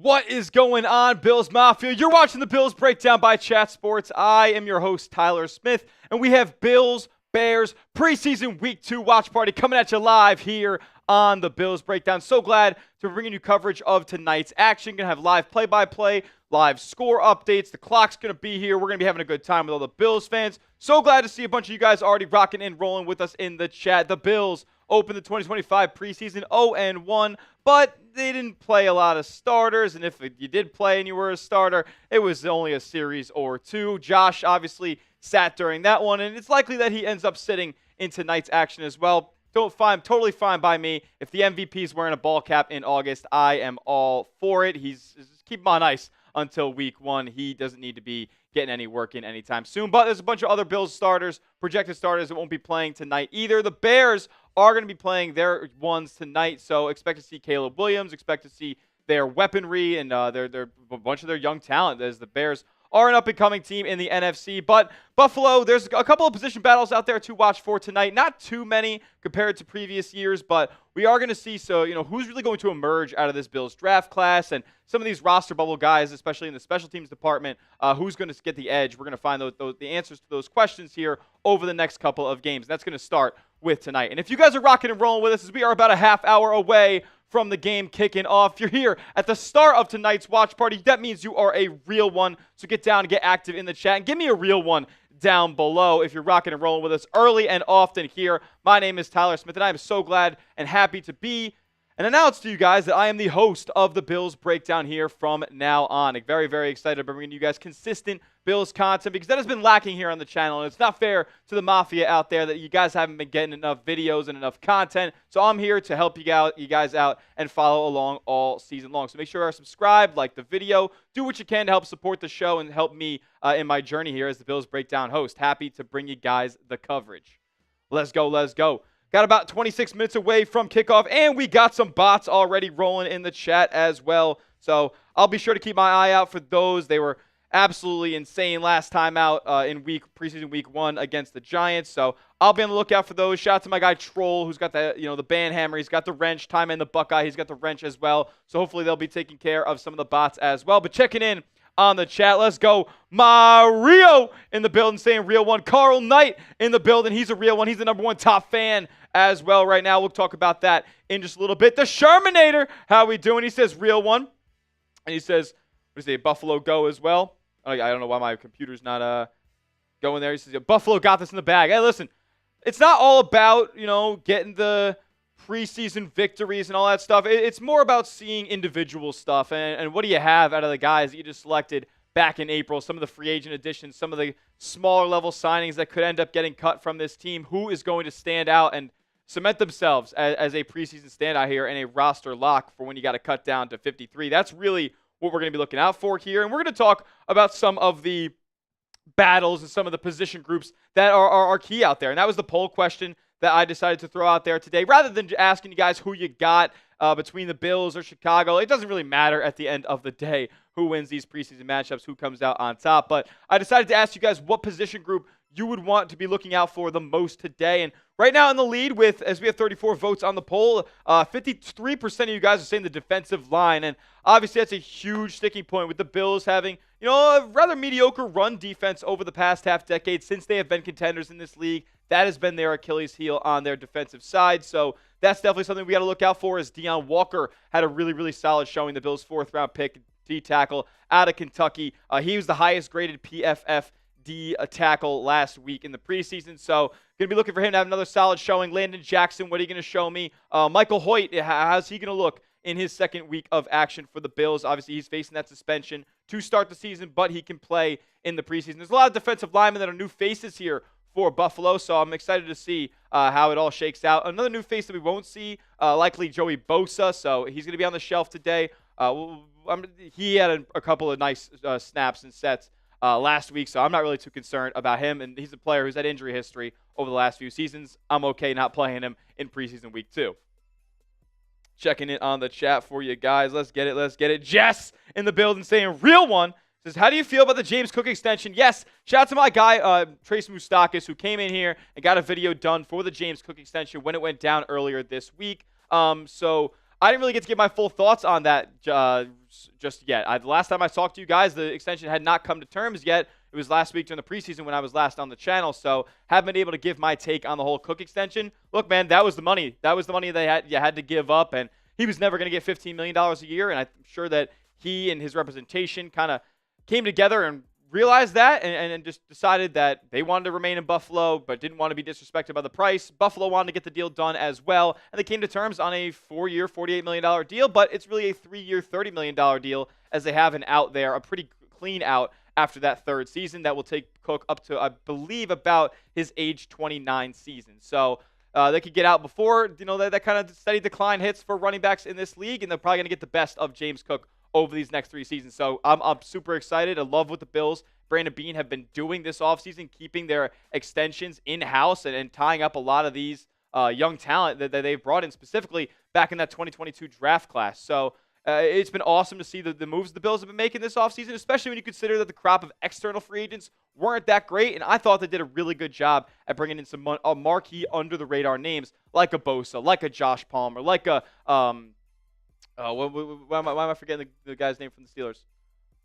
What is going on, Bills Mafia? You're watching the Bills Breakdown by Chat Sports. I am your host, Tyler Smith, and we have Bills Bears preseason week 2 watch party coming at you live here on the Bills Breakdown. So glad to be bringing you coverage of tonight's action. Going to have live play-by-play, live score updates. The clock's going to be here. We're going to be having a good time with all the Bills fans. So glad to see a bunch of you guys already rocking and rolling with us in the chat. The Bills opened the 2025 preseason 0-1, but they didn't play a lot of starters, and if you did play and you were a starter, it was only a series or two. Josh obviously sat during that one, and it's likely that he ends up sitting in tonight's action as well. Totally fine by me. If the MVP is wearing a ball cap in August, I am all for it. Keep him on ice until week 1. He doesn't need to be getting any work in anytime soon. But there's a bunch of other Bills starters, projected starters that won't be playing tonight either. The Bears are going to be playing their ones tonight, so expect to see Caleb Williams, expect to see their weaponry and a bunch of their young talent, as the Bears are an up-and-coming team in the NFC. But Buffalo, there's a couple of position battles out there to watch for tonight. Not too many compared to previous years, but we are going to see, who's really going to emerge out of this Bills draft class, and some of these roster bubble guys, especially in the special teams department, who's going to get the edge. We're going to find the answers to those questions here over the next couple of games. That's going to start with tonight. And if you guys are rocking and rolling with us, as we are about a half hour away from the game kicking off, you're here at the start of tonight's watch party. That means you are a real one. So get down and get active in the chat and give me a real one down below if you're rocking and rolling with us early and often here. My name is Tyler Smith, and I am so glad and happy to be and announce to you guys that I am the host of the Bills Breakdown here from now on. I'm very, very excited about bringing you guys consistent Bills content, because that has been lacking here on the channel, and it's not fair to the Mafia out there that you guys haven't been getting enough videos and enough content. So I'm here to help you guys out and follow along all season long. So make sure you are subscribed, like the video, do what you can to help support the show and help me in my journey here as the Bills Breakdown host. Happy to bring you guys the coverage. Let's go, let's go. Got about 26 minutes away from kickoff, and we got some bots already rolling in the chat as well. So I'll be sure to keep my eye out for those. They were absolutely insane last time out in preseason week 1 against the Giants. So I'll be on the lookout for those. Shout out to my guy Troll, who's got the band hammer. He's got the wrench. Time in the Buckeye, he's got the wrench as well. So hopefully they'll be taking care of some of the bots as well. But checking in on the chat, let's go. Mario in the building saying real one. Carl Knight in the building. He's a real one. He's the #1 top fan as well right now. We'll talk about that in just a little bit. The Shermanator, how we doing? He says real one. And he says, what is it, Buffalo go as well? I don't know why my computer's not going there. He says, Buffalo got this in the bag. Hey, listen, it's not all about, getting the preseason victories and all that stuff. It's more about seeing individual stuff. And what do you have out of the guys that you just selected back in April? Some of the free agent additions, some of the smaller level signings that could end up getting cut from this team. Who is going to stand out and cement themselves as a preseason standout here and a roster lock for when you got to cut down to 53? That's really what we're going to be looking out for here. And we're going to talk about some of the battles and some of the position groups that are key out there. And that was the poll question that I decided to throw out there today. Rather than asking you guys who you got between the Bills or Chicago, it doesn't really matter at the end of the day who wins these preseason matchups, who comes out on top. But I decided to ask you guys what position group you would want to be looking out for the most today. And right now in the lead as we have 34 votes on the poll, 53% of you guys are saying the defensive line. And obviously that's a huge sticking point with the Bills having, a rather mediocre run defense over the past half decade since they have been contenders in this league. That has been their Achilles heel on their defensive side. So that's definitely something we got to look out for, as Deion Walker had a really, really solid showing. The Bills' 4th-round pick, D tackle out of Kentucky. He was the highest graded PFF D tackle last week in the preseason. So going to be looking for him to have another solid showing. Landon Jackson, what are you going to show me? Michael Hoyt, how's he going to look in his second week of action for the Bills? Obviously, he's facing that suspension to start the season, but he can play in the preseason. There's a lot of defensive linemen that are new faces here for Buffalo, so I'm excited to see how it all shakes out. Another new face that we won't see, likely Joey Bosa, so he's going to be on the shelf today. He had a couple of nice snaps and sets last week, so I'm not really too concerned about him, and he's a player who's had injury history over the last few seasons. I'm okay not playing him in preseason week 2. Checking it on the chat for you guys. Let's get it. Jess in the building saying real one. Says, how do you feel about the James Cook extension? Yes, shout out to my guy, Trace Moustakis, who came in here and got a video done for the James Cook extension when it went down earlier this week. So I didn't really get to get my full thoughts on that just yet. The last time I talked to you guys, the extension had not come to terms yet. It was last week during the preseason when I was last on the channel, so haven't been able to give my take on the whole Cook extension. Look, man, that was the money. That was the money you had to give up, and he was never going to get $15 million a year, and I'm sure that he and his representation kind of came together and realized that and just decided that they wanted to remain in Buffalo but didn't want to be disrespected by the price. Buffalo wanted to get the deal done as well, and they came to terms on a 4-year, $48 million deal, but it's really a 3-year, $30 million deal as they have an out there, a pretty clean out after that third season that will take Cook up to, I believe, about his age 29 season. So they could get out before, that kind of steady decline hits for running backs in this league, and they're probably going to get the best of James Cook over these next 3 seasons. So I'm super excited. I love what the Bills, Brandon Beane, have been doing this offseason, keeping their extensions in-house and tying up a lot of these young talent that they've brought in, specifically back in that 2022 draft class. So it's been awesome to see the moves the Bills have been making this offseason, especially when you consider that the crop of external free agents weren't that great. And I thought they did a really good job at bringing in some marquee under-the-radar names like a Bosa, like a Josh Palmer, like a why am I forgetting the guy's name from the Steelers?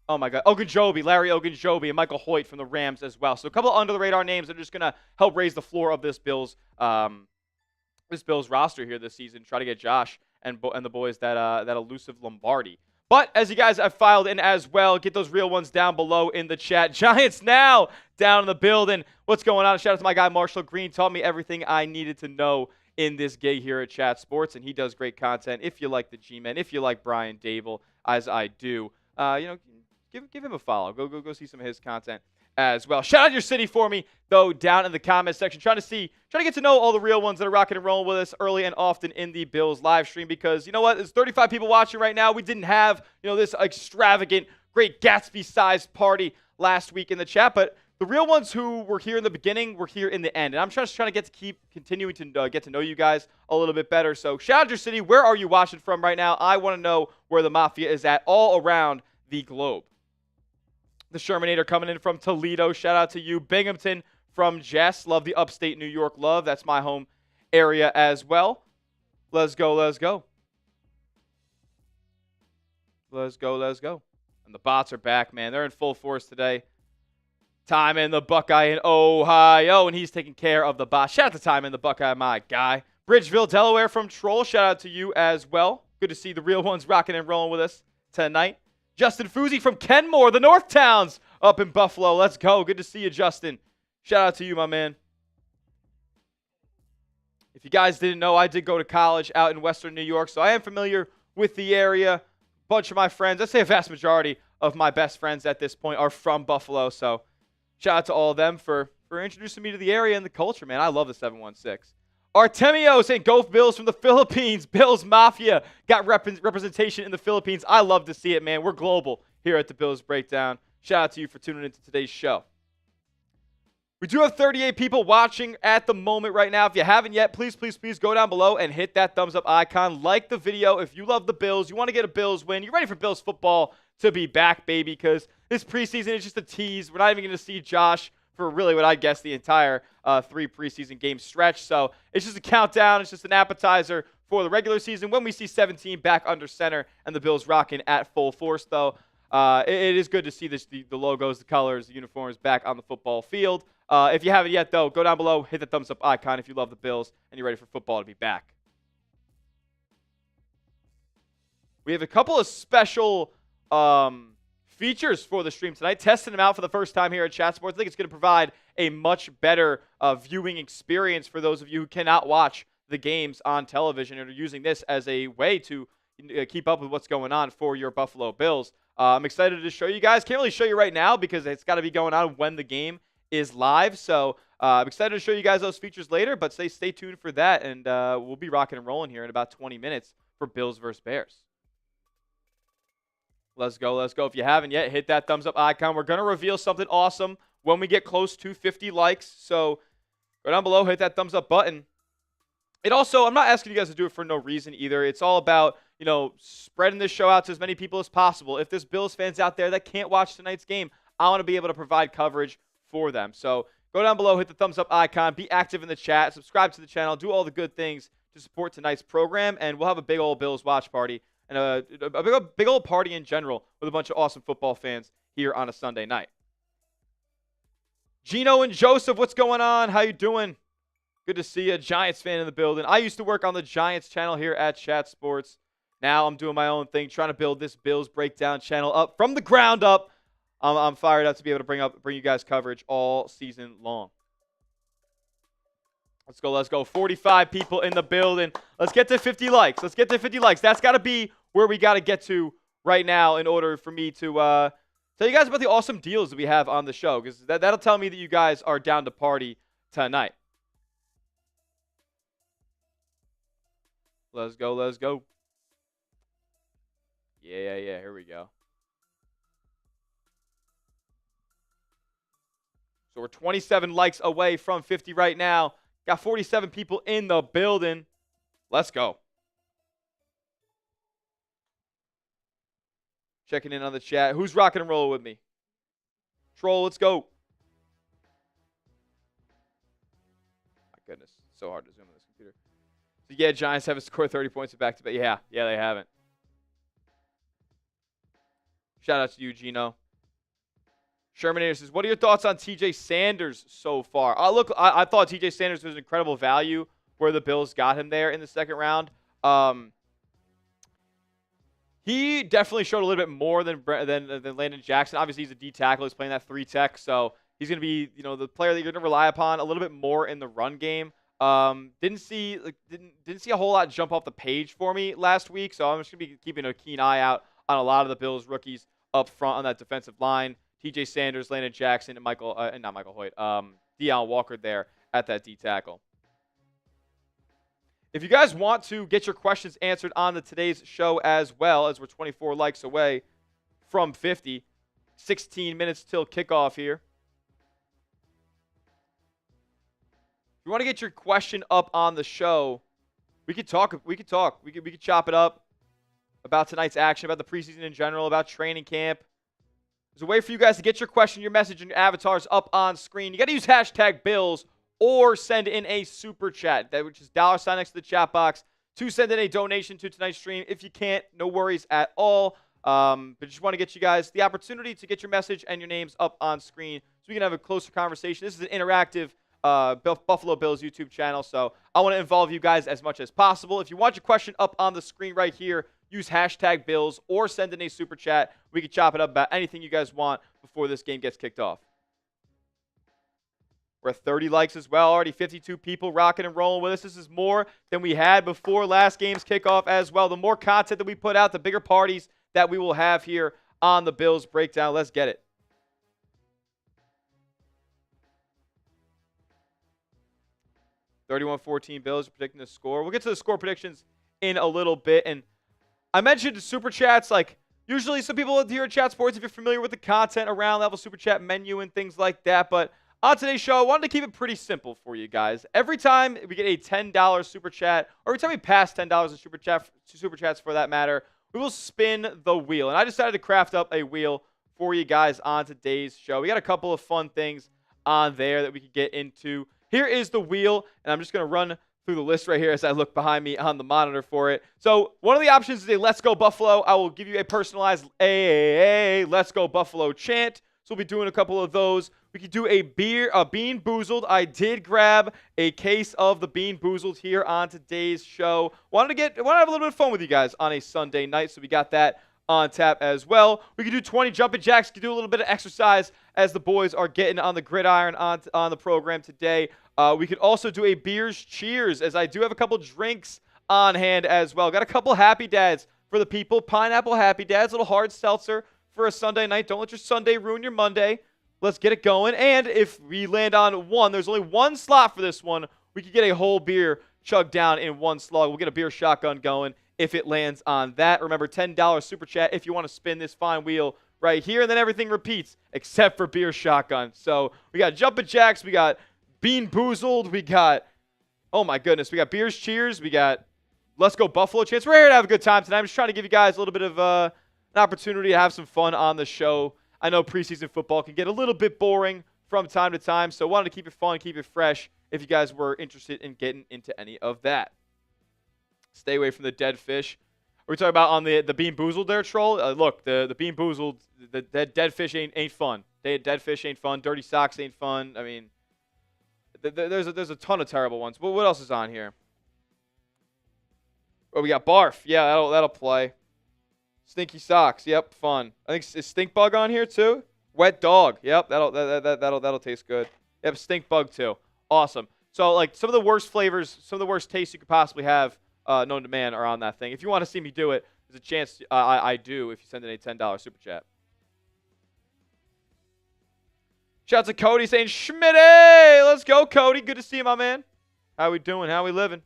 Oh, my God. Ogunjobi, Larry Ogunjobi, and Michael Hoyt from the Rams as well. So a couple of under-the-radar names that are just going to help raise the floor of this Bills roster here this season. Try to get Josh and the boys that elusive Lombardi. But as you guys have filed in as well, get those real ones down below in the chat. Giants now down in the building. What's going on? Shout out to my guy Marshall Green. Taught me everything I needed to know in this gig here at Chat Sports, and he does great content. If you like the G-Men, if you like Brian Dable, as I do, give him a follow. Go see some of his content as well. Shout out your city for me, though, down in the comment section. Trying to get to know all the real ones that are rocking and rolling with us early and often in the Bills live stream, because you know what? There's 35 people watching right now. We didn't have, this extravagant, great Gatsby-sized party last week in the chat, but the real ones who were here in the beginning were here in the end. And I'm just trying to keep continuing to get to know you guys a little bit better. So shout out your city. Where are you watching from right now? I want to know where the Mafia is at all around the globe. The Shermanator coming in from Toledo. Shout out to you. Binghamton from Jess. Love the upstate New York love. That's my home area as well. Let's go, let's go. Let's go, let's go. And the bots are back, man. They're in full force today. Time in the Buckeye in Ohio, and he's taking care of the bot. Shout out to Time in the Buckeye, my guy. Bridgeville, Delaware from Troll. Shout out to you as well. Good to see the real ones rocking and rolling with us tonight. Justin Fusi from Kenmore, the North Towns up in Buffalo. Let's go. Good to see you, Justin. Shout out to you, my man. If you guys didn't know, I did go to college out in Western New York, so I am familiar with the area. Bunch of my friends, I'd say a vast majority of my best friends at this point are from Buffalo, so shout out to all of them for introducing me to the area and the culture, man. I love the 716. Artemio saying, go Bills from the Philippines. Bills Mafia got representation in the Philippines. I love to see it, man. We're global here at the Bills Breakdown. Shout out to you for tuning into today's show. We do have 38 people watching at the moment right now. If you haven't yet, please go down below and hit that thumbs up icon. Like the video if you love the Bills. You want to get a Bills win. You're ready for Bills football to be back, baby, because this preseason is just a tease. We're not even going to see Josh for really what I guess the entire 3 preseason game stretch. So it's just a countdown. It's just an appetizer for the regular season when we see 17 back under center and the Bills rocking at full force, though. It is good to see the logos, the colors, the uniforms back on the football field. If you haven't yet, though, go down below, hit the thumbs up icon if you love the Bills and you're ready for football to be back. We have a couple of special features for the stream tonight. Testing them out for the first time here at Chat Sports. I think it's going to provide a much better viewing experience for those of you who cannot watch the games on television and are using this as a way to keep up with what's going on for your Buffalo Bills. I'm excited to show you guys. Can't really show you right now because it's got to be going on when the game is live. So I'm excited to show you guys those features later, but stay tuned for that, and we'll be rocking and rolling here in about 20 minutes for Bills versus Bears. Let's go, let's go. If you haven't yet, hit that thumbs up icon. We're going to reveal something awesome when we get close to 50 likes. So go down below, hit that thumbs up button. It also, I'm not asking you guys to do it for no reason either. It's all about, spreading this show out to as many people as possible. If there's Bills fans out there that can't watch tonight's game, I want to be able to provide coverage for them. So go down below, hit the thumbs up icon, be active in the chat, subscribe to the channel, do all the good things to support tonight's program, and we'll have a big old Bills watch party and a big old party in general with a bunch of awesome football fans here on a Sunday night. Gino and Joseph, what's going on? How you doing? Good to see you. Giants fan in the building. I used to work on the Giants channel here at Chat Sports. Now I'm doing my own thing, trying to build this Bills Breakdown channel up from the ground up. I'm fired up to be able to bring you guys coverage all season long. Let's go. 45 people in the building. Let's get to 50 likes. That's got to be where we got to get to right now in order for me to tell you guys about the awesome deals that we have on the show, because that'll tell me that you guys are down to party tonight. Let's go. Yeah. Here we go. So we're 27 likes away from 50 right now. Got 47 people in the building. Let's go. Checking in on the chat. Who's rocking and rolling with me? Troll, let's go. My goodness. So hard to zoom on this computer. So yeah, Giants haven't scored 30 points in back-to-back. Yeah, they haven't. Shout out to you, Gino. Shermanator says, what are your thoughts on TJ Sanders so far? I thought TJ Sanders was an incredible value where the Bills got him there in the second round. He definitely showed a little bit more than Landon Jackson. Obviously, he's a D tackle. He's playing that 3 tech, so he's going to be the player that you're going to rely upon a little bit more in the run game. Didn't see a whole lot jump off the page for me last week, so I'm just going to be keeping a keen eye out on a lot of the Bills rookies up front on that defensive line. TJ Sanders, Landon Jackson, and not Michael Hoyt, Deion Walker there at that D tackle. If you guys want to get your questions answered on today's show as well, as we're 24 likes away from 50, 16 minutes till kickoff here. If you want to get your question up on the show, we could talk. We could chop it up about tonight's action, about the preseason in general, about training camp. There's a way for you guys to get your question, your message, and your avatars up on screen. You got to use hashtag Bills or send in a super chat, which is $sign next to the chat box, to send in a donation to tonight's stream. If you can't, no worries at all. But just want to get you guys the opportunity to get your message and your names up on screen so we can have a closer conversation. This is an interactive Buffalo Bills YouTube channel, so I want to involve you guys as much as possible. If you want your question up on the screen right here, use hashtag Bills or send in a super chat. We can chop it up about anything you guys want before this game gets kicked off. We're at 30 likes as well. Already 52 people rocking and rolling with us. This is more than we had before last game's kickoff as well. The more content that we put out, the bigger parties that we will have here on the Bills Breakdown. Let's get it. (31-14) Bills predicting the score. We'll get to the score predictions in a little bit. And I mentioned super chats. Like, usually some people here at Chat Sports, if you're familiar with the content around level super chat menu and things like that. But on today's show, I wanted to keep it pretty simple for you guys. Every time we get a $10 super chat, or every time we pass $10 in super chats for that matter, we will spin the wheel. And I decided to craft up a wheel for you guys on today's show. We got a couple of fun things on there that we could get into. Here is the wheel, and I'm just going to run through the list right here as I look behind me on the monitor for it. So one of the options is a Let's Go Buffalo. I will give you a personalized Let's Go Buffalo chant. So we'll be doing a couple of those. We could do a Bean Boozled. I did grab a case of the Bean Boozled here on today's show. Want to have a little bit of fun with you guys on a Sunday night, so we got that on tap as well. We could do 20 jumping jacks. We could do a little bit of exercise as the boys are getting on the gridiron on the program today. We could also do a beers cheers, as I do have a couple drinks on hand as well. Got a couple Happy Dads for the people. Pineapple Happy Dads, little hard seltzer for a Sunday night. Don't let your Sunday ruin your Monday. Let's get it going. And if we land on one, there's only one slot for this one. We could get a whole beer chugged down in one slug. We'll get a beer shotgun going if it lands on that. Remember, $10 super chat if you want to spin this fine wheel right here. And then everything repeats except for beer shotgun. So we got jumping jacks. We got Bean Boozled. We got, oh my goodness, we got beers cheers. We got Let's Go Buffalo chance. We're here to have a good time tonight. I'm just trying to give you guys a little bit of an opportunity to have some fun on the show. I know preseason football can get a little bit boring from time to time, so wanted to keep it fun, keep it fresh if you guys were interested in getting into any of that. Stay away from the dead fish. We're talking about on the Bean Boozled there, troll. Look, the Bean Boozled, the dead fish ain't fun. Dead fish ain't fun. Dirty socks ain't fun. I mean, there's a ton of terrible ones. But what else is on here? Oh, we got barf. Yeah, that'll play. Stinky socks. Yep, fun. I think is stink bug on here too. Wet dog. Yep, that'll taste good. Yep, stink bug too. Awesome. So like some of the worst flavors, some of the worst tastes you could possibly have known to man are on that thing. If you want to see me do it, there's a chance I do if you send in a $10 super chat. Shout out to Cody saying, Schmitty! Let's go, Cody. Good to see you, my man. How we doing? How we living?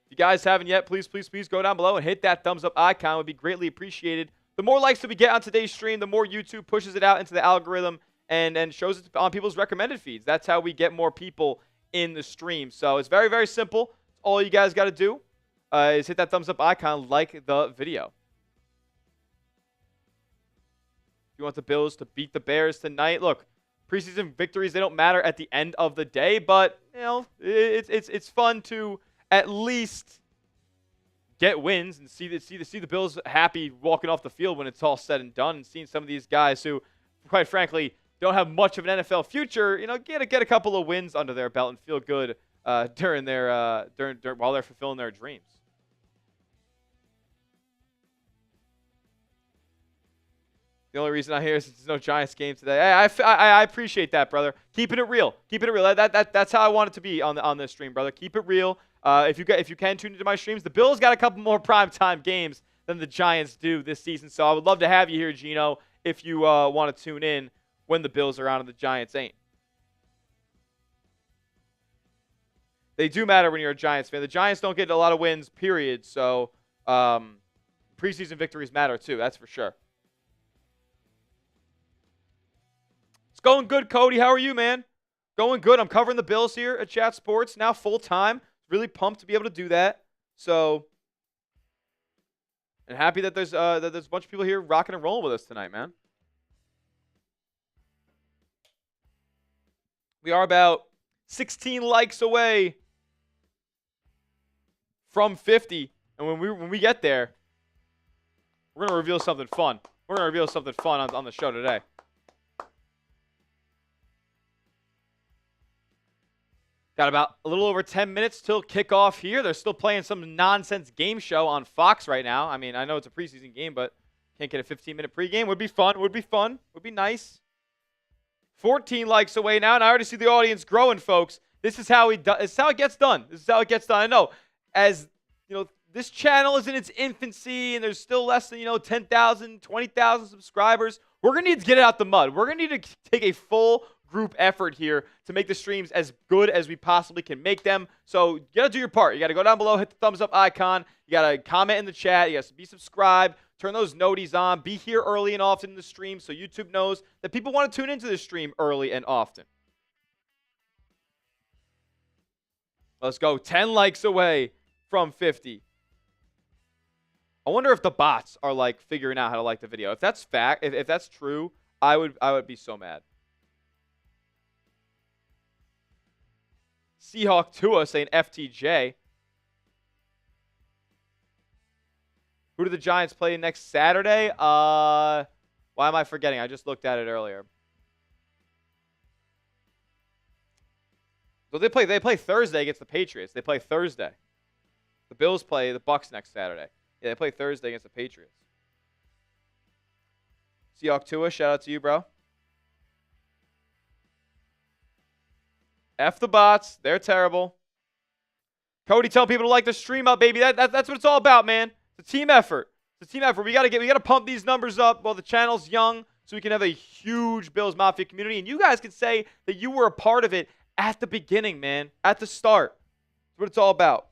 If you guys haven't yet, please go down below and hit that thumbs up icon. It would be greatly appreciated. The more likes that we get on today's stream, the more YouTube pushes it out into the algorithm and shows it on people's recommended feeds. That's how we get more people in the stream. So it's very, very simple. All you guys got to do is hit that thumbs up icon, like the video. If you want the Bills to beat the Bears tonight, look, preseason victories, they don't matter at the end of the day, but you know, it's fun to at least get wins and see the Bills happy walking off the field when it's all said and done, and seeing some of these guys who, quite frankly, don't have much of an NFL future, you know, get a couple of wins under their belt and feel good during while they're fulfilling their dreams. The only reason I'm here is there's no Giants game today. I appreciate that, brother. Keeping it real. Keeping it real. That's how I want it to be on this stream, brother. Keep it real. If you can tune into my streams, the Bills got a couple more primetime games than the Giants do this season. So I would love to have you here, Gino, if you want to tune in when the Bills are on and the Giants ain't. They do matter when you're a Giants fan. The Giants don't get a lot of wins, period. So preseason victories matter too. That's for sure. It's going good, Cody. How are you, man? Going good. I'm covering the Bills here at Chat Sports now full time. Really pumped to be able to do that. So, and happy that there's a bunch of people here rocking and rolling with us tonight, man. We are about 16 likes away from 50, and when we get there, we're gonna reveal something fun. We're gonna reveal something fun on the show today. Got about a little over 10 minutes till kickoff here. They're still playing some nonsense game show on Fox right now. I mean, I know it's a preseason game, but can't get a 15-minute pregame. Would be fun. Would be fun. Would be nice. 14 likes away now, and I already see the audience growing, folks. This is how this is how it gets done. This is how it gets done. I know, as you know, this channel is in its infancy, and there's still less than 10,000, 20,000 subscribers. We're gonna need to get it out the mud. We're gonna need to take a full group effort here to make the streams as good as we possibly can make them. So you gotta do your part. You gotta go down below, hit the thumbs up icon. You gotta comment in the chat. You gotta be subscribed. Turn those noties on. Be here early and often in the stream so YouTube knows that people want to tune into the stream early and often. Let's go. 10 likes away from 50. I wonder if the bots are like figuring out how to like the video. If that's fact, if that's true, I would be so mad. Seahawk Tua saying FTJ. Who do the Giants play next Saturday? Why am I forgetting? I just looked at it earlier. So they play Thursday against the Patriots. They play Thursday. The Bills play the Bucs next Saturday. Yeah, they play Thursday against the Patriots. Seahawk Tua, shout out to you, bro. F the bots. They're terrible. Cody, tell people to like the stream up, baby. That's what it's all about, man. It's a team effort. It's a team effort. We gotta pump these numbers up while the channel's young so we can have a huge Bills Mafia community. And you guys can say that you were a part of it at the beginning, man. At the start. That's what it's all about.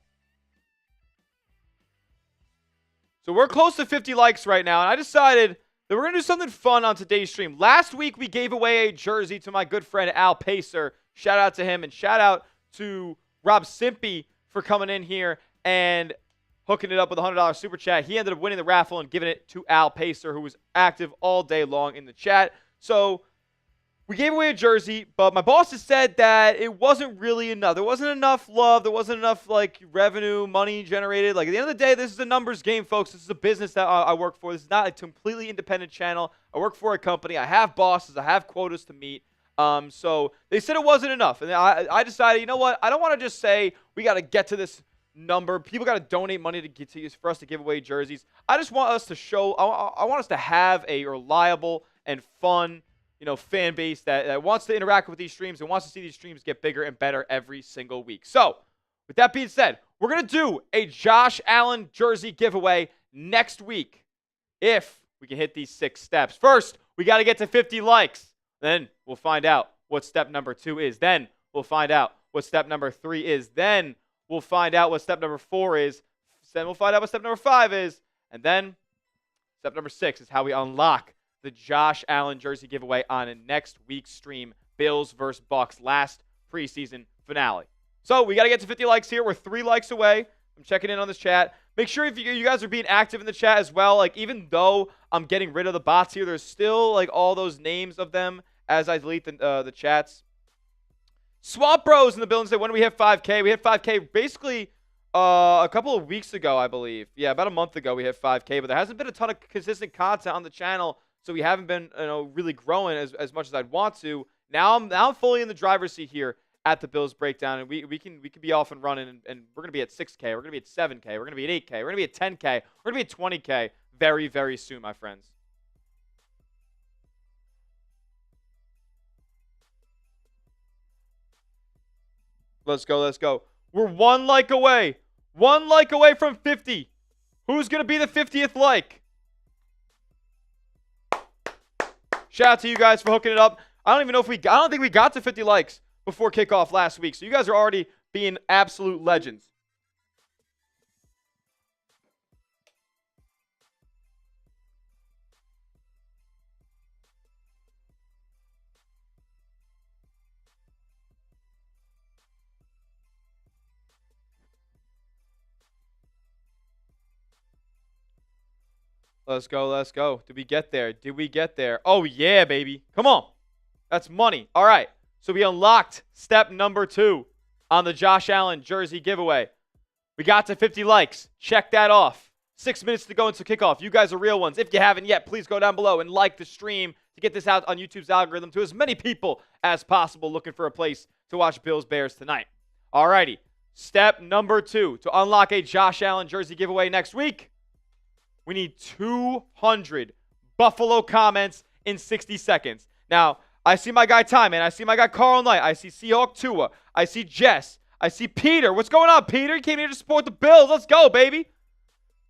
So we're close to 50 likes right now, and I decided that we're going to do something fun on today's stream. Last week, we gave away a jersey to my good friend Al Pacer. Shout out to him, and shout out to Rob Simpy for coming in here and hooking it up with a $100 super chat. He ended up winning the raffle and giving it to Al Pacer, who was active all day long in the chat. So We gave away a jersey, but my boss has said that it wasn't really enough. There wasn't enough love. There wasn't enough revenue, money generated. Like at the end of the day, this is a numbers game, folks. This is a business that I work for. This is not a completely independent channel. I work for a company. I have bosses. I have quotas to meet. So they said it wasn't enough, and I decided, you know what? I don't want to just say we got to get to this number. People got to donate money to get to for us to give away jerseys. I just want us to show. I want us to have a reliable and fun, fan base that wants to interact with these streams and wants to see these streams get bigger and better every single week. So, with that being said, we're going to do a Josh Allen jersey giveaway next week if we can hit these 6 steps. First, we got to get to 50 likes. Then we'll find out what step number 2 is. Then we'll find out what step number 3 is. Then we'll find out what step number 4 is. Then we'll find out what step number 5 is. And then step number 6 is how we unlock the Josh Allen jersey giveaway on next week's stream, Bills versus Bucks, last preseason finale. So we got to get to 50 likes here. We're 3 likes away. I'm checking in on this chat. Make sure if you guys are being active in the chat as well. Even though I'm getting rid of the bots here, there's still all those names of them as I delete the chats. Swamp Bros in the building say, when do we hit 5K? We hit 5K basically a couple of weeks ago, I believe. Yeah, about a month ago we hit 5K, but there hasn't been a ton of consistent content on the channel. So we haven't been, really growing as much as I'd want to. Now I'm fully in the driver's seat here at the Bills Breakdown, and we can be off and running, and we're gonna be at 6K, we're gonna be at 7K, we're gonna be at 8K, we're gonna be at 10K, we're gonna be at 20K very, very soon, my friends. Let's go, let's go. We're 1 like away. 1 like away from 50. Who's gonna be the 50th like? Shout out to you guys for hooking it up. I don't think we got to 50 likes before kickoff last week. So you guys are already being absolute legends. Let's go, let's go. Did we get there? Did we get there? Oh, yeah, baby. Come on. That's money. All right. So we unlocked step number 2 on the Josh Allen jersey giveaway. We got to 50 likes. Check that off. 6 minutes to go until kickoff. You guys are real ones. If you haven't yet, please go down below and like the stream to get this out on YouTube's algorithm to as many people as possible looking for a place to watch Bills Bears tonight. All righty. Step number 2 to unlock a Josh Allen jersey giveaway next week. We need 200 Buffalo comments in 60 seconds. Now, I see my guy Ty, man. I see my guy Carl Knight. I see Seahawk Tua. I see Jess. I see Peter. What's going on, Peter? You came here to support the Bills. Let's go, baby.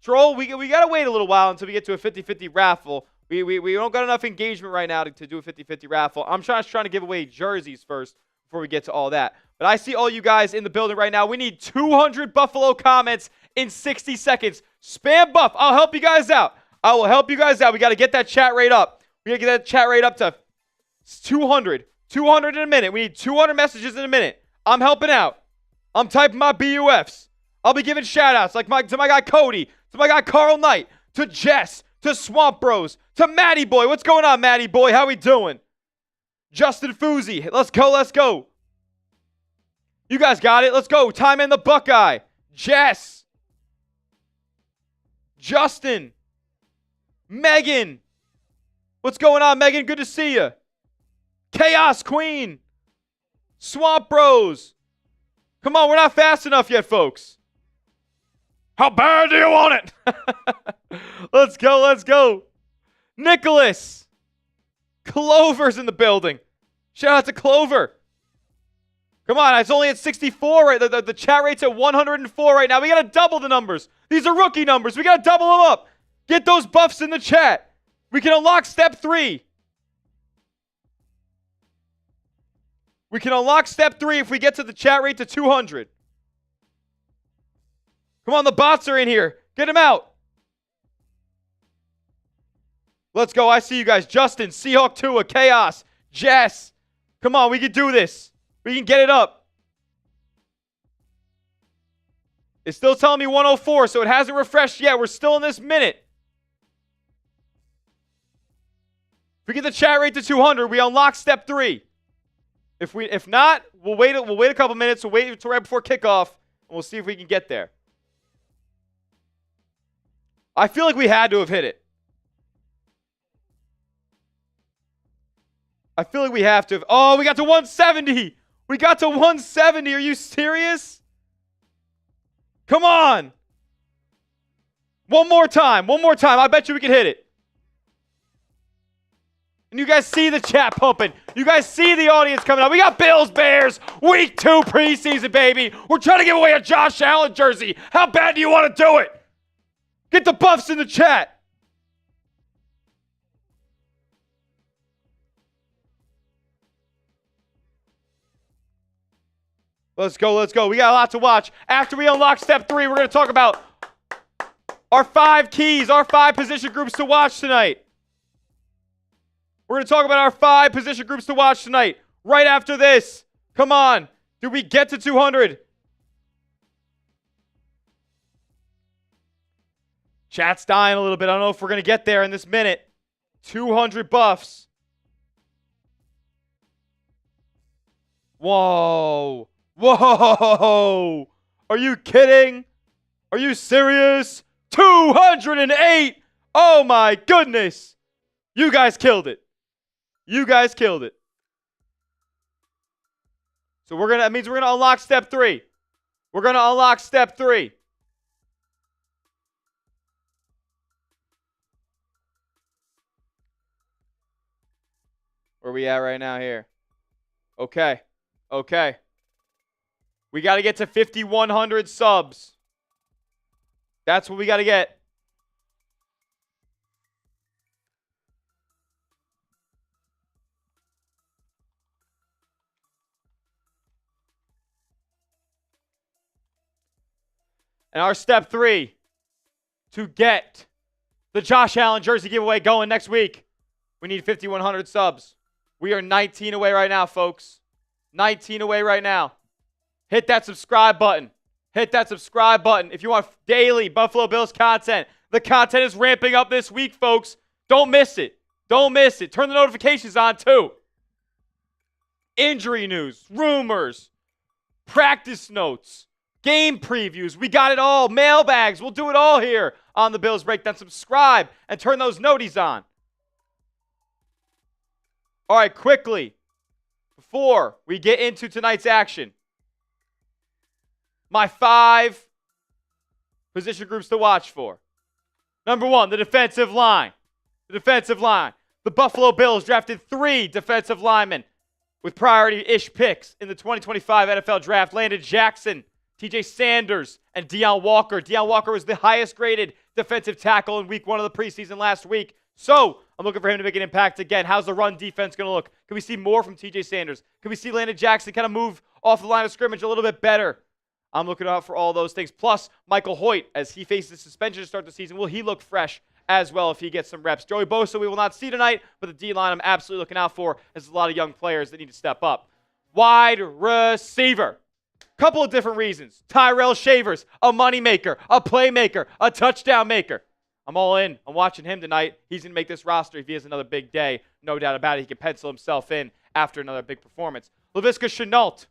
Troll, we got to wait a little while until we get to a 50-50 raffle. We don't got enough engagement right now to do a 50-50 raffle. I'm trying to give away jerseys first before we get to all that. But I see all you guys in the building right now. We need 200 Buffalo comments in 60 seconds. Spam buff. I'll help you guys out. I will help you guys out. We got to get that chat rate up. We got to get that chat rate up to 200. 200 in a minute. We need 200 messages in a minute. I'm helping out. I'm typing my BUFs. I'll be giving shout-outs to my guy Cody, to my guy Carl Knight, to Jess, to Swamp Bros, to Matty Boy. What's going on, Matty Boy? How we doing? Justin Fuzzy. Let's go, let's go. You guys got it. Let's go. Time in the Buckeye. Jess. Justin. Megan. What's going on, Megan? Good to see you. Chaos Queen. Swamp Bros. Come on, we're not fast enough yet, folks. How bad do you want it? Let's go, let's go. Nicholas. Clover's in the building. Shout out to Clover. Come on, it's only at 64 right. The chat rate's at 104 right now. We got to double the numbers. These are rookie numbers. We got to double them up. Get those buffs in the chat. We can unlock step 3. We can unlock step 3 if we get to the chat rate to 200. Come on, the bots are in here. Get them out. Let's go. I see you guys. Justin, Seahawk Tua, Chaos, Jess. Come on, we can do this. We can get it up. It's still telling me 104, so it hasn't refreshed yet. We're still in this minute. we get the chat rate to 200, we unlock step 3. If not, we'll wait a couple minutes. We'll wait until right before kickoff, and we'll see if we can get there. I feel like we had to have hit it. I feel like we have to have. Oh, we got to 170. We got to 170. Are you serious? Come on. One more time. One more time. I bet you we can hit it. And you guys see the chat pumping. You guys see the audience coming out. We got Bills Bears week 2 preseason, baby. We're trying to give away a Josh Allen jersey. How bad do you want to do it? Get the buffs in the chat. Let's go, let's go. We got a lot to watch. After we unlock step 3, we're going to talk about our 5 keys, our 5 position groups to watch tonight. We're going to talk about our 5 position groups to watch tonight. Right after this. Come on. Do we get to 200? Chat's dying a little bit. I don't know if we're going to get there in this minute. 200 buffs. Whoa. Whoa. Are you kidding? Are you serious? 208. Oh my goodness. You guys killed it. You guys killed it. So that means we're going to unlock step 3. We're going to unlock step 3. Where are we at right now here? Okay. Okay. We got to get to 5,100 subs. That's what we got to get. And our step 3 to get the Josh Allen jersey giveaway going next week, we need 5,100 subs. We are 19 away right now, folks. 19 away right now. Hit that subscribe button. Hit that subscribe button. If you want daily Buffalo Bills content, the content is ramping up this week, folks. Don't miss it. Don't miss it. Turn the notifications on, too. Injury news, rumors, practice notes, game previews. We got it all. Mailbags. We'll do it all here on the Bills Breakdown. Subscribe and turn those noties on. All right, quickly, before we get into tonight's action, my 5 position groups to watch for. Number 1, the defensive line. The defensive line. The Buffalo Bills drafted 3 defensive linemen with priority-ish picks in the 2025 NFL Draft. Landon Jackson, TJ Sanders, and Deion Walker. Deion Walker was the highest-graded defensive tackle in week 1 of the preseason last week. So, I'm looking for him to make an impact again. How's the run defense going to look? Can we see more from TJ Sanders? Can we see Landon Jackson kind of move off the line of scrimmage a little bit better? I'm looking out for all those things. Plus, Michael Hoyt, as he faces suspension to start the season, will he look fresh as well if he gets some reps? Joey Bosa we will not see tonight, but the D-line I'm absolutely looking out for. There's a lot of young players that need to step up. Wide receiver. Couple of different reasons. Tyrell Shavers, a moneymaker, a playmaker, a touchdown maker. I'm all in. I'm watching him tonight. He's going to make this roster if he has another big day. No doubt about it. He can pencil himself in after another big performance. Laviska Shenault.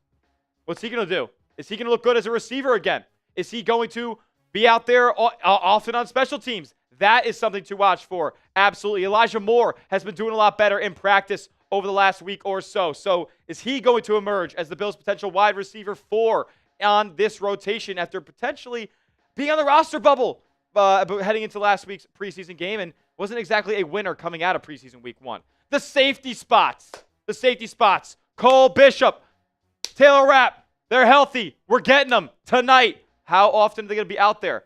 What's he going to do? Is he going to look good as a receiver again? Is he going to be out there often on special teams? That is something to watch for. Absolutely. Elijah Moore has been doing a lot better in practice over the last week or so. So is he going to emerge as the Bills' potential wide receiver 4 on this rotation after potentially being on the roster bubble heading into last week's preseason game and wasn't exactly a winner coming out of preseason week 1? The safety spots. The safety spots. Cole Bishop, Taylor Rapp. They're healthy. We're getting them tonight. How often are they going to be out there?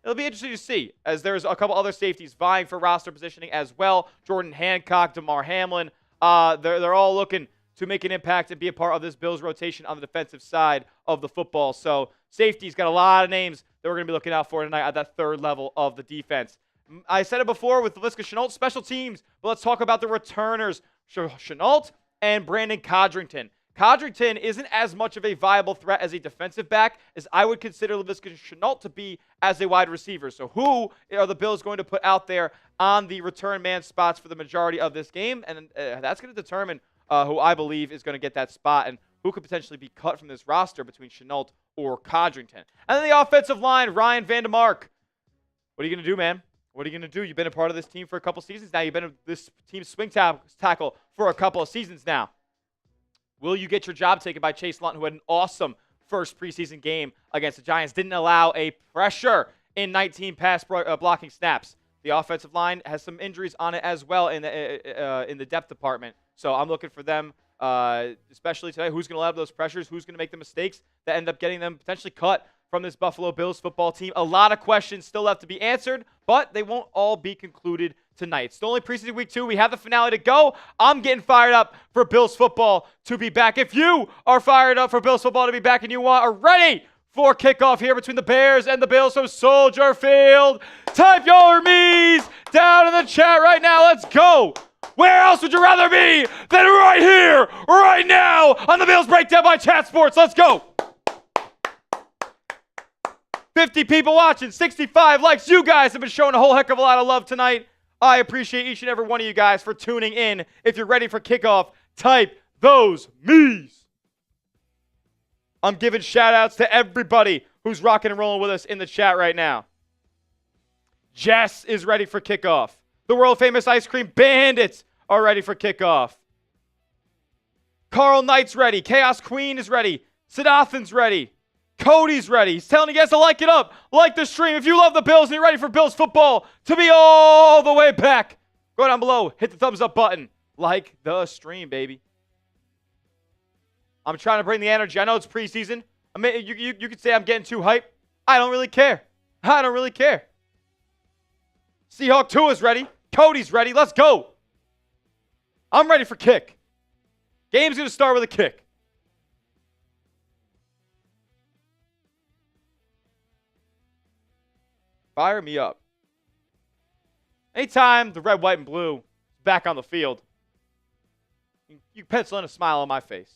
It'll be interesting to see, as there's a couple other safeties vying for roster positioning as well. Jordan Hancock, DeMar Hamlin. They're all looking to make an impact and be a part of this Bills rotation on the defensive side of the football. So safety's got a lot of names that we're going to be looking out for tonight at that 3rd level of the defense. I said it before with Laviska Shenault, special teams, but let's talk about the returners, Shenault and Brandon Codrington. Codrington isn't as much of a viable threat as a defensive back as I would consider Laviska Shenault to be as a wide receiver. So who are the Bills going to put out there on the return man spots for the majority of this game? And that's going to determine who I believe is going to get that spot and who could potentially be cut from this roster between Shenault or Codrington. And then the offensive line, Ryan Vandemark. What are you going to do, man? What are you going to do? You've been a part of this team for a couple seasons now. You've been this team's swing tackle for a couple of seasons now. Will you get your job taken by Chase Lutton, who had an awesome first preseason game against the Giants? Didn't allow a pressure in 19 pass blocking snaps. The offensive line has some injuries on it as well in the depth department. So I'm looking for them, especially today. Who's going to allow those pressures? Who's going to make the mistakes that end up getting them potentially cut from this Buffalo Bills football team? A lot of questions still left to be answered, but they won't all be concluded tonight. It's only preseason week 2. We have the finale to go. I'm getting fired up for Bills football to be back. If you are fired up for Bills football to be back and you are ready for kickoff here between the Bears and the Bills from Soldier Field, type your me's down in the chat right now. Let's go. Where else would you rather be than right here, right now on the Bills Breakdown by Chat Sports? Let's go. 50 people watching, 65 likes. You guys have been showing a whole heck of a lot of love tonight. I appreciate each and every one of you guys for tuning in. If you're ready for kickoff, type those me's. I'm giving shout-outs to everybody who's rocking and rolling with us in the chat right now. Jess is ready for kickoff. The world-famous Ice Cream Bandits are ready for kickoff. Carl Knight's ready. Chaos Queen is ready. Siddharthan's ready. Cody's ready. He's telling you guys to like it up. Like the stream. If you love the Bills and you're ready for Bills football to be all the way back, go down below. Hit the thumbs up button. Like the stream, baby. I'm trying to bring the energy. I know it's preseason. I mean, you could say I'm getting too hype. I don't really care. I don't really care. Seahawk 2 is ready. Cody's ready. Let's go. I'm ready for kick. Game's going to start with a kick. Fire me up. Anytime the red, white, and blue is back on the field, you pencil in a smile on my face.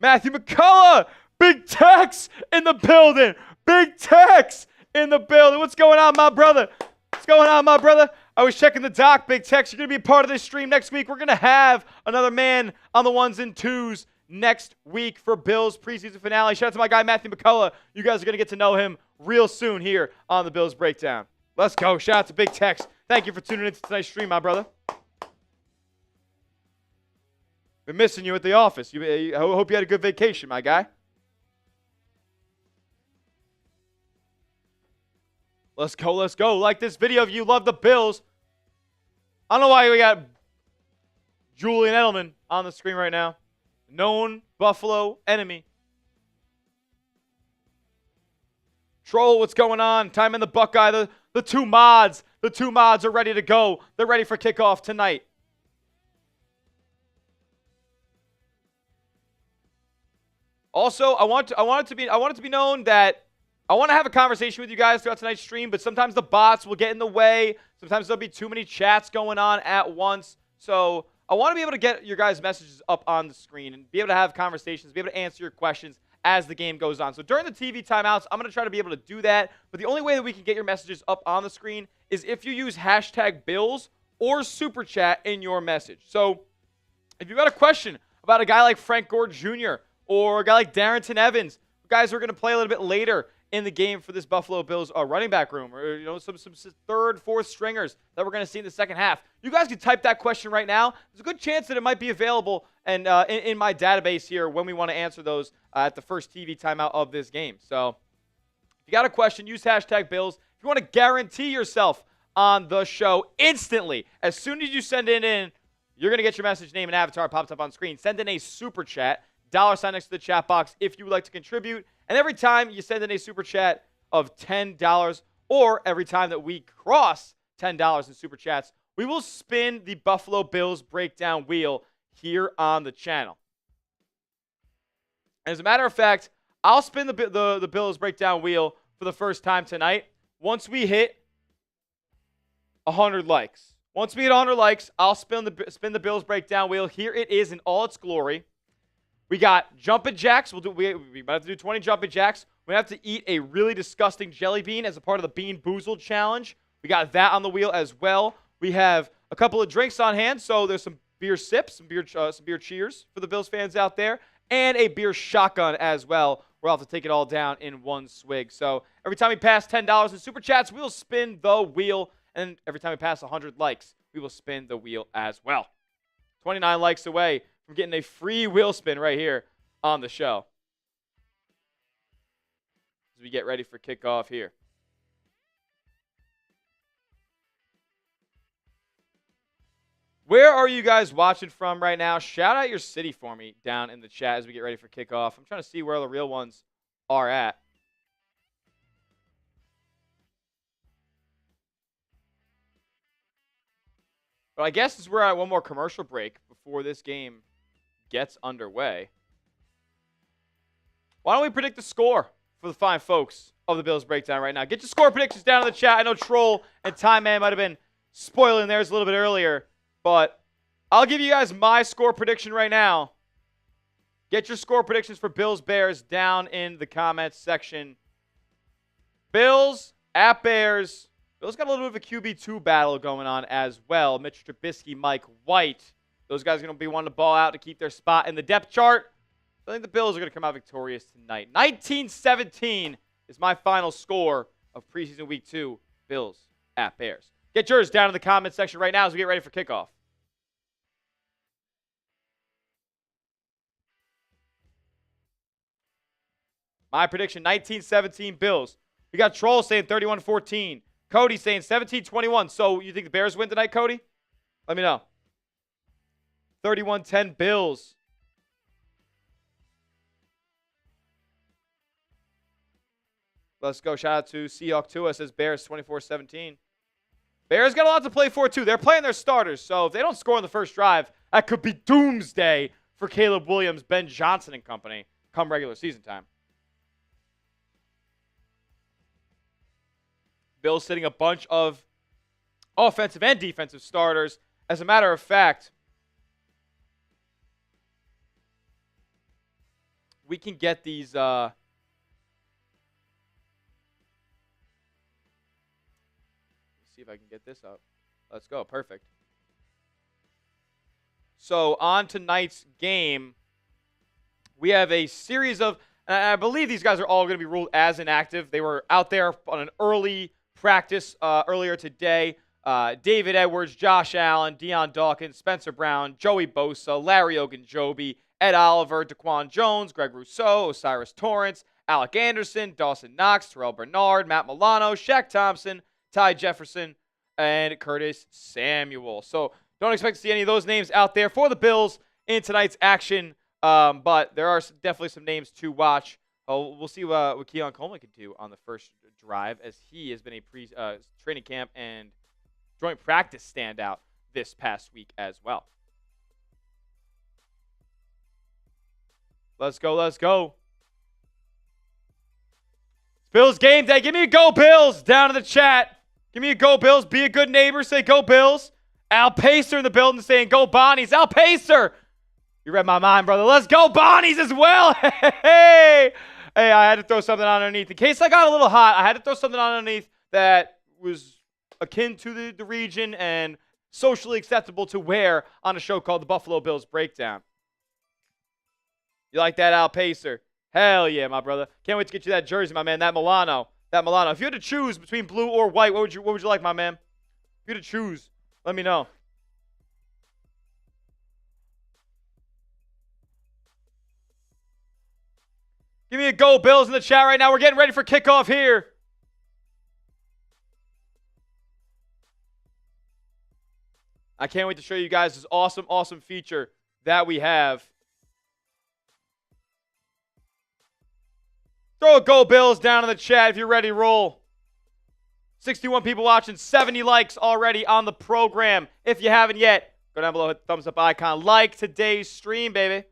Matthew McCullough, Big Tex in the building. Big Tex in the building. What's going on, my brother? What's going on, my brother? I was checking the doc, Big Tex. You're going to be a part of this stream next week. We're going to have another man on the ones and twos next week for Bills preseason finale. Shout out to my guy, Matthew McCullough. You guys are going to get to know him real soon here on the Bills Breakdown. Let's go. Shout out to Big Tex. Thank you for tuning in to tonight's stream, my brother. Been missing you at the office. I hope you had a good vacation, my guy. Let's go, let's go. Like this video if you love the Bills. I don't know why we got Julian Edelman on the screen right now. Known Buffalo enemy. Troll, what's going on? Time in the Buckeye. The two mods. The two mods are ready to go. They're ready for kickoff tonight. Also, I want it to be known that I want to have a conversation with you guys throughout tonight's stream, but sometimes the bots will get in the way. Sometimes there'll be too many chats going on at once. So I want to be able to get your guys' messages up on the screen and be able to have conversations, be able to answer your questions as the game goes on. So during the TV timeouts, I'm going to try to be able to do that. But the only way that we can get your messages up on the screen is if you use hashtag Bills or Super Chat in your message. So if you've got a question about a guy like Frank Gore Jr., or a guy like Darrington Evans, guys who are going to play a little bit later in the game for this Buffalo Bills running back room, or some third, fourth stringers that we're going to see in the second half. You guys can type that question right now. There's a good chance that it might be available and in my database here when we want to answer those at the first TV timeout of this game. So if you got a question, use hashtag Bills. If you want to guarantee yourself on the show instantly, as soon as you send it in, you're going to get your message, name, and avatar pops up on screen. Send in a super chat. $sign next to the chat box if you would like to contribute. And every time you send in a super chat of $10 or every time that we cross $10 in super chats, we will spin the Buffalo Bills breakdown wheel here on the channel. As a matter of fact, I'll spin the Bills breakdown wheel for the first time tonight once we hit 100 likes. Once we hit 100 likes, I'll spin the Bills breakdown wheel. Here it is in all its glory. We got jumping jacks. We might have to do 20 jumping jacks. We have to eat a really disgusting jelly bean as a part of the Bean Boozled challenge. We got that on the wheel as well. We have a couple of drinks on hand, so there's some beer sips, some beer cheers for the Bills fans out there, and a beer shotgun as well. We'll have to take it all down in one swig. So every time we pass $10 in Super Chats, we will spin the wheel. And every time we pass 100 likes, we will spin the wheel as well. 29 likes away from getting a free wheel spin right here on the show. As we get ready for kickoff here. Where are you guys watching from right now? Shout out your city for me down in the chat as we get ready for kickoff. I'm trying to see where the real ones are at. But I guess as we're at one more commercial break before this game gets underway, why don't we predict the score for the fine folks of the Bills Breakdown right now? Get your score predictions down in the chat. I know Troll and Time Man might have been spoiling theirs a little bit earlier, but I'll give you guys my score prediction right now. Get your score predictions for Bills Bears down in the comments section. Bills at Bears. Bills got a little bit of a QB2 battle going on as well. Mitch Trubisky, Mike White. Those guys are going to be wanting to ball out to keep their spot in the depth chart. I think the Bills are going to come out victorious tonight. 19-17 is my final score of preseason week 2. Bills at Bears. Get yours down in the comment section right now as we get ready for kickoff. My prediction, 19-17 Bills. We got Troll saying 31-14. Cody saying 17-21. So you think the Bears win tonight, Cody? Let me know. 31-10 Bills. Let's go. Shout out to Seahawk Tua. Says Bears 24-17. Bears got a lot to play for, too. They're playing their starters. So if they don't score in the first drive, that could be doomsday for Caleb Williams, Ben Johnson, and company come regular season time. Bills sitting a bunch of offensive and defensive starters. As a matter of fact, we can get these. See if I can get this up. Let's go. Perfect. So on tonight's game, we have a series of, and I believe these guys are all going to be ruled as inactive. They were out there on an early practice earlier today. David Edwards, Josh Allen, Deion Dawkins, Spencer Brown, Joey Bosa, Larry Ogunjobi, Ed Oliver, Daquan Jones, Greg Rousseau, Osiris Torrance, Alec Anderson, Dawson Knox, Terrell Bernard, Matt Milano, Shaq Thompson, Ty Jefferson, and Curtis Samuel. So don't expect to see any of those names out there for the Bills in tonight's action, but there are definitely some names to watch. We'll see what Keon Coleman can do on the first drive, as he has been a training camp and joint practice standout this past week as well. Let's go, let's go. It's Bills game day. Give me a go, Bills, down in the chat. Give me a go, Bills. Be a good neighbor. Say go, Bills. Al Pacer in the building saying go, Bonnies. Al Pacer. You read my mind, brother. Let's go, Bonnies as well. Hey, I had to throw something underneath. In case I got a little hot, I had to throw something underneath that was akin to the region and socially acceptable to wear on a show called the Buffalo Bills Breakdown. You like that, Al Pacer? Hell yeah, my brother. Can't wait to get you that jersey, my man. That Milano. If you had to choose between blue or white, what would you like, my man? If you had to choose, let me know. Give me a go, Bills, in the chat right now. We're getting ready for kickoff here. I can't wait to show you guys this awesome, awesome feature that we have. Throw a go, Bills, down in the chat if you're ready to roll. 61 people watching, 70 likes already on the program. If you haven't yet, go down below, hit the thumbs up icon. Like today's stream, baby.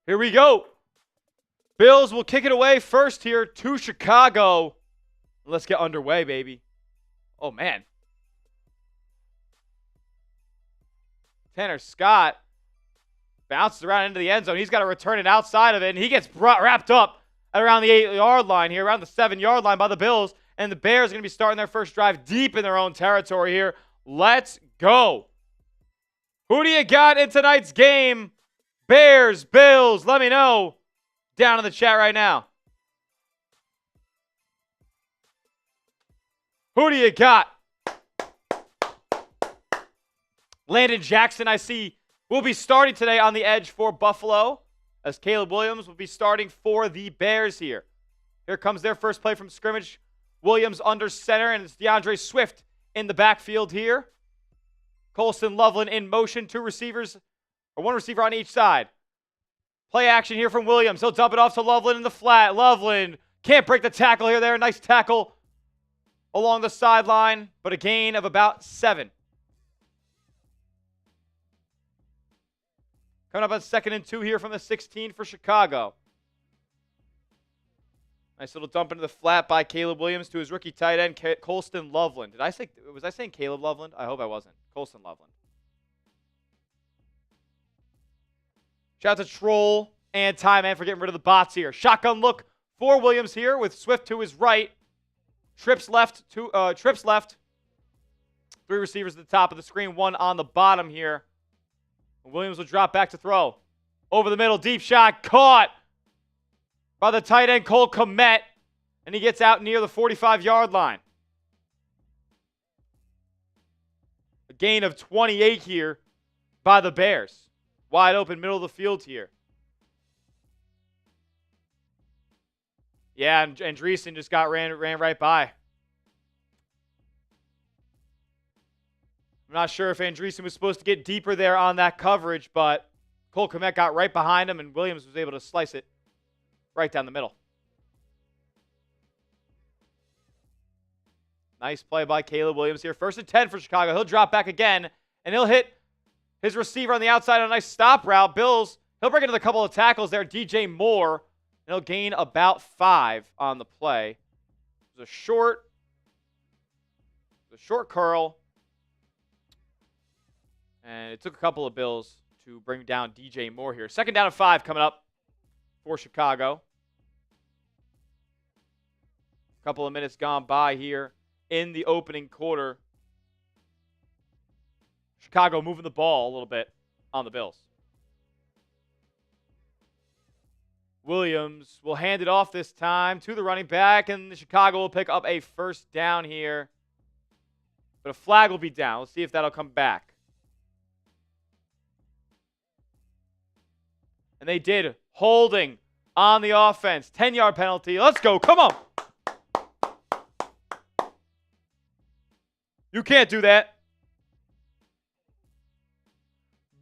Here we go. Bills will kick it away first here to Chicago. Let's get underway, baby. Oh, man. Tanner Scott bounces around into the end zone. He's got to return it outside of it, and he gets wrapped up at around the 8-yard line here, around the 7-yard line by the Bills. And the Bears are going to be starting their first drive deep in their own territory here. Let's go. Who do you got in tonight's game? Bears, Bills, let me know down in the chat right now. Who do you got? Landon Jackson, I see, will be starting today on the edge for Buffalo, as Caleb Williams will be starting for the Bears here. Here comes their first play from scrimmage. Williams under center, and it's DeAndre Swift in the backfield here. Colston Loveland in motion, two receivers, or one receiver on each side. Play action here from Williams. He'll dump it off to Loveland in the flat. Loveland can't break the tackle here. There, nice tackle along the sideline, but a gain of about 7. Coming up on 2nd and 2 here from the 16 for Chicago. Nice little dump into the flat by Caleb Williams to his rookie tight end, Colston Loveland. Was I saying Caleb Loveland? I hope I wasn't. Colston Loveland. Shout out to Troll and Ty Man for getting rid of the bots here. Shotgun look for Williams here with Swift to his right. Trips left. 3 receivers at the top of the screen, 1 on the bottom here. Williams will drop back to throw. Over the middle, deep shot, caught by the tight end, Cole Kmet, and he gets out near the 45-yard line. A gain of 28 here by the Bears. Wide open, middle of the field here. Yeah, and Andreessen just ran right by. I'm not sure if Andreessen was supposed to get deeper there on that coverage, but Cole Kmet got right behind him, and Williams was able to slice it right down the middle. Nice play by Caleb Williams here. 1st and 10 for Chicago. He'll drop back again, and he'll hit his receiver on the outside on a nice stop route. Bills, he'll break into a couple of tackles there. DJ Moore, and he'll gain about 5 on the play. It was a short curl. And it took a couple of Bills to bring down DJ Moore here. 2nd down and 5 coming up for Chicago. A couple of minutes gone by here in the opening quarter. Chicago moving the ball a little bit on the Bills. Williams will hand it off this time to the running back, and Chicago will pick up a 1st down here. But a flag will be down. Let's see if that'll come back. And they did. Holding on the offense. 10-yard penalty. Let's go. Come on. You can't do that.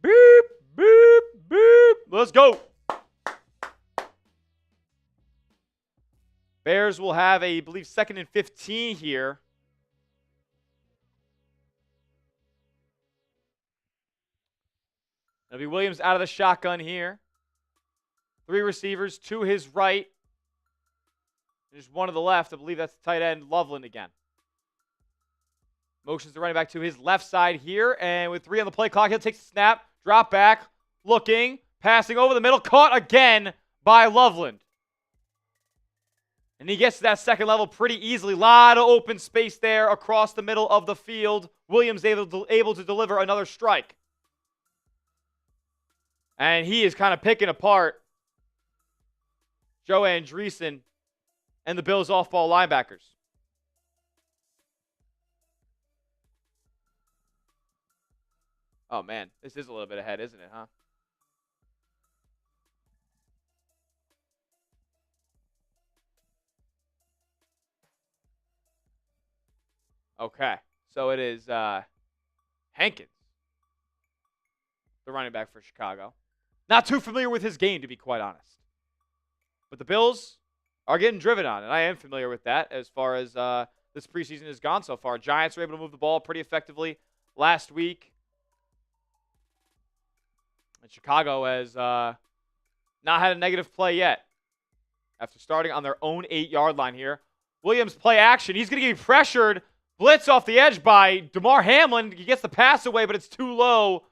Beep, beep, beep. Let's go. Bears will have I believe, 2nd and 15 here. It'll be Williams out of the shotgun here. 3 receivers to his right. There's 1 to the left. I believe that's the tight end, Loveland again. Motions the running back to his left side here. And with 3 on the play clock, he'll take the snap. Drop back. Looking. Passing over the middle. Caught again by Loveland. And he gets to that 2nd level pretty easily. A lot of open space there across the middle of the field. Williams able to deliver another strike. And he is kind of picking apart Joe Andreessen and the Bills off-ball linebackers. Oh, man. This is a little bit ahead, isn't it, huh? Okay. So it is Hankins, the running back for Chicago. Not too familiar with his game, to be quite honest. But the Bills are getting driven on, and I am familiar with that as far as this preseason has gone so far. Giants were able to move the ball pretty effectively last week. And Chicago has not not had a negative play yet. After starting on their own 8-yard line here. Williams play action. He's going to get pressured. Blitz off the edge by DeMar Hamlin. He gets the pass away, but it's too low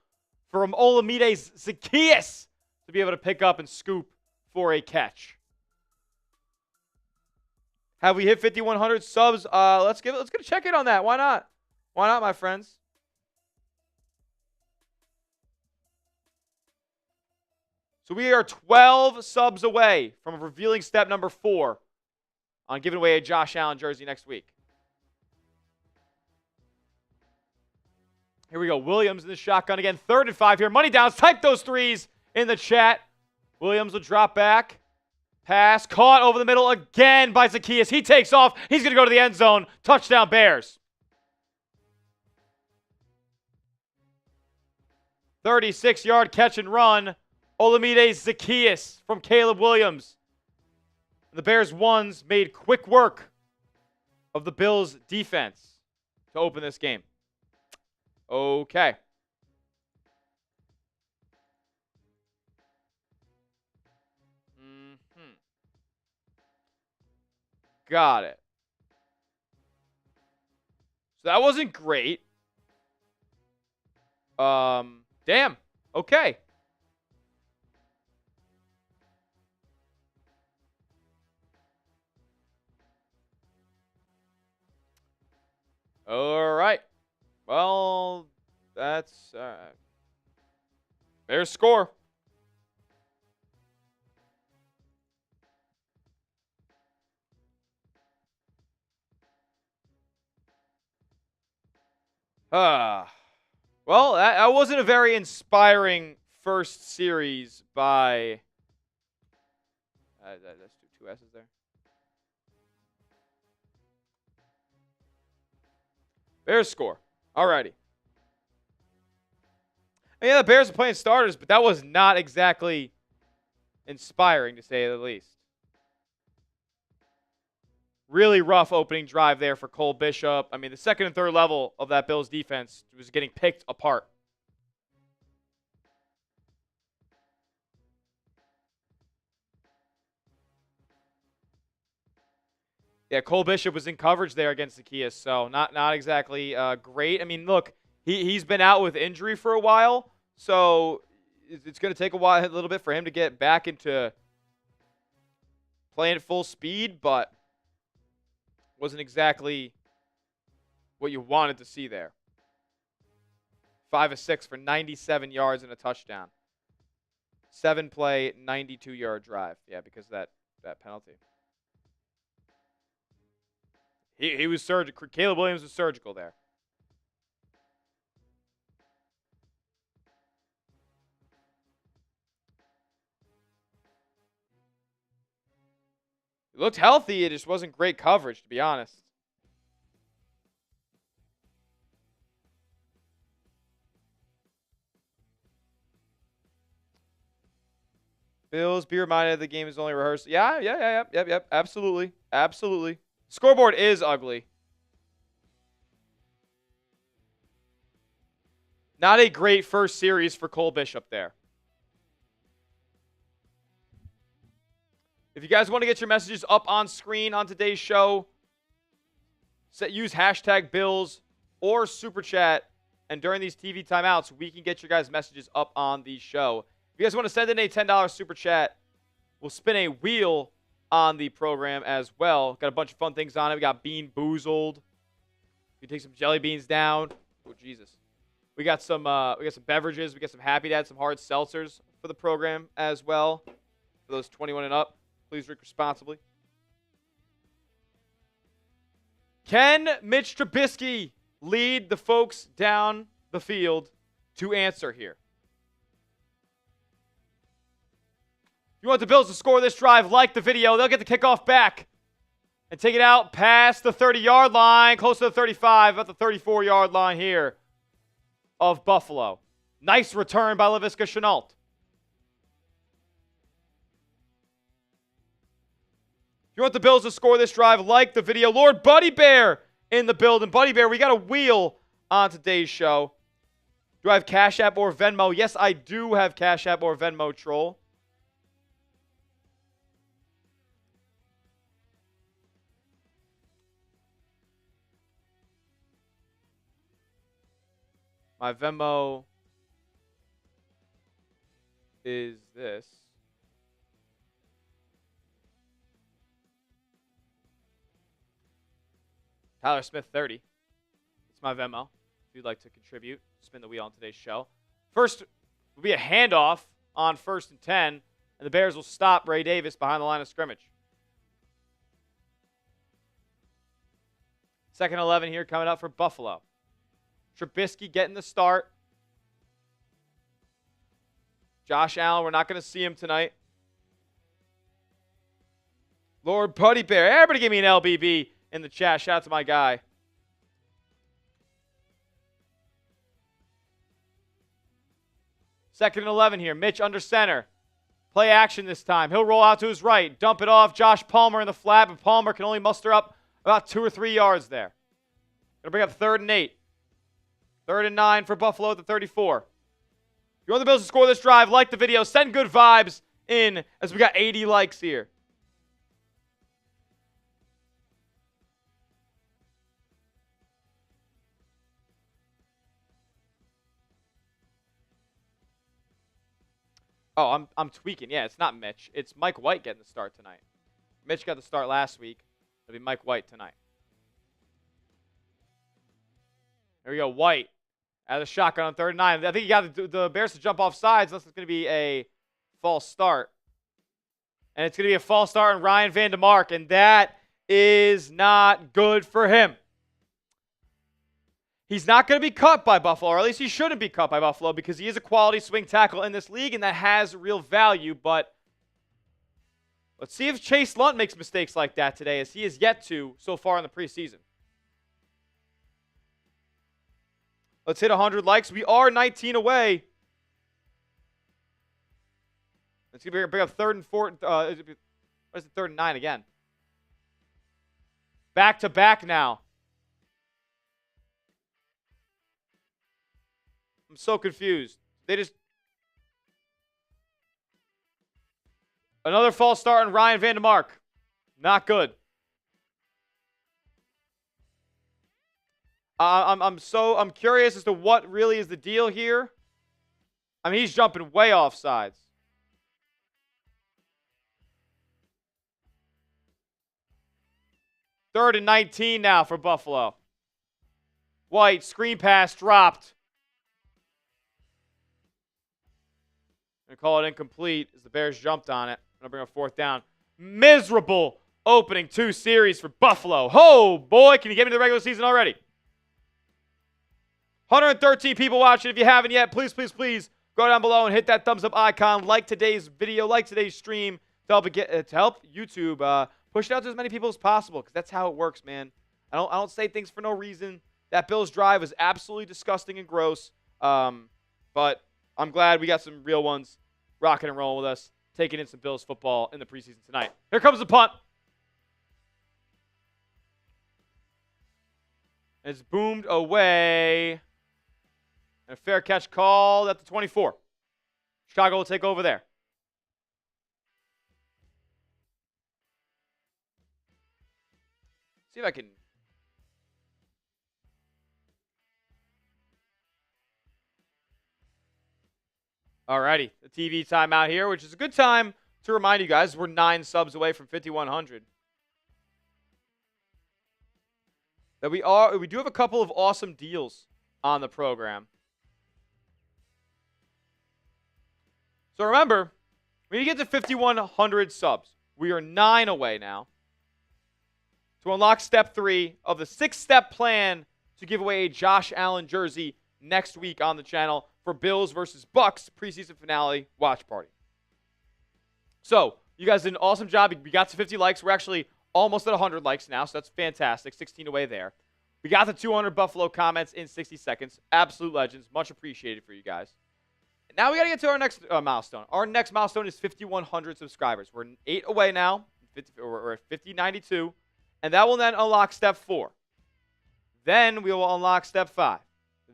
for Olamide's Zacchaeus to be able to pick up and scoop for a catch. Have we hit 5,100 subs? Let's get a check in on that. Why not? Why not, my friends? So we are 12 subs away from revealing step number 4 on giving away a Josh Allen jersey next week. Here we go. Williams in the shotgun again. 3rd and 5 here. Money downs. Type those threes in the chat. Williams will drop back. Pass caught over the middle again by Zacchaeus. He takes off. He's going to go to the end zone. Touchdown Bears. 36-yard catch and run. Olamide's Zacchaeus from Caleb Williams. The Bears ones made quick work of the Bills defense to open this game. Okay. Got it. So that wasn't great. Damn. Okay. All right. Well, that's Bears score. Well, that wasn't a very inspiring first series by... that's two S's there. Bears score. Alrighty. And yeah, the Bears are playing starters, but that was not exactly inspiring, to say the least. Really rough opening drive there for Cole Bishop. I mean, the second and third level of that Bills defense was getting picked apart. Yeah, Cole Bishop was in coverage there against Zacchaeus, so not exactly great. I mean, look, he's been out with injury for a while, so it's going to take a little bit for him to get back into playing at full speed, but wasn't exactly what you wanted to see there. 5 of 6 for 97 yards and a touchdown. 7-play, 92-yard drive. Yeah, because of that penalty. He was surgical. Caleb Williams was surgical there. It looked healthy. It just wasn't great coverage, to be honest. Bills, be reminded the game is only rehearsed. Yep. Absolutely. Scoreboard is ugly. Not a great first series for Cole Bishop there. If you guys want to get your messages up on screen on today's show, use hashtag Bills or Super Chat. And during these TV timeouts, we can get your guys' messages up on the show. If you guys want to send in a $10 Super Chat, we'll spin a wheel on the program as well. Got a bunch of fun things on it. We got Bean Boozled. You can take some jelly beans down. Oh, Jesus. We got some beverages. We got some Happy Dad, some hard seltzers for the program as well. For those 21 and up, please drink responsibly. Can Mitch Trubisky lead the folks down the field to answer here? If you want the Bills to score this drive, like the video. They'll get the kickoff back and take it out past the 30-yard line, close to the 35, about the 34-yard line here of Buffalo. Nice return by Laviska Shenault. If you want the Bills to score this drive, like the video. Lord Buddy Bear in the building. Buddy Bear, we got a wheel on today's show. Do I have Cash App or Venmo? Yes, I do have Cash App or Venmo, troll. My Venmo is this. Tyler Smith 30. It's my Venmo. If you'd like to contribute, spin the wheel on today's show. First will be a handoff on 1st and 10, and the Bears will stop Ray Davis behind the line of scrimmage. 2nd and 11 here coming up for Buffalo. Trubisky getting the start. Josh Allen, we're not going to see him tonight. Lord Putty Bear. Everybody give me an LBB in the chat. Shout out to my guy. Second and 11 here. Mitch under center. Play action this time. He'll roll out to his right. Dump it off. Josh Palmer in the flat, but Palmer can only muster up about 2 or 3 yards there. Going to bring up 3rd and 8. 3rd and 9 for Buffalo at the 34. If you want the Bills to score this drive, like the video. Send good vibes in as we got 80 likes here. Oh, I'm tweaking. Yeah, it's not Mitch. It's Mike White getting the start tonight. Mitch got the start last week. It'll be Mike White tonight. There we go. White out of the shotgun on 3rd and 9. I think he got the Bears to jump off sides unless it's going to be a false start. And it's going to be a false start on Ryan Vandermark, and that is not good for him. He's not going to be cut by Buffalo, or at least he shouldn't be cut by Buffalo because he is a quality swing tackle in this league, and that has real value. But let's see if Chase Lunt makes mistakes like that today, as he has yet to so far in the preseason. Let's hit 100 likes. We are 19 away. It's going to bring up 3rd and 4. What is it, 3rd and 9 again? Back to back now. I'm so confused. They just... Another false start on Ryan Vandermark. Not good. I'm curious as to what really is the deal here. I mean, he's jumping way off sides. Third and 19 now for Buffalo. White, screen pass dropped. Gonna call it incomplete as the Bears jumped on it. Gonna bring up 4th down. Miserable opening 2 series for Buffalo. Oh boy, can you get me to the regular season already? 113 people watching. If you haven't yet, please, please, please go down below and hit that thumbs up icon. Like today's video, like today's stream to help YouTube push it out to as many people as possible, because that's how it works, man. I don't say things for no reason. That Bills drive was absolutely disgusting and gross, but I'm glad we got some real ones rocking and rolling with us, taking in some Bills football in the preseason tonight. Here comes the punt. It's boomed away. And a fair catch called at the 24. Chicago will take over there. See if I can... Alrighty, the TV timeout here, which is a good time to remind you guys we're 9 subs away from 5,100. That we do have a couple of awesome deals on the program. So remember, we need to get to 5,100 subs. We are 9 away now to unlock step 3 of the 6-step plan to give away a Josh Allen jersey next week on the channel for Bills versus Bucks preseason finale watch party. So you guys did an awesome job. We got to 50 likes. We're actually almost at 100 likes now, so that's fantastic. 16 away there. We got the 200 Buffalo comments in 60 seconds. Absolute legends. Much appreciated for you guys. Now we got to get to our next milestone. Our next milestone is 5,100 subscribers. We're 8 away now. We're at 5,092. And that will then unlock step 4. Then we will unlock step 5.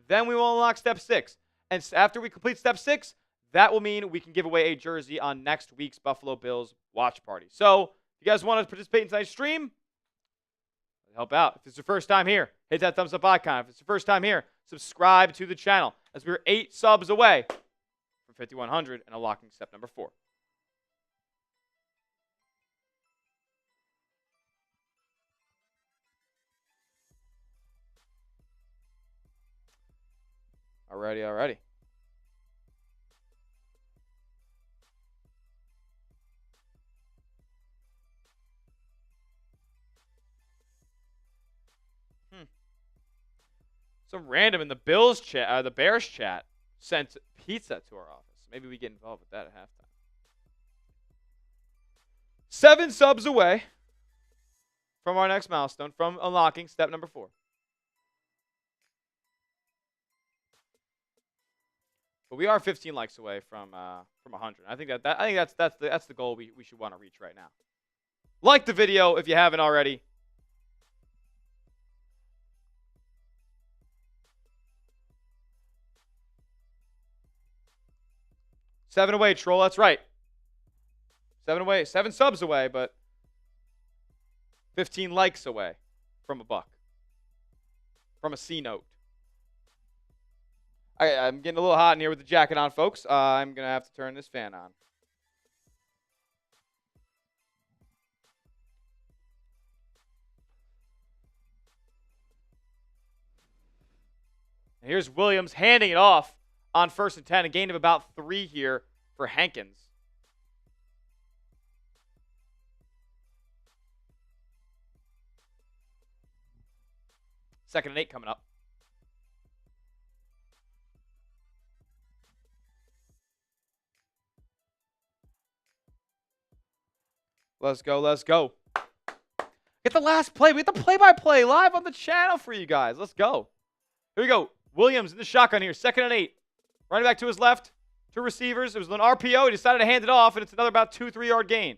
Then we will unlock step 6. And after we complete step 6, that will mean we can give away a jersey on next week's Buffalo Bills watch party. So if you guys want to participate in tonight's stream, help out. If it's your first time here, hit that thumbs up icon. If it's your first time here, subscribe to the channel. as we're 8 subs away from 5,100 and unlocking step number 4. Alrighty. Some random in the Bills chat, the Bears chat, sent pizza to our office. Maybe we get involved with that at halftime. 7 subs away from our next milestone, from unlocking step number 4. But we are 15 likes away from 100. I think that's the goal we should want to reach right now. Like the video if you haven't already. Seven away, troll. That's right. 7 away. 7 subs away, but 15 likes away from a buck. From a C note. I'm getting a little hot in here with the jacket on, folks. I'm going to have to turn this fan on. And here's Williams handing it off on 1st and 10. A gain of about 3 here for Hankins. Second and 8 coming up. Let's go. Get the last play. We get the play-by-play live on the channel for you guys. Let's go. Here we go. Williams in the shotgun here. 2nd and 8. Running back to his left. 2 receivers. It was an RPO. He decided to hand it off, and it's another about 2-3 yard gain.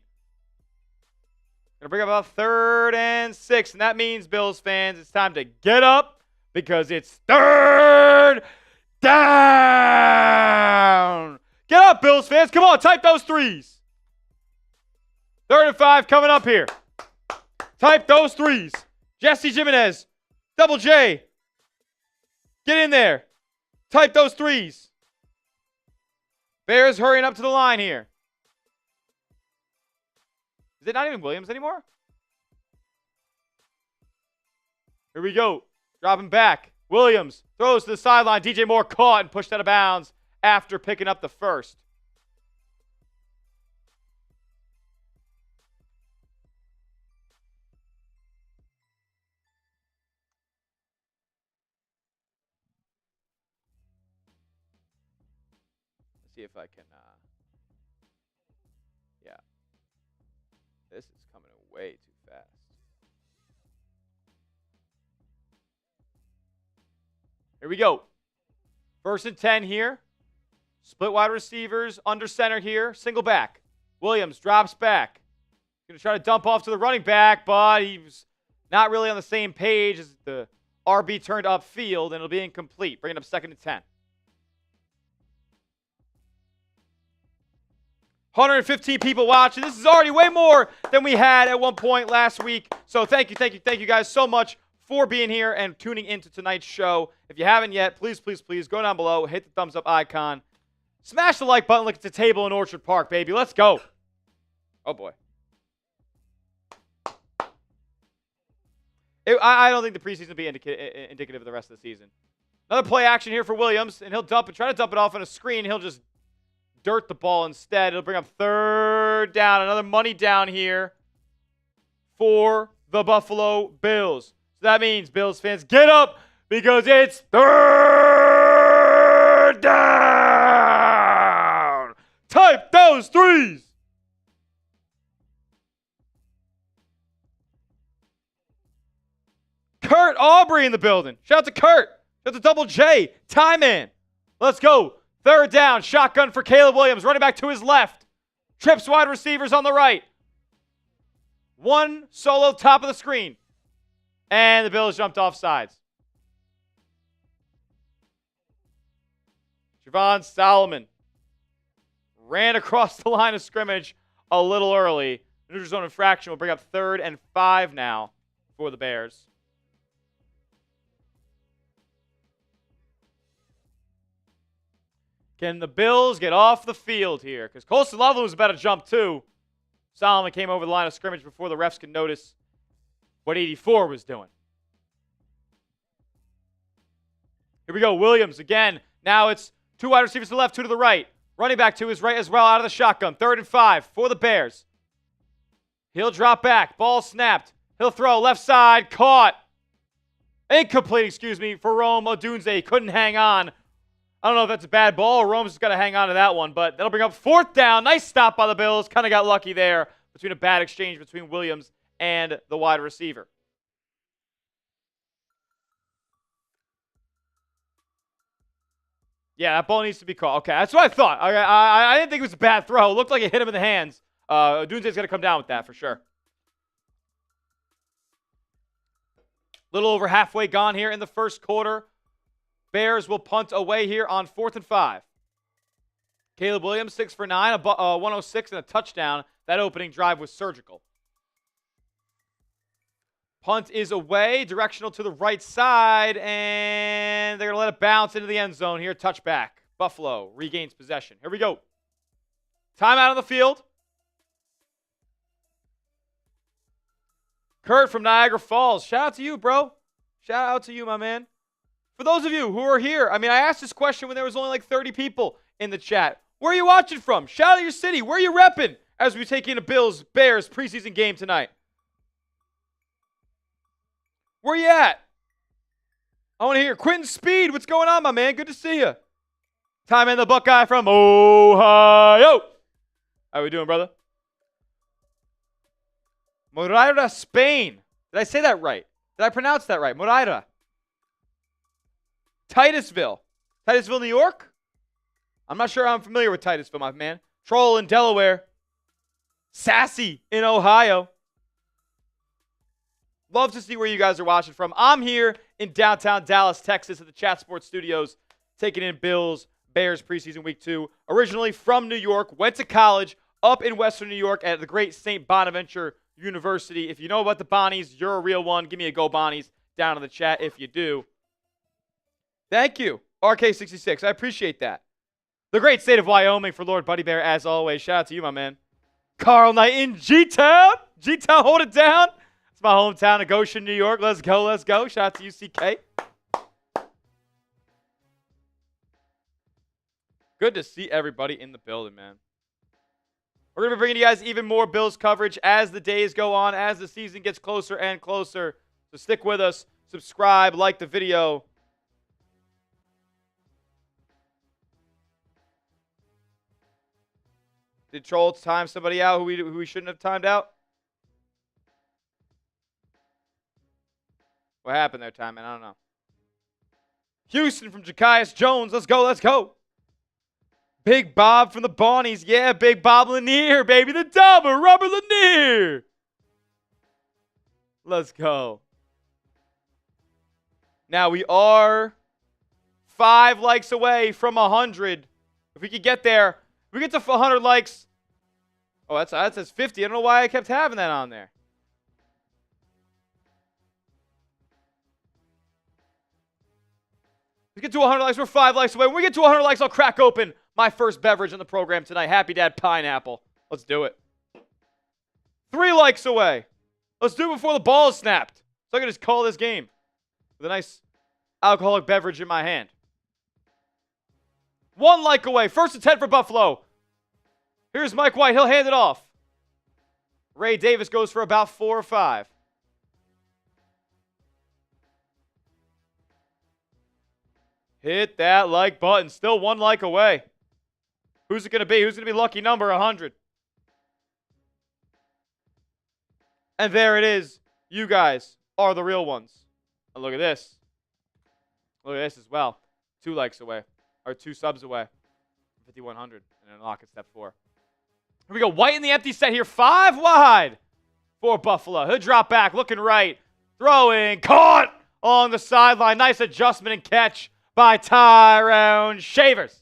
Going to bring up about 3rd and 6, and that means, Bills fans, it's time to get up because it's 3rd down. Get up, Bills fans. Come on, type those 3s. 3rd and 5 coming up here. Type those 3s. Jesse Jimenez. Double J. Get in there. Type those 3s. Bears hurrying up to the line here. Is it not even Williams anymore? Here we go. Dropping back. Williams throws to the sideline. DJ Moore caught and pushed out of bounds after picking up the first. Let's see if I can... yeah. This is coming way too fast. Here we go. 1st and 10 here. Split wide receivers, under center here. Single back. Williams drops back. Going to try to dump off to the running back, but he's not really on the same page as the RB turned upfield, and it'll be incomplete. Bringing up 2nd and 10. 115 people watching. This is already way more than we had at one point last week. So thank you guys so much for being here and tuning into tonight's show. If you haven't yet, please go down below, hit the thumbs up icon, smash the like button, look at the table in Orchard Park, baby. Let's go. Oh, boy. I don't think the preseason will be indicative of the rest of the season. Another play action here for Williams, and he'll try to dump it off on a screen. He'll just dirt the ball instead. It'll bring up 3rd down. Another money down here for the Buffalo Bills. So that means, Bills fans, get up because it's 3rd down. Type those 3s. Kurt Aubrey in the building. Shout out to Kurt. Shout out to Double J. Tie man. Let's go. 3rd down. Shotgun for Caleb Williams. Running back to his left. Trips wide receivers on the right. 1 solo top of the screen. And the Bills jumped off sides. Javon Solomon ran across the line of scrimmage a little early. Neutral zone infraction will bring up 3rd and 5 now for the Bears. Can the Bills get off the field here? Because Colston Loveland was about to jump too. Solomon came over the line of scrimmage before the refs could notice what 84 was doing. Here we go. Williams again. Now it's 2 wide receivers to the left, 2 to the right. Running back to his right as well out of the shotgun. 3rd and 5 for the Bears. He'll drop back. Ball snapped. He'll throw left side. Caught. Incomplete, excuse me, for Rome Odunze. He couldn't hang on. I don't know if that's a bad ball or Rome's got to hang on to that one, but that'll bring up 4th down. Nice stop by the Bills. Kind of got lucky there between a bad exchange between Williams and the wide receiver. Yeah, that ball needs to be caught. Okay, that's what I thought. I didn't think it was a bad throw. It looked like it hit him in the hands. Odunze's going to come down with that for sure. Little over halfway gone here in the first quarter. Bears will punt away here on 4th and 5. Caleb Williams, 6 for 9, 106 and a touchdown. That opening drive was surgical. Punt is away, directional to the right side, and they're going to let it bounce into the end zone here. Touchback. Buffalo regains possession. Here we go. Timeout on the field. Kurt from Niagara Falls. Shout out to you, bro. Shout out to you, my man. For those of you who are here, I asked this question when there was only like 30 people in the chat. Where are you watching from? Shout out to your city. Where are you repping as we take in a Bills-Bears preseason game tonight? Where you at? I want to hear. Quentin Speed, what's going on, my man? Good to see you. Time in the Buckeye from Ohio. How we doing, brother? Moreira, Spain. Did I say that right? Did I pronounce that right? Moreira. Titusville, New York? I'm not sure I'm familiar with Titusville, my man. Troll in Delaware. Sassy in Ohio. Love to see where you guys are watching from. I'm here in downtown Dallas, Texas at the Chat Sports Studios, taking in Bills, Bears preseason week 2. Originally from New York, went to college up in Western New York at the great St. Bonaventure University. If you know about the Bonnies, you're a real one. Give me a go Bonnies down in the chat if you do. Thank you, RK66. I appreciate that. The great state of Wyoming for Lord Buddy Bear, as always. Shout out to you, my man. Carl Knight in G-Town. G-Town, hold it down. It's my hometown of Goshen, New York. Let's go, let's go. Shout out to UCK. Good to see everybody in the building, man. We're going to be bringing you guys even more Bills coverage as the days go on, as the season gets closer and closer. So stick with us. Subscribe, like the video. Did Trolls time somebody out who we shouldn't have timed out? What happened there, Time Man? I don't know. Houston from Jakias Jones. Let's go, let's go. Big Bob from the Bonnies. Yeah, Big Bob Lanier, baby. The double rubber Lanier. Let's go. Now we are 5 likes away from 100. If we could get there. We get to 100 likes. Oh, that says 50. I don't know why I kept having that on there. We get to 100 likes. We're 5 likes away. When we get to 100 likes, I'll crack open my first beverage on the program tonight. Happy Dad Pineapple. Let's do it. 3 likes away. Let's do it before the ball is snapped. So I can just call this game with a nice alcoholic beverage in my hand. 1 like away. 1st and 10 for Buffalo. Here's Mike White. He'll hand it off. Ray Davis goes for about 4 or 5. Hit that like button. Still 1 like away. Who's it going to be? Who's going to be lucky number 100? And there it is. You guys are the real ones. And look at this. Look at this as well. 2 likes away. Or 2 subs away. 5,100. And unlock at step 4. Here we go. White in the empty set here. 5 wide for Buffalo. He'll drop back. Looking right. Throwing. Caught on the sideline. Nice adjustment and catch by Tyrone Shavers.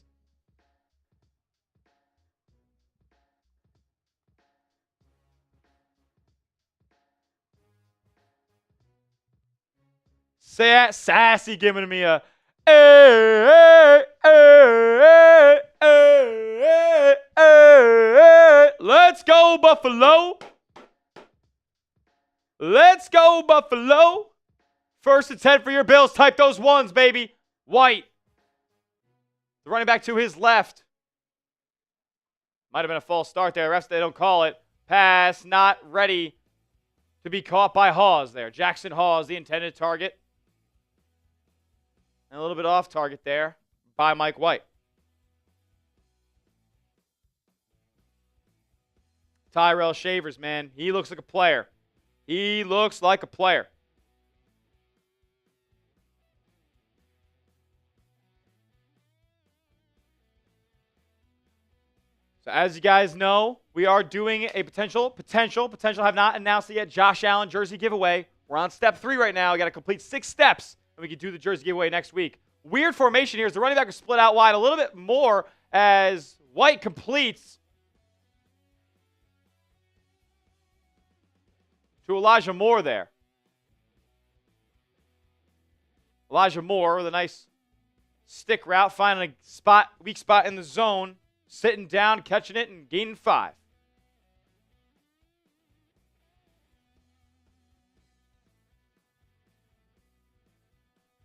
Sassy giving me a hey, hey, hey, hey. Let's go, Buffalo. Let's go, Buffalo. 1st and 10 for your Bills. Type those ones, baby. White. The running back to his left. Might have been a false start there. Refs, they don't call it. Pass not ready to be caught by Hawes there. Jackson Hawes, the intended target. And a little bit off target there by Mike White. Tyrell Shavers, man. He looks like a player. He looks like a player. So as you guys know, we are doing a potential have not announced it yet, Josh Allen jersey giveaway. We're on step 3 right now. We got to complete 6 steps, and we can do the jersey giveaway next week. Weird formation here is the running back is split out wide a little bit more as White completes to Elijah Moore there. Elijah Moore with a nice stick route, finding a weak spot in the zone. Sitting down, catching it, and gaining 5.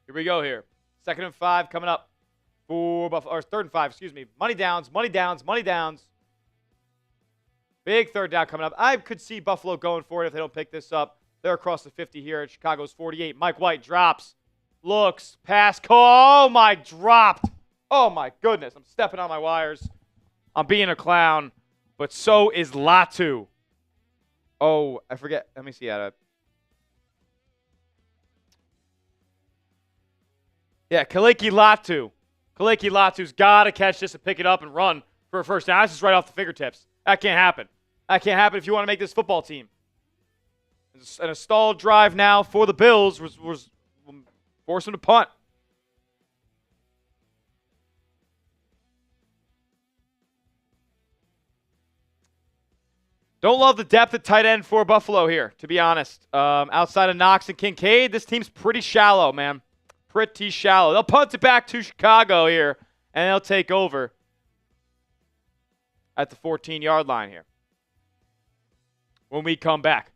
Here we go here. 2nd and 5 coming up for Buffalo, or 3rd and 5, excuse me. Money downs, money downs, money downs. Big 3rd down coming up. I could see Buffalo going for it if they don't pick this up. They're across the 50 here at Chicago's 48. Mike White drops, looks, pass, call. Oh, my, dropped. Oh, my goodness. I'm stepping on my wires. I'm being a clown, but so is Latu. Oh, I forget. Let me see how to. Yeah, Kaleki Latu. Kaleki Latu's got to catch this and pick it up and run for a first down. This is right off the fingertips. That can't happen. That can't happen if you want to make this football team. And a stalled drive now for the Bills was forcing to punt. Don't love the depth at tight end for Buffalo here, to be honest. Outside of Knox and Kincaid, this team's pretty shallow, man. Pretty shallow. They'll punt it back to Chicago here, and they'll take over at the 14-yard line here when we come back.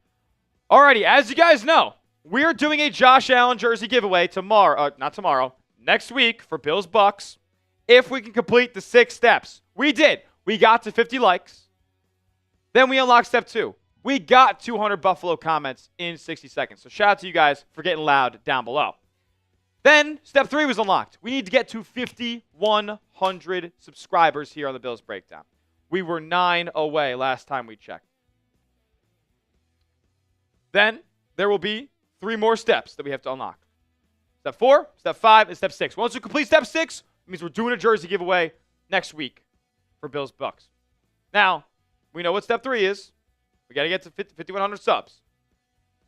Alrighty, as you guys know, we're doing a Josh Allen jersey giveaway next week for Bills Bucks if we can complete the 6 steps. We did. We got to 50 likes. Then we unlocked step 2. We got 200 Buffalo comments in 60 seconds. So shout out to you guys for getting loud down below. Then step 3 was unlocked. We need to get to 5,100 subscribers here on the Bills Breakdown. We were 9 away last time we checked. Then there will be 3 more steps that we have to unlock. Step 4, step 5, and step 6. Once we complete step 6, it means we're doing a jersey giveaway next week for Bills Bucks. Now, we know what step 3 is. We got to get to 5,100 subs.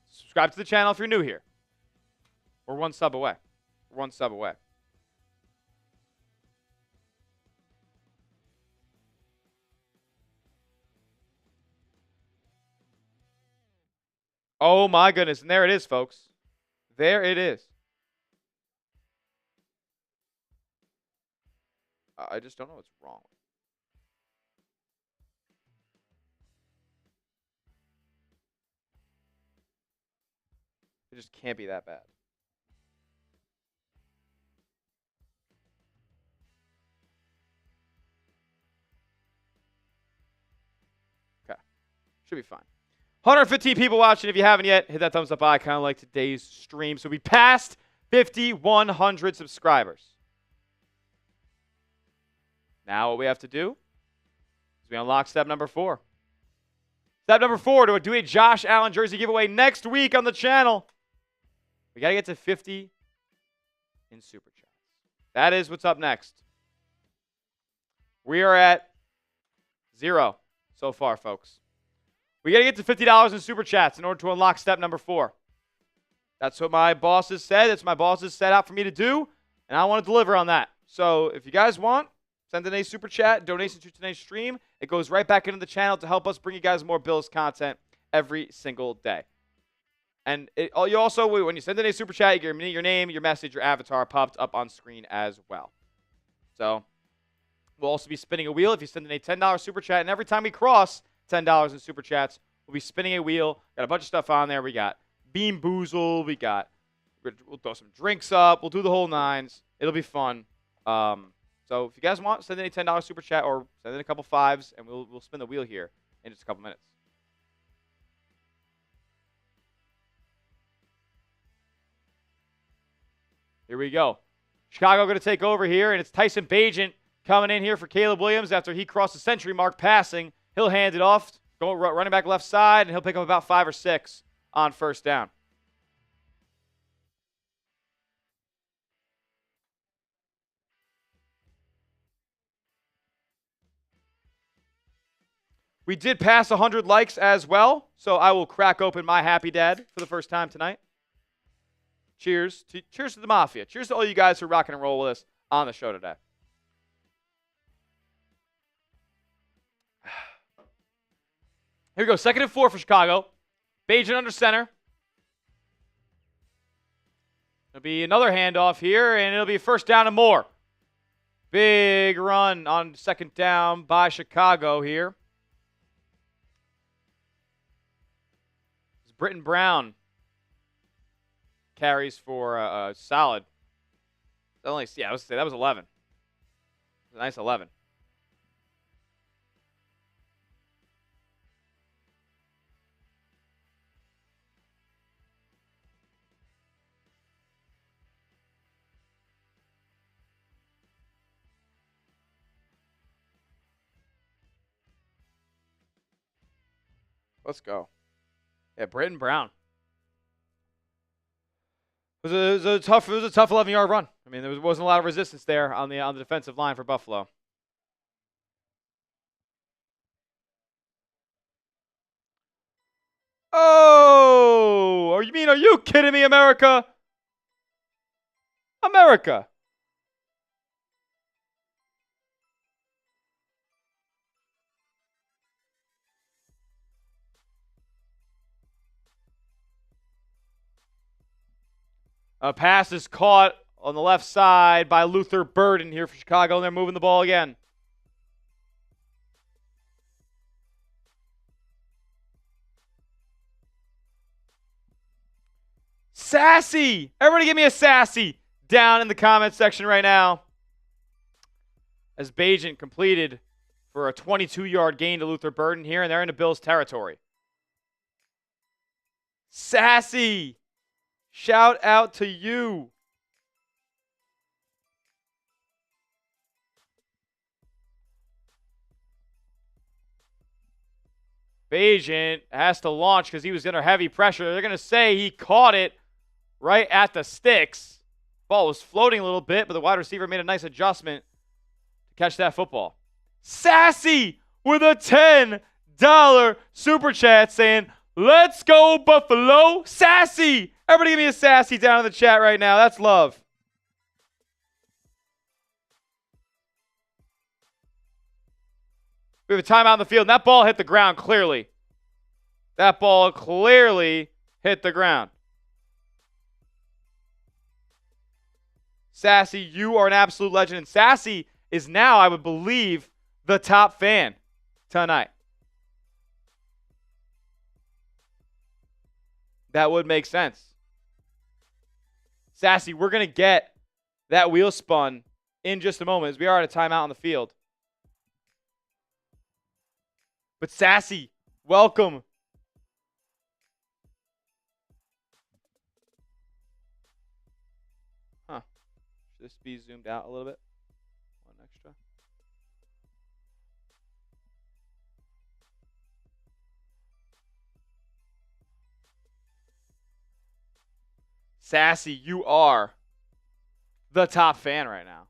Subscribe to the channel if you're new here. We're 1 sub away. We're 1 sub away. Oh, my goodness. And there it is, folks. There it is. I just don't know what's wrong. It just can't be that bad. Okay. Should be fine. 115 people watching. If you haven't yet, hit that thumbs up icon like today's stream. So we passed 5,100 subscribers. Now what we have to do is we unlock step number 4. Step number 4, to do a Josh Allen jersey giveaway next week on the channel. We got to get to 50 in Super Chats. That is what's up next. We are at 0 so far, folks. We got to get to $50 in Super Chats in order to unlock step number 4. That's what my bosses said. That's what my bosses set out for me to do, and I want to deliver on that. So if you guys want, send in a Super Chat, donation to today's stream. It goes right back into the channel to help us bring you guys more Bills content every single day. And you also, when you send in a Super Chat, you get your name, your message, your avatar popped up on screen as well. So we'll also be spinning a wheel if you send in a $10 Super Chat. And every time we cross $10 in Super Chats. We'll be spinning a wheel. Got a bunch of stuff on there. We got Bean Boozle. We'll throw some drinks up. We'll do the whole nines. It'll be fun. So if you guys want, send in a $10 Super Chat or send in a couple fives, and we'll spin the wheel here in just a couple minutes. Here we go. Chicago going to take over here, and it's Tyson Bagent coming in here for Caleb Williams after he crossed the century mark passing. He'll hand it off, running back left side, and he'll pick up about 5 or 6 on first down. We did pass 100 likes as well, so I will crack open my Happy Dad for the first time tonight. Cheers to the Mafia. Cheers to all you guys who are rocking and roll with us on the show today. Here we go. 2nd and 4 for Chicago. Bagent under center. There'll be another handoff here, and it'll be first down and more. Big run on 2nd down by Chicago here. It's Britton Brown. Carries for a solid. I would say that was 11. A nice 11. Let's go. Yeah, Britton Brown. It was a tough 11-yard run. I mean, there wasn't a lot of resistance there on the defensive line for Buffalo. Oh, are you kidding me, America? America. A pass is caught on the left side by Luther Burden here for Chicago, and they're moving the ball again. Sassy! Everybody give me a sassy down in the comment section right now. As Bagent completed for a 22-yard gain to Luther Burden here, and they're into Bills territory. Sassy! Shout out to you. Bagent has to launch because he was under heavy pressure. They're going to say he caught it right at the sticks. Ball was floating a little bit, but the wide receiver made a nice adjustment to catch that football. Sassy with a $10 super chat saying, "Let's go Buffalo." Sassy! Everybody give me a sassy down in the chat right now. That's love. We have a timeout in the field, and that ball hit the ground clearly. That ball clearly hit the ground. Sassy, you are an absolute legend. And Sassy is now, I would believe, the top fan tonight. That would make sense. Sassy, we're going to get that wheel spun in just a moment as we are at a timeout on the field. But Sassy, welcome. Should this be zoomed out a little bit? One extra. Sassy, you are the top fan right now.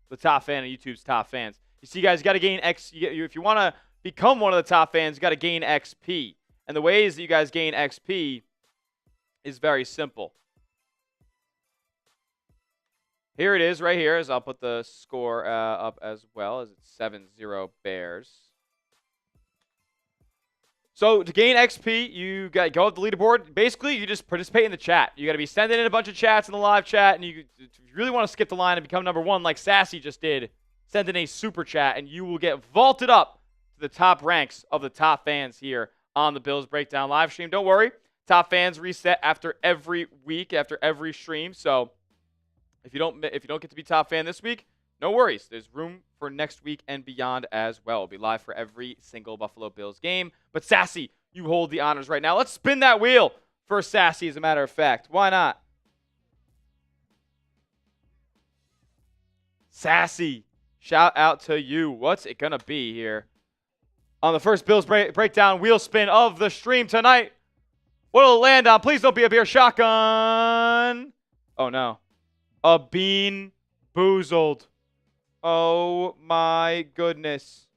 The top fan of YouTube's top fans. You see, guys, you got to gain X. If you want to become one of the top fans, you got to gain XP. And the ways that you guys gain XP is very simple. Here it is right here, as I'll put the score up as well, as it's 7-0 Bears. So to gain XP, you got to go up the leaderboard. Basically, you just participate in the chat. You got to be sending in a bunch of chats in the live chat, and if you really want to skip the line and become number one like Sassy just did, send in a super chat, and you will get vaulted up to to the top ranks of the top fans here on the Bills Breakdown live stream. Don't worry, top fans reset after every week, after every stream. So if you don't get to be top fan this week, no worries. There's room for next week and beyond as well. We'll be live for every single Buffalo Bills game. But Sassy, you hold the honors right now. Let's spin that wheel for Sassy, as a matter of fact. Why not? Sassy, shout out to you. What's it going to be here on the first Bills Breakdown wheel spin of the stream tonight? What'll it land on? Please don't be a beer shotgun. Oh, no. A bean boozled. Oh, my goodness.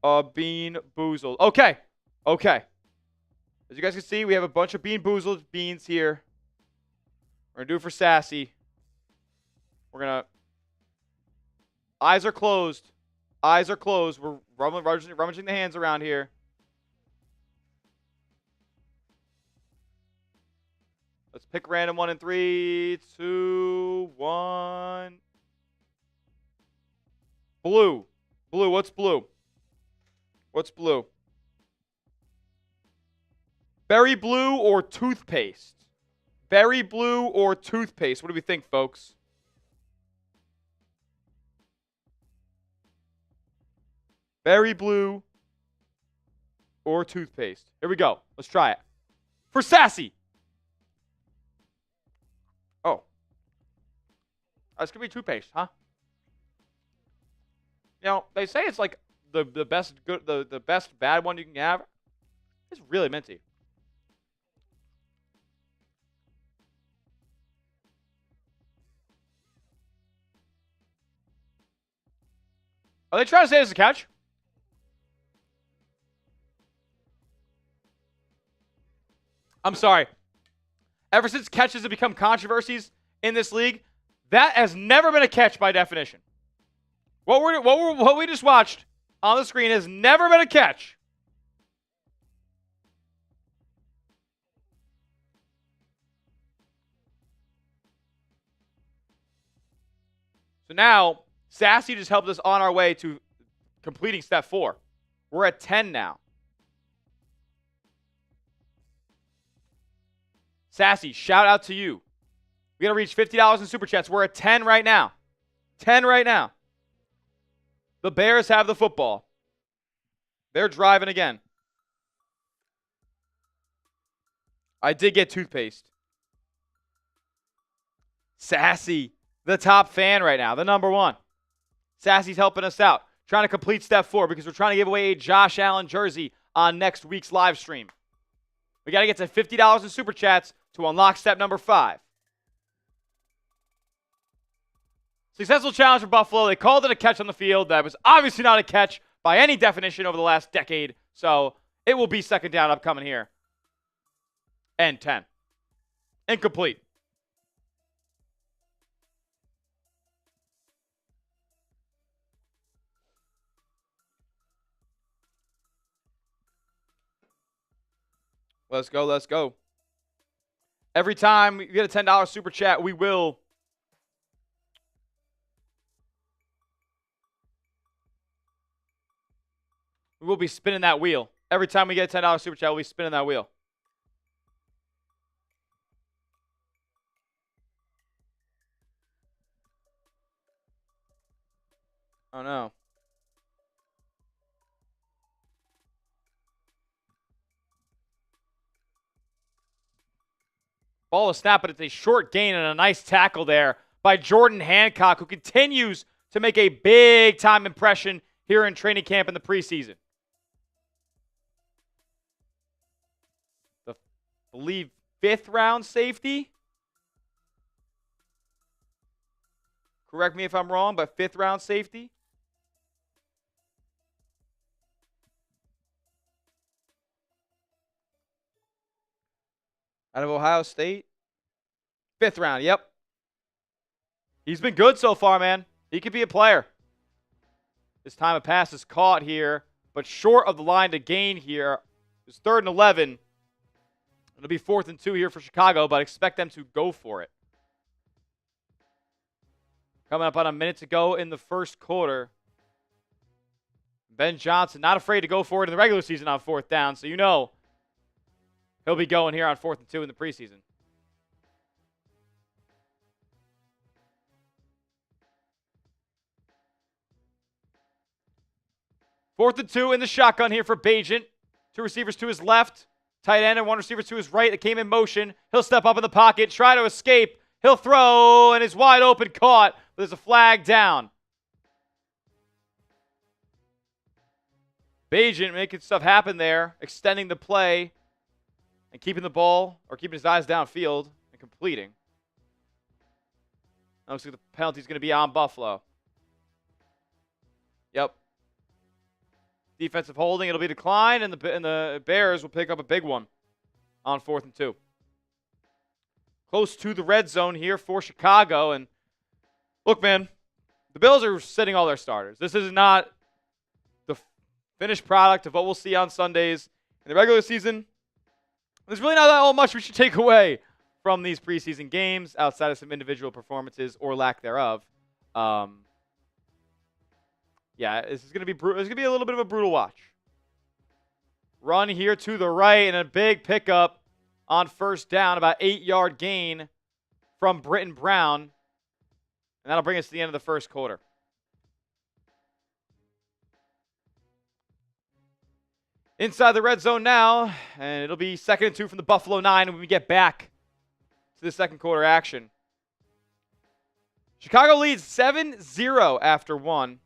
A bean boozled. Okay. As you guys can see, we have a bunch of bean boozled beans here. We're going to do it for Sassy. We're going to... Eyes are closed. We're rummaging the hands around here. Let's pick random one in 3, 2, 1. Blue. What's blue? Berry blue or toothpaste? Berry blue or toothpaste? What do we think, folks? Berry blue or toothpaste? Here we go. Let's try it. For Sassy. Oh. That's going to be toothpaste, huh? You know, they say it's like the best bad one you can have. It's really minty. Are they trying to say this is a catch? I'm sorry. Ever since catches have become controversies in this league, that has never been a catch by definition. What we just watched on the screen has never been a catch. So now, Sassy just helped us on our way to completing step 4. We're at 10 now. Sassy, shout out to you. We got to reach $50 in Super Chats. We're at 10 right now. 10 right now. The Bears have the football. They're driving again. I did get toothpaste. Sassy, the top fan right now, the number one. Sassy's helping us out, trying to complete step 4 because we're trying to give away a Josh Allen jersey on next week's live stream. We got to get to $50 in Super Chats to unlock step number 5. Successful challenge for Buffalo. They called it a catch on the field. That was obviously not a catch by any definition over the last decade. So it will be second down upcoming here. And 10. Incomplete. Let's go. Every time we get a $10 Super Chat, we will be spinning that wheel. Every time we get a $10 Super Chat, we'll be spinning that wheel. Oh, no. Ball is snap, but it's a short gain and a nice tackle there by Jordan Hancock, who continues to make a big-time impression here in training camp in the preseason. The, I believe, 5th-round safety. Correct me if I'm wrong, but 5th-round safety. Out of Ohio State. 5th round, yep. He's been good so far, man. He could be a player. This time of pass is caught here, but short of the line to gain here. It's 3rd and 11. It'll be 4th and 2 here for Chicago, but I expect them to go for it. Coming up on a minute to go in the first quarter. Ben Johnson not afraid to go for it in the regular season on 4th down, so you know he'll be going here on 4th and 2 in the preseason. Fourth and 2 in the shotgun here for Bagent. 2 receivers to his left. Tight end and 1 receiver to his right that came in motion. He'll step up in the pocket, try to escape. He'll throw, and is wide open, caught. But there's a flag down. Bagent making stuff happen there, extending the play and keeping the ball, or keeping his eyes downfield and completing. Looks like the penalty's going to be on Buffalo. Yep. Defensive holding, it'll be declined, and the Bears will pick up a big one on 4th and 2. Close to the red zone here for Chicago, and look, man, the Bills are sitting all their starters. This is not the finished product of what we'll see on Sundays in the regular season. There's really not that all much we should take away from these preseason games outside of some individual performances or lack thereof. Yeah, this is going to be brutal. It's going to be a little bit of a brutal watch. Run here to the right and a big pickup on 1st down, about 8-yard gain from Britton Brown. And that'll bring us to the end of the 1st quarter. Inside the red zone now, and it'll be 2nd and 2 from the Buffalo 9 when we get back to the 2nd quarter action. Chicago leads 7-0 after 1.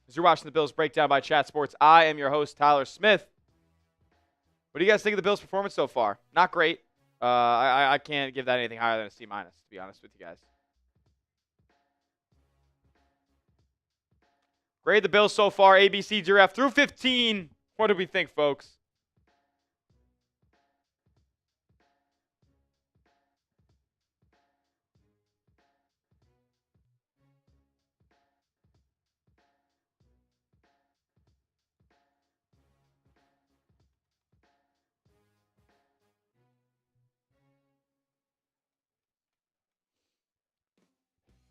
As you're watching the Bills Breakdown by Chat Sports, I am your host, Tyler Smith. What do you guys think of the Bills' performance so far? Not great. I can't give that anything higher than a C-, to be honest with you guys. Grade the Bills so far, A, B, C, D, or F through 15. What do we think, folks?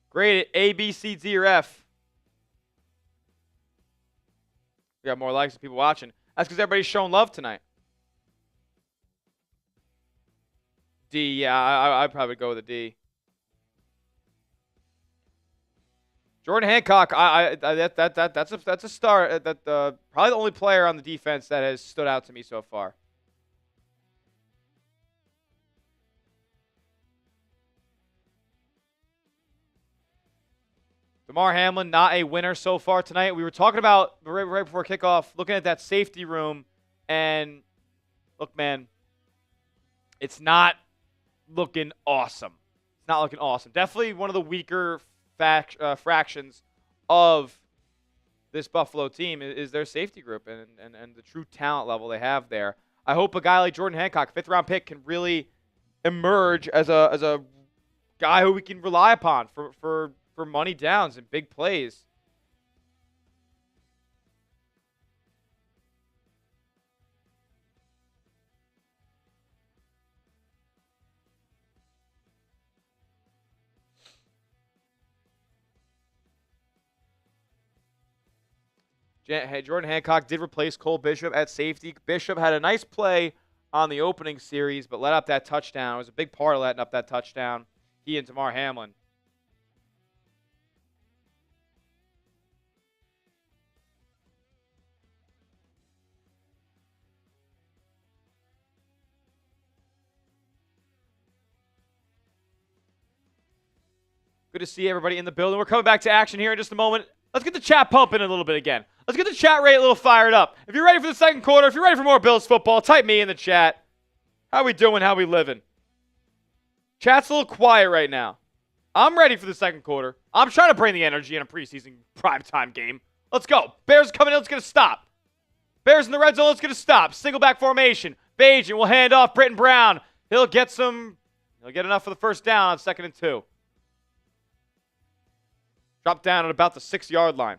Grade it A, B, C, D, or F. We got more likes and people watching. That's because everybody's showing love tonight. D, yeah, I'd probably go with a D. Jordan Hancock, that's a star. Probably the only player on the defense that has stood out to me so far. Damar Hamlin, not a winner so far tonight. We were talking about right before kickoff, looking at that safety room, and look, man, it's not looking awesome. It's not looking awesome. Definitely one of the weaker fractions of this Buffalo team is their safety group and the true talent level they have there. I hope a guy like Jordan Hancock, 5th-round pick, can really emerge as a guy who we can rely upon for money downs and big plays. Jordan Hancock did replace Cole Bishop at safety. Bishop had a nice play on the opening series, but let up that touchdown. It was a big part of letting up that touchdown. He and Damar Hamlin. Good to see everybody in the building. We're coming back to action here in just a moment. Let's get the chat pumping a little bit again. Let's get the chat rate a little fired up. If you're ready for the 2nd quarter, if you're ready for more Bills football, type me in the chat. How we doing? How we living? Chat's a little quiet right now. I'm ready for the 2nd quarter. I'm trying to bring the energy in a preseason primetime game. Let's go. Bears coming in. Let's get a stop. Bears in the red zone. Let's get a stop. Single back formation. Bagent will hand off Britton Brown. He'll get enough for the 1st down on 2nd and 2. Drop down at about the 6-yard line.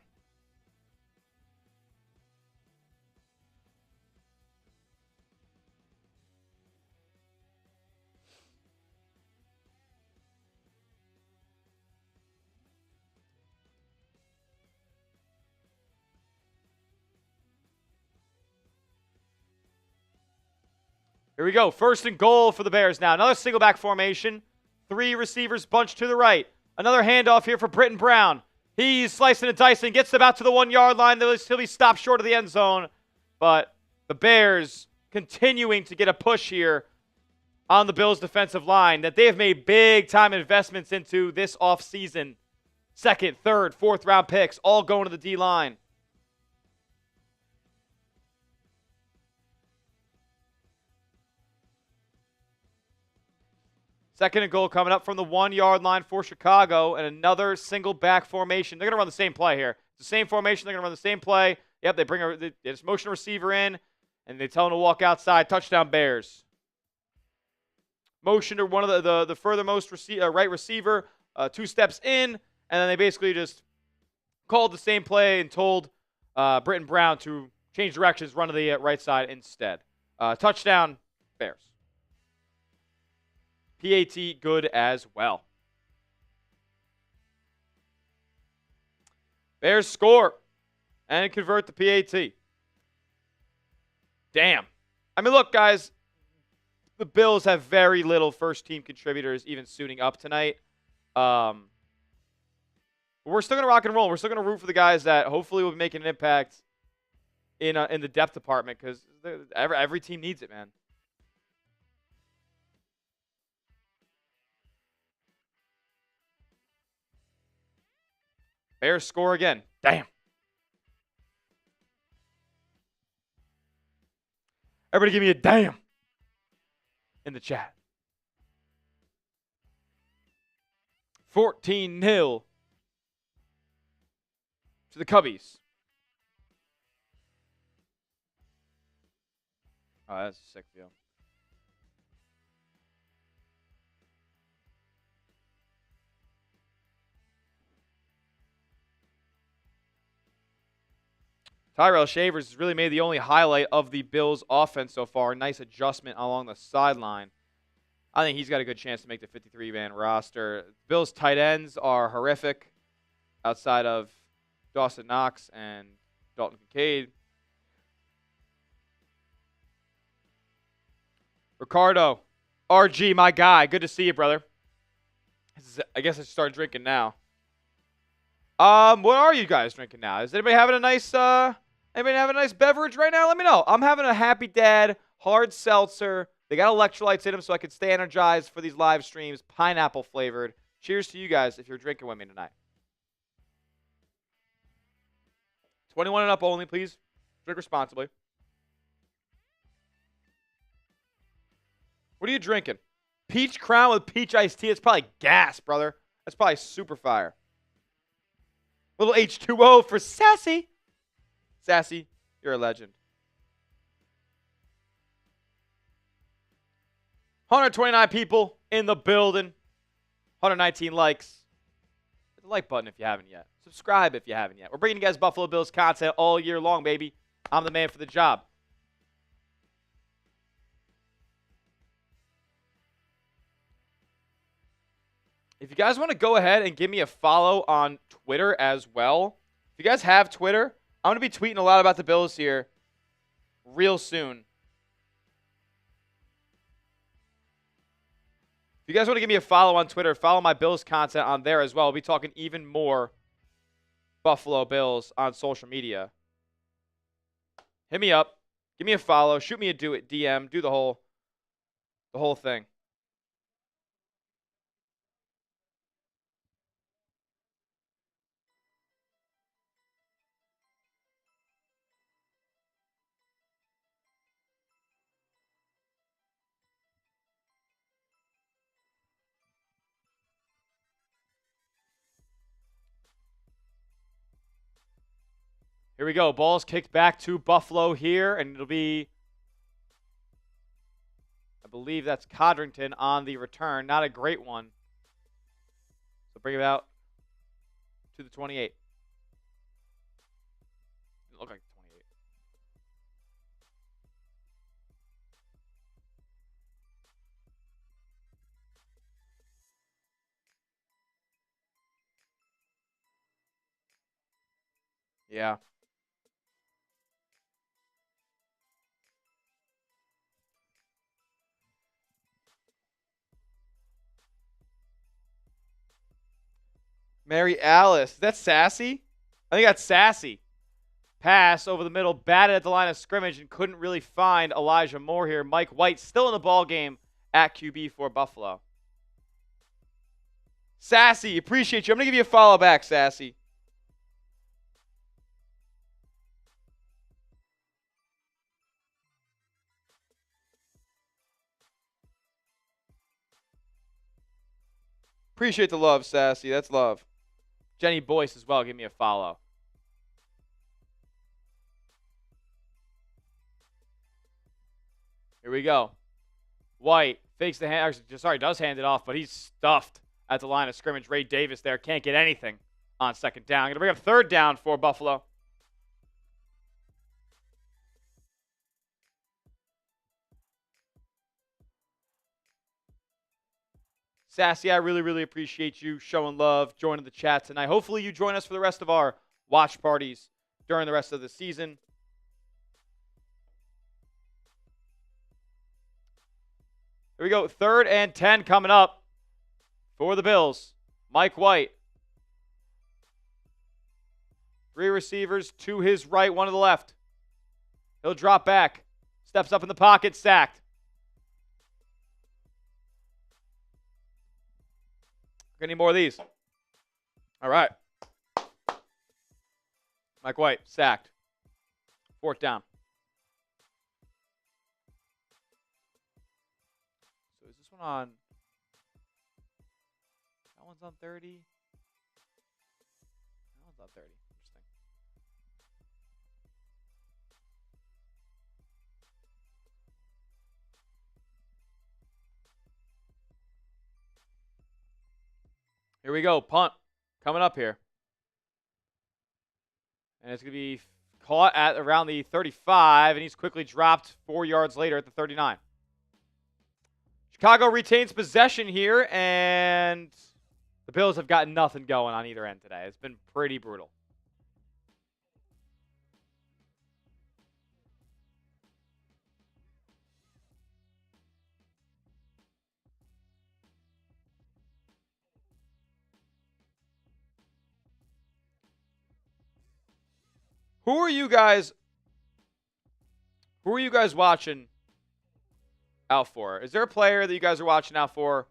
Here we go. First and goal for the Bears now. Another single back formation. 3 receivers bunched to the right. Another handoff here for Britton Brown. He's slicing and dicing, gets about to the 1-yard line. He'll be stopped short of the end zone. But the Bears continuing to get a push here on the Bills' defensive line that they have made big-time investments into this offseason. 2nd, 3rd, 4th-round picks all going to the D-line. Second and goal coming up from the 1-yard line for Chicago, and another single back formation. They're going to run the same play here. It's the same formation. They're going to run the same play. Yep, they just motion a receiver in, and they tell him to walk outside. Touchdown, Bears. Motion to one of the furthermost right receiver, 2 steps in, and then they basically just called the same play and told Britton Brown to change directions, run to the right side instead. Touchdown, Bears. PAT good as well. Bears score and convert the PAT. Damn. I mean, look, guys, the Bills have very little first-team contributors even suiting up tonight. We're still going to rock and roll. We're still going to root for the guys that hopefully will be making an impact in the depth department because every team needs it, man. Bears score again. Damn. Everybody give me a damn in the chat. 14-0 to the Cubbies. Oh, that's a sick feel. Tyrell Shavers has really made the only highlight of the Bills' offense so far. Nice adjustment along the sideline. I think he's got a good chance to make the 53-man roster. Bills' tight ends are horrific outside of Dawson Knox and Dalton Kincaid. Ricardo, RG, my guy. Good to see you, brother. I guess I should start drinking now. What are you guys drinking now? Is anybody having a nice beverage right now? Let me know. I'm having a Happy Dad hard seltzer. They got electrolytes in them so I can stay energized for these live streams. Pineapple flavored. Cheers to you guys if you're drinking with me tonight. 21 and up only, please. Drink responsibly. What are you drinking? Peach Crown with peach iced tea. It's probably gas, brother. That's probably super fire. Little H2O for Sassy. Sassy, you're a legend. 129 people in the building. 119 likes. Hit the like button if you haven't yet. Subscribe if you haven't yet. We're bringing you guys Buffalo Bills content all year long, baby. I'm the man for the job. If you guys want to go ahead and give me a follow on Twitter as well. If you guys have Twitter, I'm going to be tweeting a lot about the Bills here real soon. If you guys want to give me a follow on Twitter, follow my Bills content on there as well. We'll be talking even more Buffalo Bills on social media. Hit me up. Give me a follow. Shoot me a DM. Do the whole thing. Here we go. Ball's kicked back to Buffalo here, and it'll be, I believe that's Codrington on the return. Not a great one. So bring it out to the 28. Didn't look like 28. Yeah. Mary Alice. Is that Sassy? I think that's Sassy. Pass over the middle, batted at the line of scrimmage and couldn't really find Elijah Moore here. Mike White still in the ball game at QB for Buffalo. Sassy, appreciate you. I'm going to give you a follow back, Sassy. Appreciate the love, Sassy. That's love. Jenny Boyce as well. Give me a follow. Here we go. White fakes the hand. Sorry, does hand it off, but he's stuffed at the line of scrimmage. Ray Davis there can't get anything on second down. Going to bring up third down for Buffalo. Sassy, I really, really appreciate you showing love, joining the chat tonight. Hopefully you join us for the rest of our watch parties during the rest of the season. Here we go. 3rd and 10 coming up for the Bills. Mike White. 3 receivers to his right, 1 to the left. He'll drop back. Steps up in the pocket, sacked. Any more of these? All right. Mike White, sacked. 4th down. So is this one on? That one's on 30. That one's on 30. Interesting. Here we go. Punt coming up here. And it's going to be caught at around the 35, and he's quickly dropped 4 yards later at the 39. Chicago retains possession here, and the Bills have got nothing going on either end today. It's been pretty brutal. Who are you guys watching out for? Is there a player that you guys are watching out for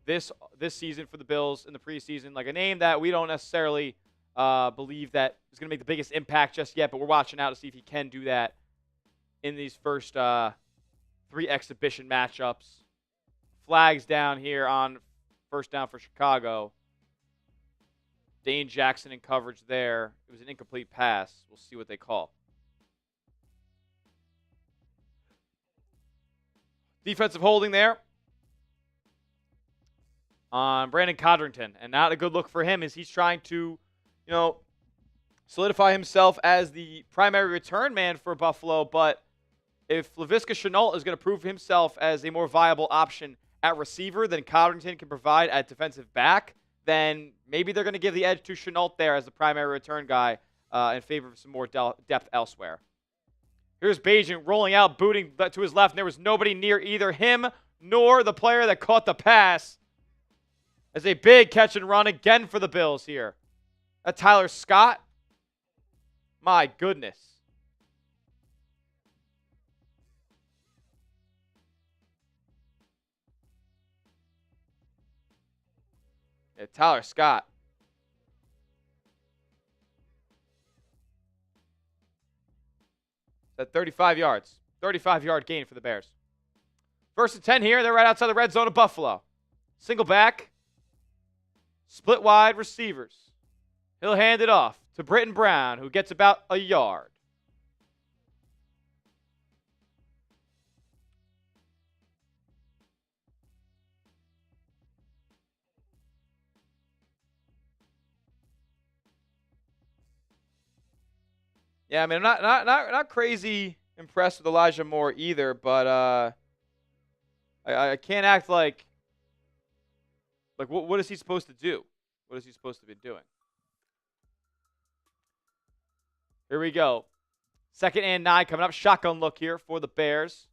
this season for the Bills in the preseason? Like a name that we don't necessarily believe that is going to make the biggest impact just yet, but we're watching out to see if he can do that in these first 3 exhibition matchups. Flags down here on 1st down for Chicago. Dane Jackson in coverage there. It was an incomplete pass. We'll see what they call. Defensive holding there on Brandon Codrington. And not a good look for him as he's trying to, solidify himself as the primary return man for Buffalo. But if Laviska Shenault is going to prove himself as a more viable option at receiver than Codrington can provide at defensive back, then maybe they're going to give the edge to Shenault there as the primary return guy in favor of some more depth elsewhere. Here's Bajan rolling out, booting to his left, and there was nobody near either him nor the player that caught the pass. As a big catch and run again for the Bills here. Tyler Scott. My goodness. Yeah, Tyler Scott. At 35 yards. 35-yard gain for the Bears. 1st and 10 here. They're right outside the red zone of Buffalo. Single back. Split wide receivers. He'll hand it off to Britton Brown, who gets about a yard. Yeah, I mean, I'm not crazy impressed with Elijah Moore either, but I can't act like what is he supposed to do? What is he supposed to be doing? Here we go. 2nd and 9 coming up. Shotgun look here for the Bears.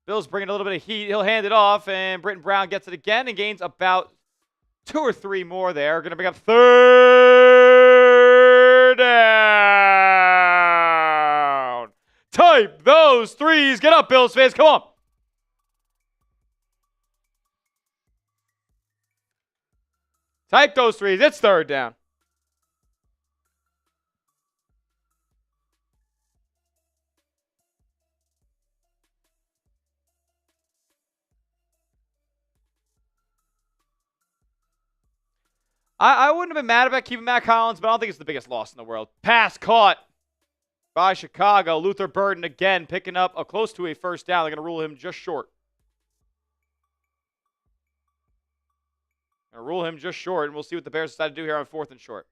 Bills bringing a little bit of heat. He'll hand it off, and Britton Brown gets it again and gains about 2 or 3 more there. Going to bring up 3rd down. Type those threes. Get up, Bills fans. Come on. Type those threes. It's 3rd down. I wouldn't have been mad about keeping Matt Collins, but I don't think it's the biggest loss in the world. Pass caught by Chicago. Luther Burden again picking up close to a 1st down. They're going to rule him just short. And we'll see what the Bears decide to do here on 4th and short.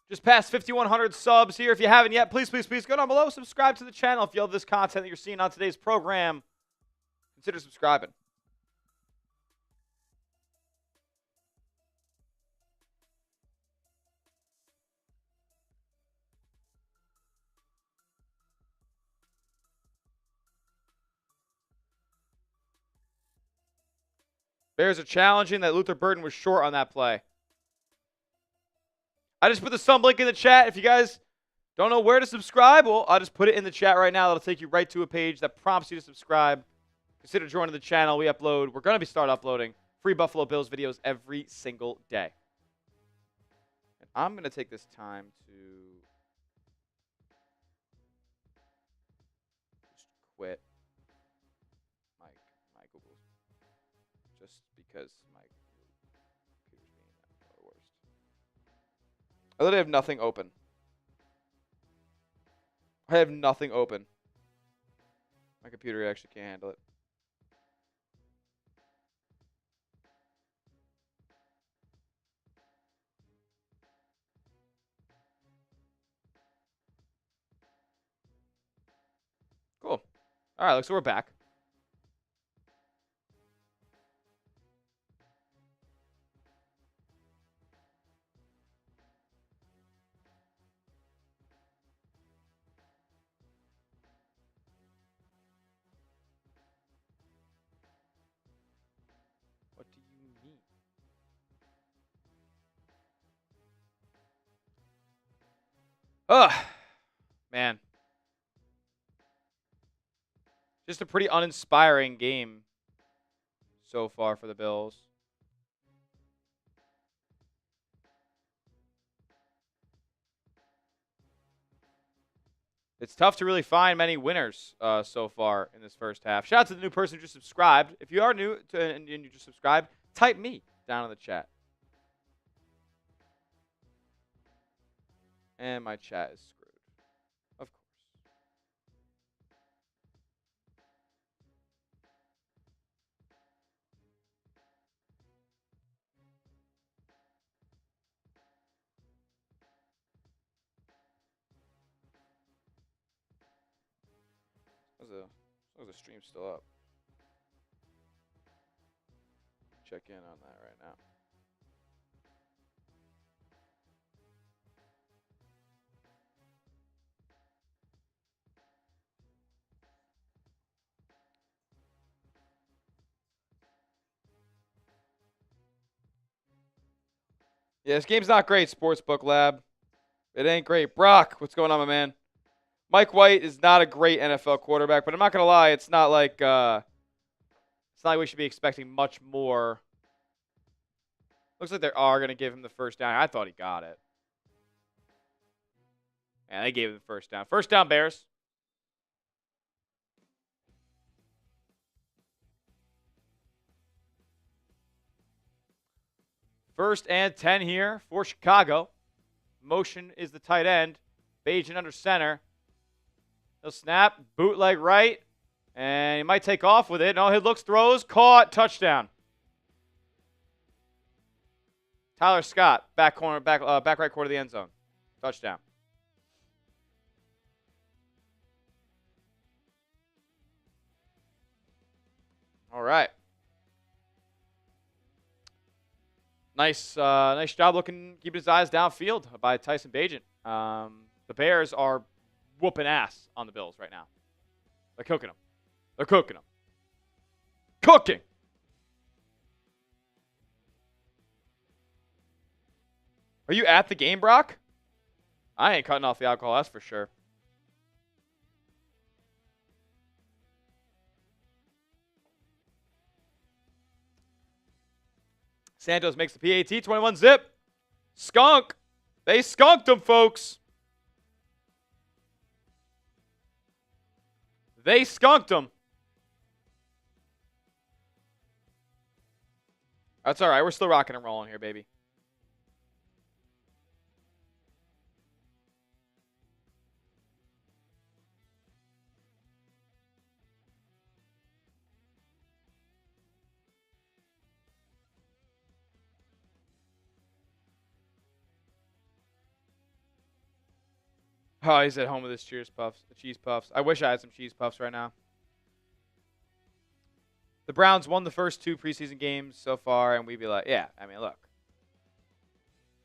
Just past 5,100 subs here. If you haven't yet, please go down below. Subscribe to the channel. If you love this content that you're seeing on today's program, consider subscribing. Bears are challenging that Luther Burden was short on that play. I just put the sub link in the chat. If you guys don't know where to subscribe, well, I'll just put it in the chat right now. That'll take you right to a page that prompts you to subscribe. Consider joining the channel. We're going to start uploading free Buffalo Bills videos every single day. And I'm going to take this time to just quit my Google, just because my computer's being the worst. I literally have nothing open. My computer actually can't handle it. Cool. All right, so we're back. What do you mean? Ugh, man. Just a pretty uninspiring game so far for the Bills. It's tough to really find many winners so far in this first half. Shout out to the new person who just subscribed. If you are new and you just subscribed, type me down in the chat. And my chat is screwed. Of course. As the stream's still up. Check in on that right now. Yeah, this game's not great, Sportsbook Lab. It ain't great. Brock, what's going on, my man? Mike White is not a great NFL quarterback, but I'm not gonna lie, it's not like we should be expecting much more. Looks like they are gonna give him the 1st down. I thought he got it. And they gave him the 1st down. 1st down, Bears. First and 10 here for Chicago. Motion is the tight end. Bajan under center. He'll snap, bootleg right, and he might take off with it. No, he looks, throws, caught, touchdown. Tyler Scott, back right corner of the end zone. Touchdown. All right. Nice job keeping his eyes downfield by Tyson Bagent. The Bears are whooping ass on the Bills right now. They're cooking them. They're cooking them. Cooking! Are you at the game, Brock? I ain't cutting off the alcohol, that's for sure. Santos makes the PAT, 21 zip. Skunk. They skunked them, folks. They skunked them. That's all right. We're still rocking and rolling here, baby. Oh, he's at home with his cheese puffs. I wish I had some cheese puffs right now. The Browns won the first 2 preseason games so far, and we'd be like, yeah, I mean, look.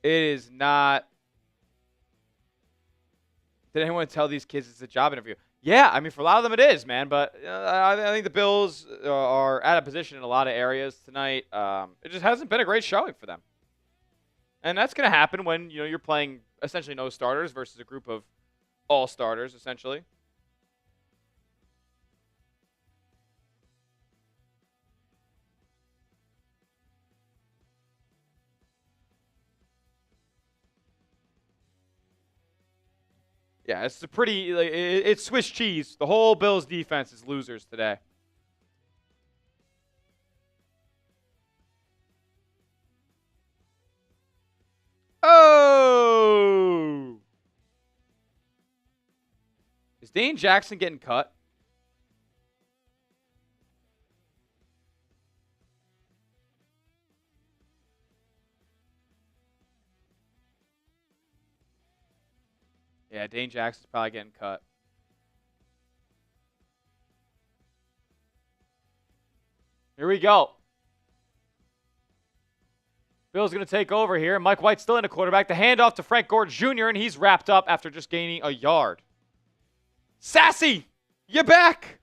It is not. Did anyone tell these kids it's a job interview? Yeah, I mean, for a lot of them it is, man. But I think the Bills are out of position in a lot of areas tonight. It just hasn't been a great showing for them. And that's going to happen when you're playing essentially no starters versus a group of all starters, essentially. Yeah, it's a pretty. It's Swiss cheese. The whole Bills defense is losers today. Oh! Is Dane Jackson getting cut? Yeah, Dane Jackson's probably getting cut. Here we go. Bill's going to take over here. Mike White's still in the quarterback. The handoff to Frank Gore Jr., and he's wrapped up after just gaining a yard. Sassy, you back?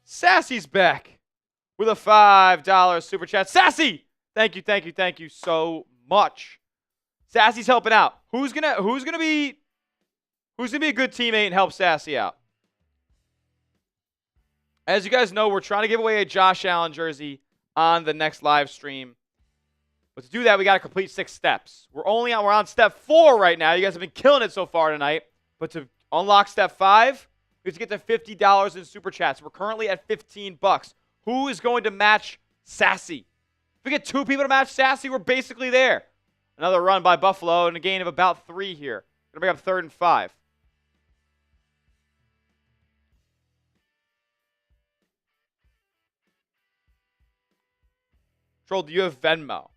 Sassy's back with a $5 super chat. Sassy, thank you so much. Sassy's helping out. Who's gonna be a good teammate and help Sassy out? As you guys know, we're trying to give away a Josh Allen jersey on the next live stream. But to do that, we got to complete 6 steps. We're on step 4 right now. You guys have been killing it so far tonight. But to unlock step 5, we have to get to $50 in super chats. We're currently at $15. Who is going to match Sassy? If we get 2 people to match Sassy, we're basically there. Another run by Buffalo and a gain of about 3 here. Going to bring up 3rd and 5. Troll, do you have Venmo?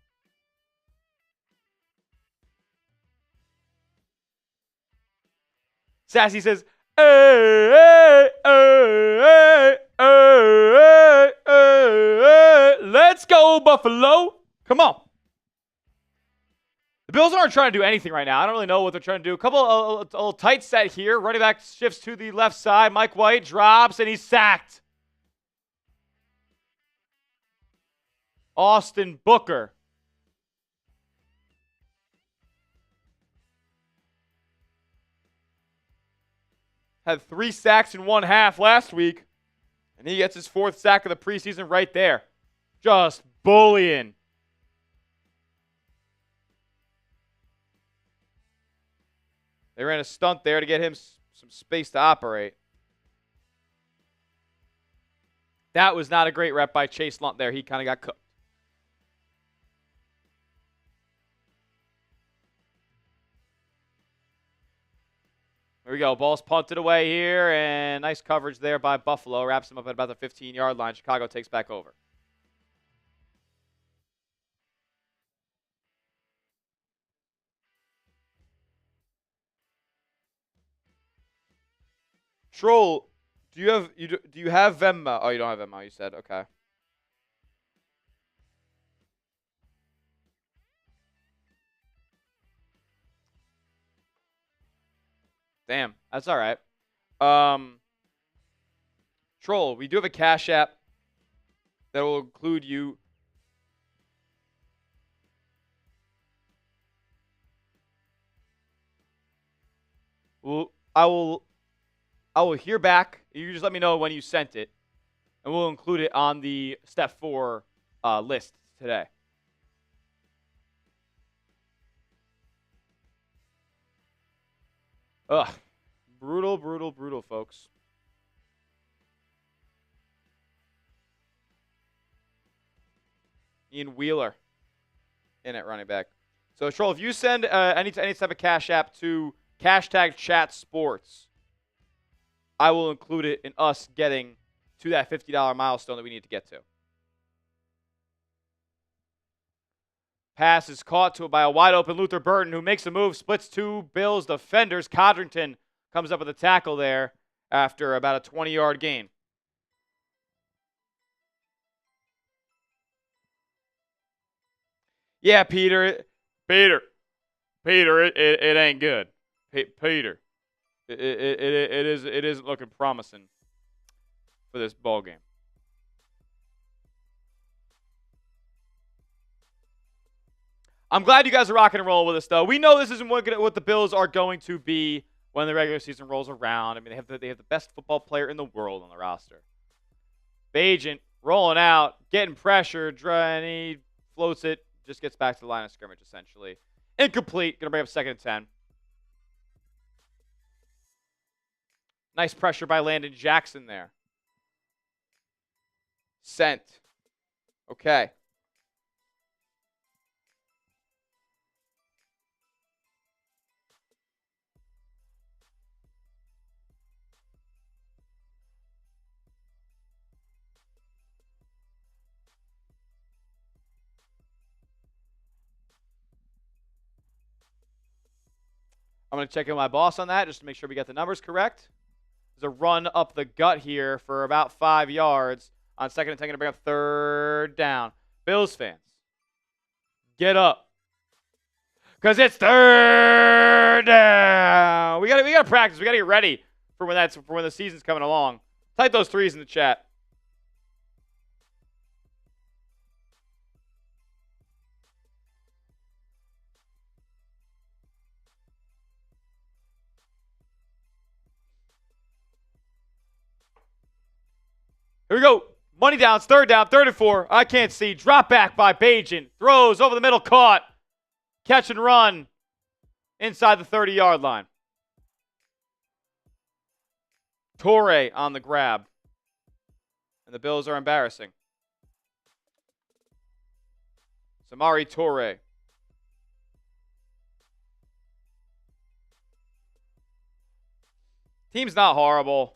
Sassy says, hey, let's go, Buffalo. Come on. The Bills aren't trying to do anything right now. I don't really know what they're trying to do. A little tight set here. Running back shifts to the left side. Mike White drops, and he's sacked. Austin Booker. Had 3 sacks in 1 half last week. And he gets his 4th sack of the preseason right there. Just bullying. They ran a stunt there to get him some space to operate. That was not a great rep by Chase Lunt there. He kind of got cooked. Here we go. Ball's punted away here, and nice coverage there by Buffalo. Wraps him up at about the 15-yard line. Chicago takes back over. Troll, do you have Venmo? Oh, you don't have Venmo, you said. Okay. Damn, that's all right. Troll, we do have a Cash App that will include you. I will hear back. You just let me know when you sent it, and we'll include it on the Step 4 list today. Ugh. Brutal, brutal, brutal, folks. Ian Wheeler in at running back. So, Troll, if you send any type of Cash App to hashtag Chat Sports, I will include it in us getting to that $50 milestone that we need to get to. Pass is caught by a wide open Luther Burton, who makes a move, splits two Bills defenders. Codrington comes up with a tackle there after about a 20-yard gain. Yeah, Peter, it ain't good. Peter, it isn't looking promising for this ball game. I'm glad you guys are rocking and rolling with us, though. We know this isn't what the Bills are going to be when the regular season rolls around. I mean, they have the best football player in the world on the roster. Bagent rolling out, getting pressured, and he floats it, just gets back to the line of scrimmage, essentially. Incomplete. Going to bring up 2nd and 10. Nice pressure by Landon Jackson there. Sent. Okay. I'm going to check in with my boss on that just to make sure we got the numbers correct. There's a run up the gut here for about 5 yards. On 2nd and 10, going to bring up 3rd down. Bills fans, get up. Because it's 3rd down. We gotta practice. We got to get ready for when the season's coming along. Type those 3s in the chat. Here we go. Money downs, 3rd down, 3rd and 4. I can't see. Drop back by Bagent. Throws over the middle, caught. Catch and run inside the 30-yard line. Torre on the grab. And the Bills are embarrassing. Samori Torre. Team's not horrible.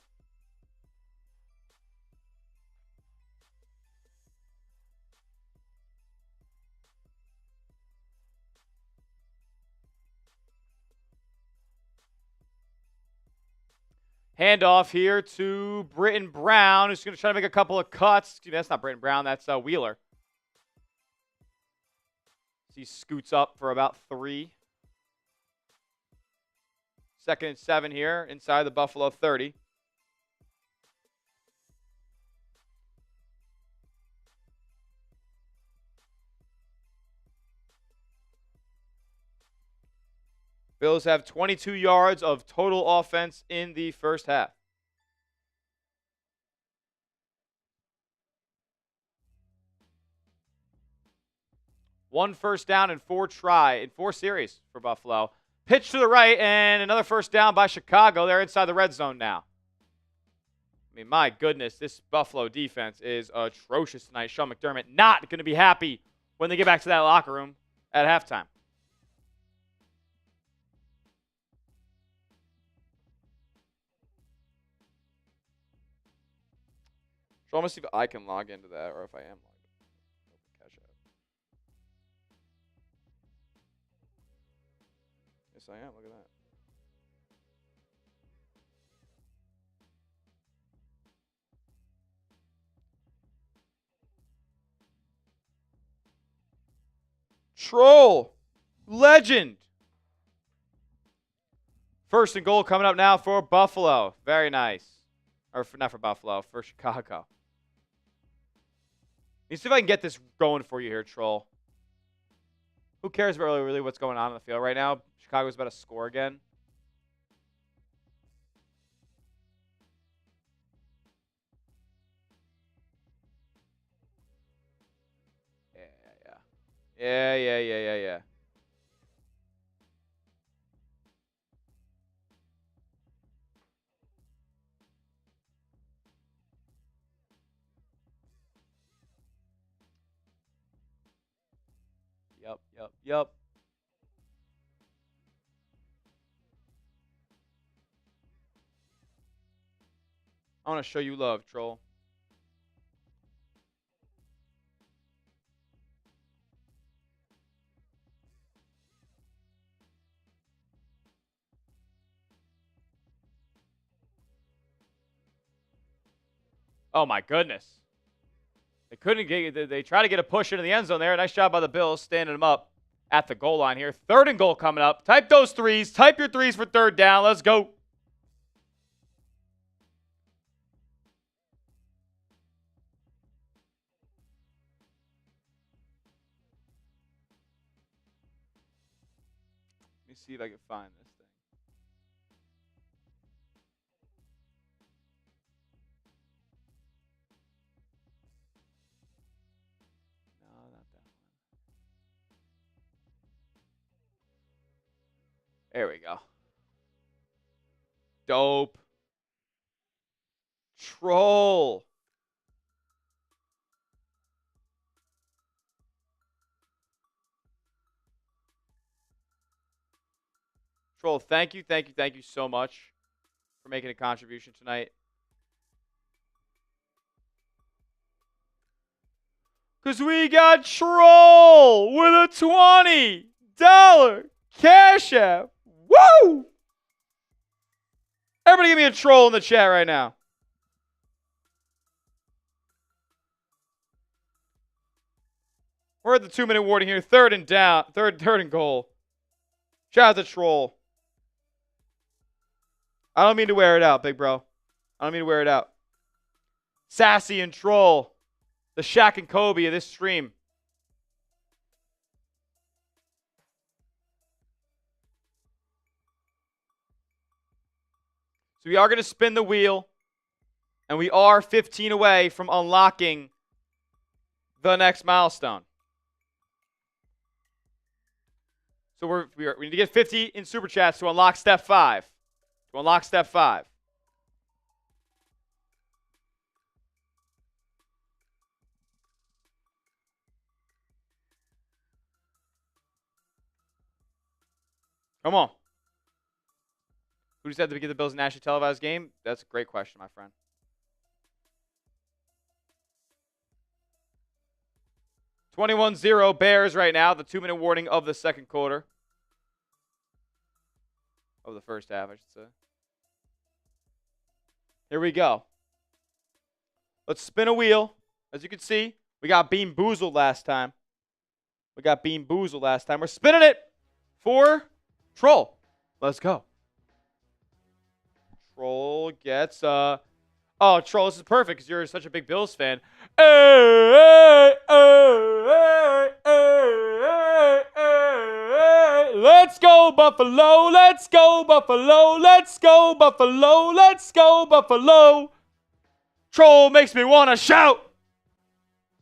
Handoff here to Britton Brown, who's going to try to make a couple of cuts. Excuse me, that's not Britton Brown. That's Wheeler. He scoots up for about 3. 2nd and 7 here inside the Buffalo 30. Bills have 22 yards of total offense in the first half. One first down and 4 series for Buffalo. Pitch to the right and another first down by Chicago. They're inside the red zone now. I mean, my goodness, this Buffalo defense is atrocious tonight. Sean McDermott not going to be happy when they get back to that locker room at halftime. So I'm going to see if I can log into that or if I am logged in. Cash out. Yes, I am. Look at that. Troll. Legend. First and goal coming up now for Buffalo. Very nice. Or not for Buffalo, for Chicago. Let me see if I can get this going for you here, Troll. Who cares about really what's going on in the field right now? Chicago's about to score again. Yeah. Yep. I want to show you love, Troll. Oh, my goodness. They couldn't get. They try to get a push into the end zone there. Nice job by the Bills, standing them up at the goal line here. Third and goal coming up. Type those threes. Type your threes for third down. Let's go. Let me see if I can find this thing. No, not that one. There we go. Dope. Troll. Troll, thank you so much for making a contribution tonight. Because we got Troll with a $20 cash app. Woo! Everybody give me a troll in the chat right now. We're at the 2-minute warning here. Third and goal. Shout out to Troll. I don't mean to wear it out, big bro. I don't mean to wear it out. Sassy and Troll. The Shaq and Kobe of this stream. So we are going to spin the wheel. And we are 15 away from unlocking the next milestone. So we need to get 50 in Super Chats to unlock Step 5. To unlock Step 5. Come on. Who decided to get the Bills nationally televised game? That's a great question, my friend. $21-0 Bears right now. The 2-minute warning of the second quarter. Of the first half, I should say. Here we go. Let's spin a wheel. As you can see, we got Bean Boozled last time. We're spinning it for Troll. Let's go. Troll gets oh, Troll, this is perfect because you're such a big Bills fan. Let's go Buffalo, let's go Buffalo, let's go Buffalo, let's go Buffalo. Troll makes me want to shout.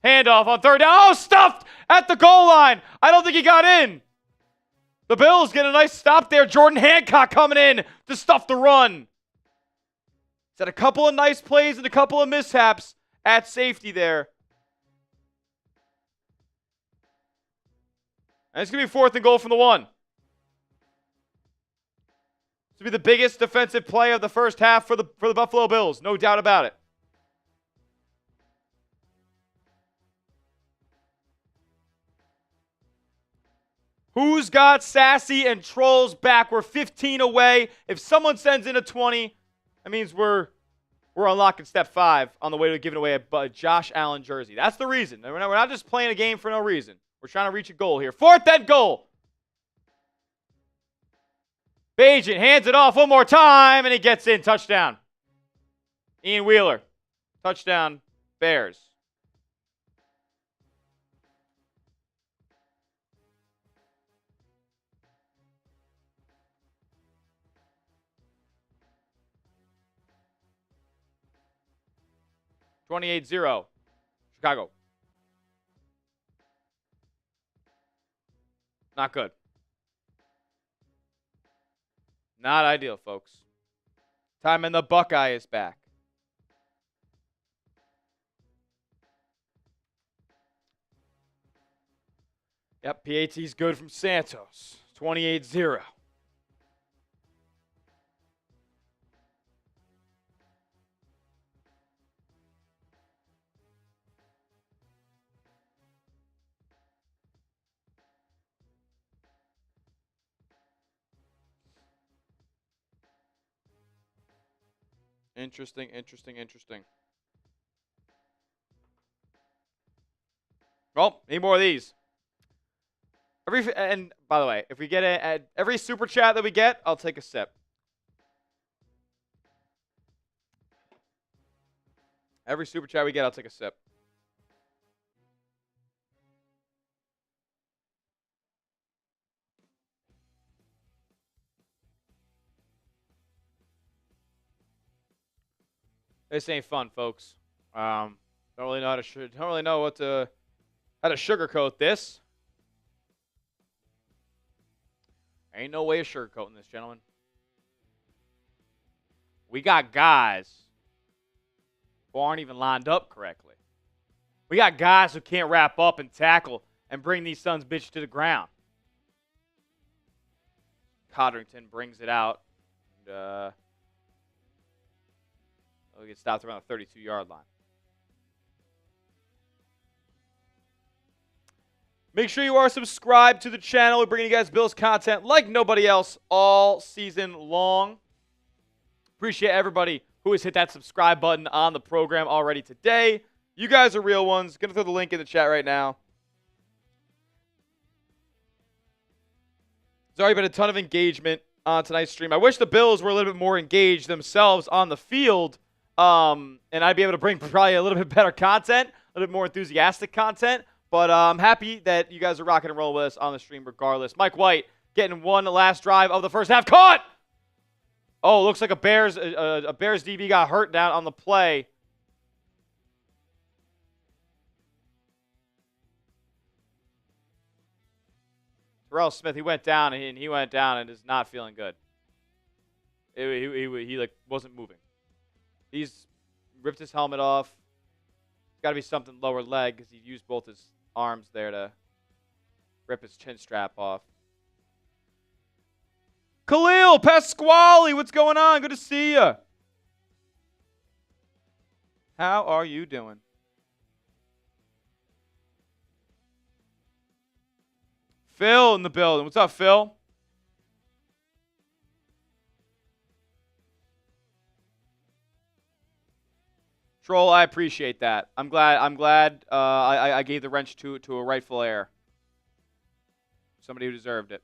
Handoff on third down. Oh, stuffed at the goal line. I don't think he got in. The Bills get a nice stop there. Jordan Hancock coming in to stuff the run. He's had a couple of nice plays and a couple of mishaps at safety there. And it's going to be 4th and goal from the 1. This will be the biggest defensive play of the first half for the Buffalo Bills. No doubt about it. Who's got Sassy and Trolls back? We're 15 away. If someone sends in a 20, that means we're unlocking Step 5 on the way to giving away a Josh Allen jersey. That's the reason. We're not just playing a game for no reason. We're trying to reach a goal here. 4th and goal. Bagent hands it off one more time, and he gets in. Touchdown. Ian Wheeler. Touchdown, Bears. (28-0). Chicago. Not good. Not ideal, folks. Time in the Buckeye is back. Yep, PAT's good from Santos. 28-0. Interesting. Well, need more of these. And by the way, if we get every super chat that we get, I'll take a sip. Every super chat we get, I'll take a sip. This ain't fun, folks. Don't really know how to sugarcoat this. Ain't no way of sugarcoating this, gentlemen. We got guys who aren't even lined up correctly. We got guys who can't wrap up and tackle and bring these sons of bitches to the ground. Codrington brings it out. And, we get stopped around the 32-yard line. Make sure you are subscribed to the channel. We're bringing you guys Bills content like nobody else all season long. Appreciate everybody who has hit that subscribe button on the program already today. You guys are real ones. Going to throw the link in the chat right now. There's already been a ton of engagement on tonight's stream. I wish the Bills were a little bit more engaged themselves on the field. And I'd be able to bring probably a little bit better content, a little bit more enthusiastic content. But I'm happy that you guys are rocking and rolling with us on the stream regardless. Mike White getting one last drive of the first half. Caught! Oh, looks like a Bears DB got hurt down on the play. Terrell Smith, he went down and is not feeling good. He like wasn't moving. He's ripped his helmet off. It's got to be something lower leg because he used both his arms there to rip his chin strap off. Khalil Pasquale, what's going on? Good to see you. How are you doing? Phil in the building. What's up, Phil? Troll, I appreciate that. I'm glad I gave the wrench to a rightful heir. Somebody who deserved it.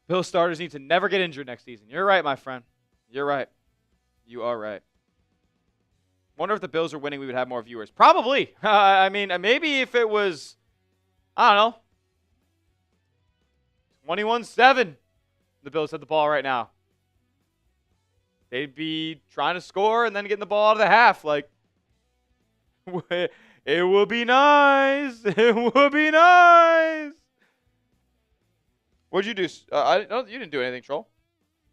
Bills starters need to never get injured next season. You're right, my friend. You're right. You are right. Wonder if the Bills are winning, we would have more viewers. Probably. I mean, maybe if it was, I don't know, 21-7, the Bills had the ball right now. They'd be trying to score and then getting the ball out of the half. Like, it would be nice. It would be nice. What'd you do? You didn't do anything, Troll.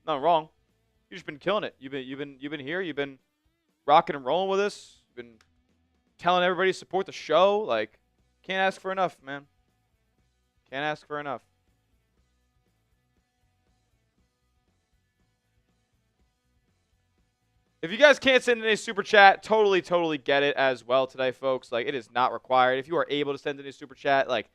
Nothing wrong. You just been killing it. You've been here. You've been rocking and rolling with us. You've been telling everybody to support the show. Like, can't ask for enough, man. Can't ask for enough. If you guys can't send in a super chat, totally get it as well today, folks. Like, it is not required. If you are able to send in a super chat, like,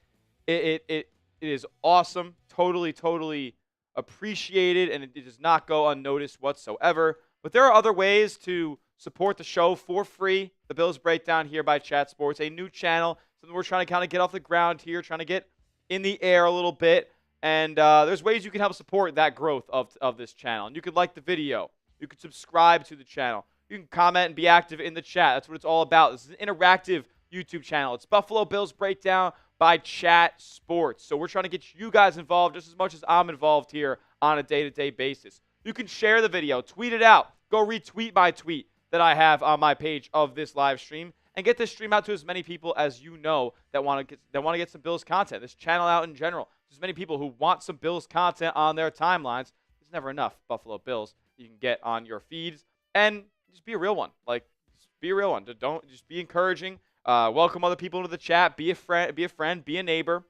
it is awesome. Totally appreciated, and it does not go unnoticed whatsoever. But there are other ways to support the show for free. The Bills Breakdown here by Chat Sports, a new channel, something we're trying to kind of get off the ground here, trying to get in the air a little bit. And there's ways you can help support that growth of this channel. And you could like the video. You could subscribe to the channel. You can comment and be active in the chat. That's what it's all about. This is an interactive YouTube channel. It's Buffalo Bills Breakdown by Chat Sports. So we're trying to get you guys involved just as much as I'm involved here on a day-to-day basis. You can share the video, tweet it out, go retweet my tweet that I have on my page of this live stream, and get this stream out to as many people as you know that want to get some Bills content. This channel out in general. There's many people who want some Bills content on their timelines. There's never enough Buffalo Bills you can get on your feeds, and just be a real one. Like, just be a real one. Don't just be encouraging. Welcome other people into the chat. Be a friend. Be a neighbor.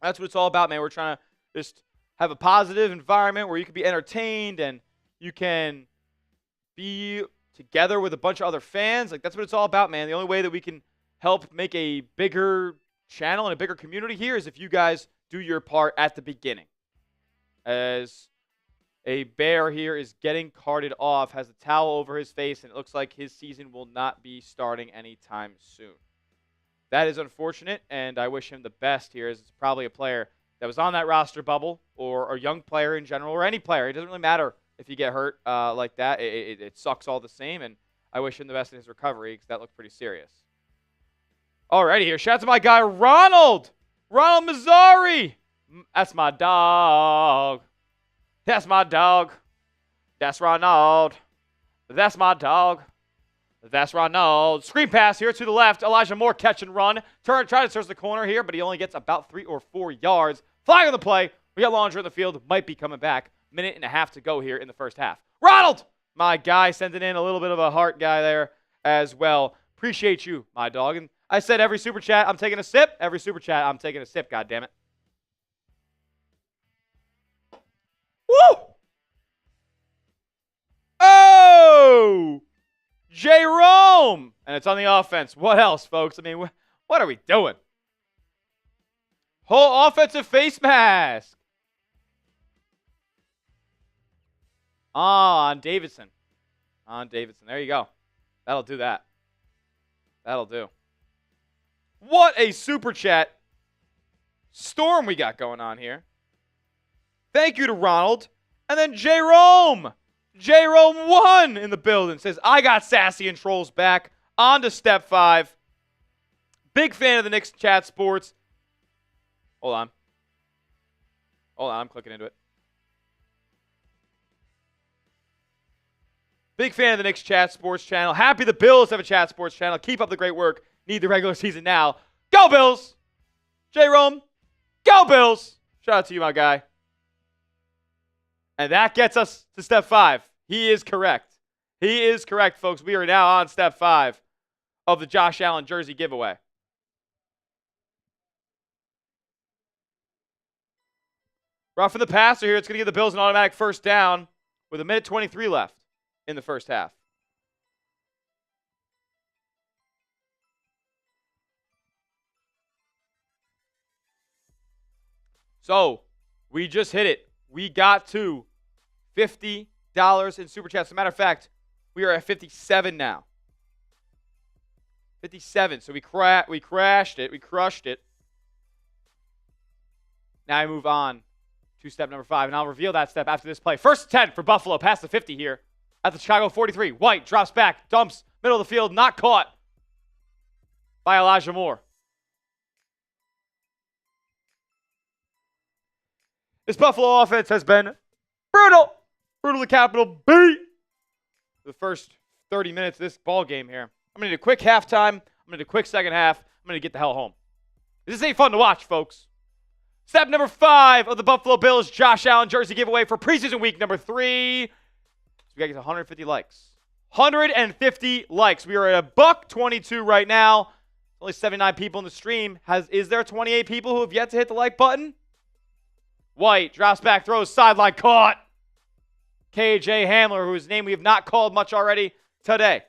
That's what it's all about, man. We're trying to just have a positive environment where you can be entertained and you can be together with a bunch of other fans. Like, that's what it's all about, man. The only way that we can help make a bigger channel and a bigger community here is if you guys do your part at the beginning. As a bear here is getting carted off, has a towel over his face, and it looks like his season will not be starting anytime soon. That is unfortunate, and I wish him the best here, as it's probably a player that was on that roster bubble, or a young player in general, or any player. It doesn't really matter if you get hurt like that. It sucks all the same, and I wish him the best in his recovery, because that looked pretty serious. Alrighty here, shout out to my guy, Ronald Mazzari. That's my dog. That's my dog. That's Ronald. That's my dog. That's Ronald. Screen pass here to the left. Elijah Moore catch and run. Try to search the corner here, but he only gets about 3 or 4 yards. Flag on the play. We got Longer in the field. Might be coming back. Minute and a half to go here in the first half. Ronald! My guy sending in a little bit of a heart guy there as well. Appreciate you, my dog. And I said every super chat, I'm taking a sip. Every super chat, I'm taking a sip, goddammit. Woo! Oh! Jerome! And it's on the offense. What else, folks? I mean, what are we doing? Whole offensive face mask. On Davidson. On Davidson. There you go. That'll do that. That'll do. What a super chat storm we got going on here. Thank you to Ronald. And then Jerome. Jerome 1 in the building says, I got Sassy and Trolls back. On to step 5. Big fan of the Knicks Chat Sports. Hold on. I'm clicking into it. Big fan of the Knicks Chat Sports channel. Happy the Bills have a Chat Sports channel. Keep up the great work. Need the regular season now. Go Bills! Jerome, go Bills! Shout out to you, my guy. And that gets us to step 5. He is correct. He is correct, folks. We are now on step 5 of the Josh Allen jersey giveaway. Roughing the passer here. It's going to give the Bills an automatic first down with 1:23 left in the first half. So, we just hit it. We got to $50 in Super Chats. As a matter of fact, we are at 57 now. 57. So we crashed it. We crushed it. Now I move on to step number 5, and I'll reveal that step after this play. First 10 for Buffalo, past the 50 here at the Chicago 43. White drops back, dumps, middle of the field, not caught by Elijah Moore. This Buffalo offense has been brutal. Brutal to capital B. The first 30 minutes of this ball game here. I'm going to need a quick halftime. I'm going to need a quick second half. I'm going to get the hell home. This ain't fun to watch, folks. Step number 5 of the Buffalo Bills Josh Allen jersey giveaway for preseason week number 3. So we got to get 150 likes. 150 likes. We are at $122 right now. Only 79 people in the stream. Is there 28 people who have yet to hit the like button? White drops back, throws sideline, caught. KJ Hamler, whose name we have not called much already today.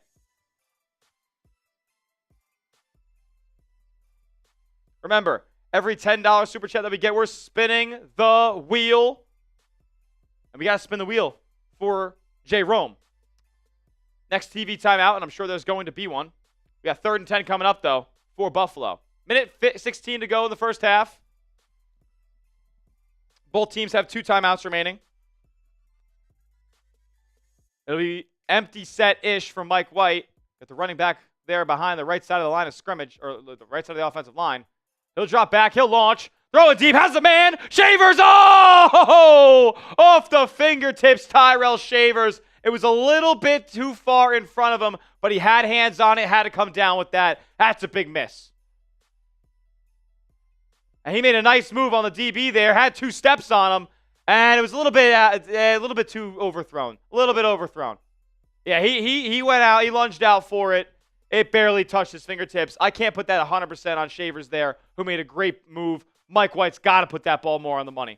Remember, every $10 super chat that we get, we're spinning the wheel. And we got to spin the wheel for Jerome. Next TV timeout, and I'm sure there's going to be one. We got 3rd and 10 coming up, though, for Buffalo. Minute 16 to go in the first half. Both teams have 2 timeouts remaining. It'll be empty set-ish from Mike White. Got the running back there behind the right side of the line of scrimmage, or the right side of the offensive line. He'll drop back. He'll launch. Throw it deep. Has the man. Shavers. Oh! Off the fingertips, Tyrell Shavers. It was a little bit too far in front of him, but he had hands on it, had to come down with that. That's a big miss. And he made a nice move on the DB there, had 2 steps on him, and it was a little bit too overthrown. A little bit overthrown. Yeah, he went out, he lunged out for it. It barely touched his fingertips. I can't put that 100% on Shavers there, who made a great move. Mike White's got to put that ball more on the money.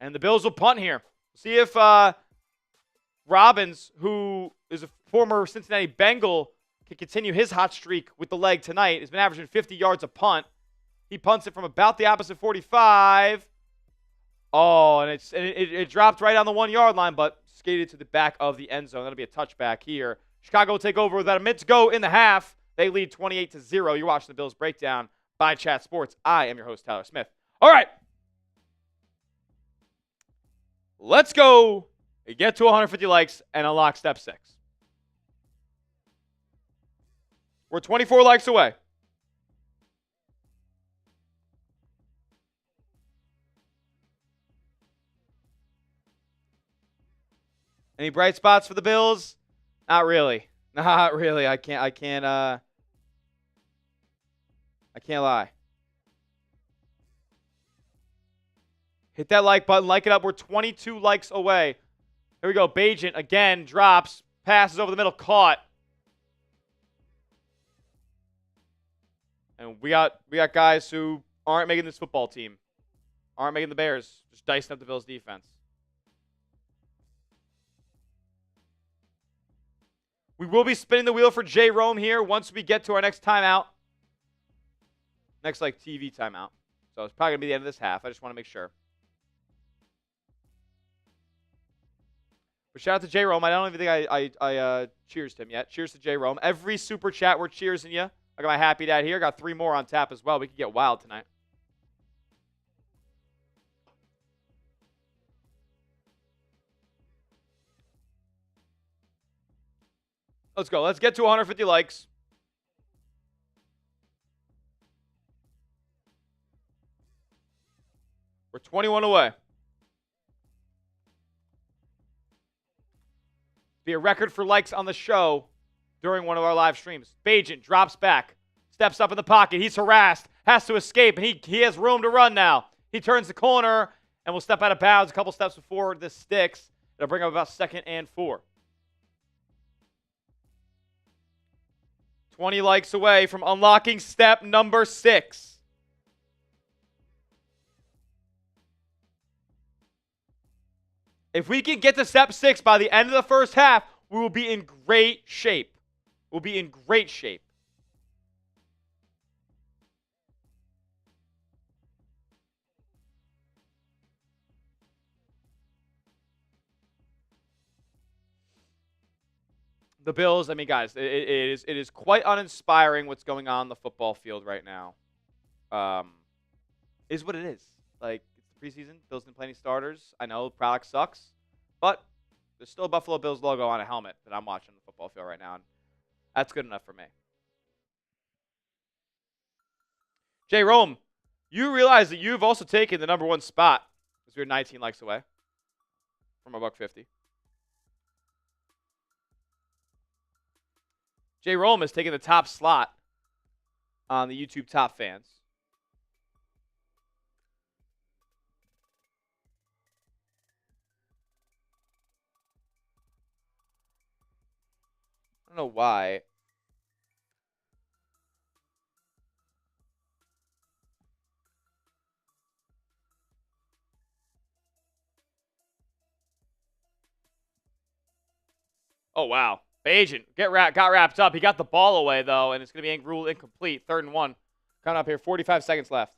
And the Bills will punt here. See if Robbins, who is a former Cincinnati Bengal, can continue his hot streak with the leg tonight. He's been averaging 50 yards a punt. He punts it from about the opposite 45. Oh, and it dropped right on the 1-yard line, but skated to the back of the end zone. That'll be a touchback here. Chicago will take over with about a minute to go in the half. They lead 28-0. You're watching the Bills Breakdown by Chat Sports. I am your host, Tyler Smith. All right. Let's go get to 150 likes and unlock step 6. We're 24 likes away. Any bright spots for the Bills? Not really. Not really. I can't lie. Hit that like button. Like it up. We're 22 likes away. Here we go. Bajent again drops. Passes over the middle. Caught. And we got guys who aren't making this football team. Aren't making the Bears. Just dicing up the Bills defense. We will be spinning the wheel for J. Rome here once we get to our next timeout. Next, TV timeout. So it's probably going to be the end of this half. I just want to make sure. But shout out to J. Rome. I don't even think I cheers to him yet. Cheers to J. Rome. Every super chat, we're cheersing you. I got my happy dad here. Got 3 more on tap as well. We could get wild tonight. Let's go. Let's get to 150 likes. We're 21 away. Be a record for likes on the show during one of our live streams. Bajent drops back, steps up in the pocket. He's harassed, has to escape, and he has room to run now. He turns the corner and will step out of bounds a couple steps before this sticks. It'll bring up about 2nd and 4. 20 likes away from unlocking step number 6. If we can get to step 6 by the end of the first half, we will be in great shape. We'll be in great shape. The Bills, I mean, guys, it is quite uninspiring what's going on the football field right now. Is what it is. It's the preseason. Bills didn't play any starters. I know product sucks, but there's still a Buffalo Bills logo on a helmet that I'm watching on the football field right now, and that's good enough for me. J. Rome, you realize that you've also taken the number 1 spot as we're 19 likes away from a $150. J. Rome has taken the top slot on the YouTube top fans. I don't know why. Oh, wow. Bajent got wrapped up. He got the ball away, though, and it's going to be ruled incomplete. 3rd and 1. Coming up here, 45 seconds left.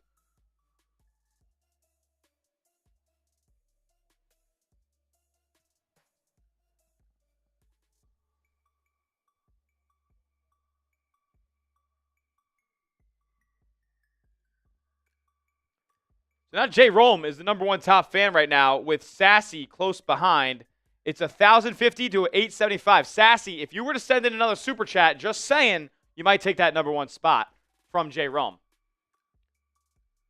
So now J. Rome is the #1 top fan right now with Sassy close behind. It's 1,050 to 875. Sassy, if you were to send in another super chat, just saying, you might take that #1 spot from J. Rome.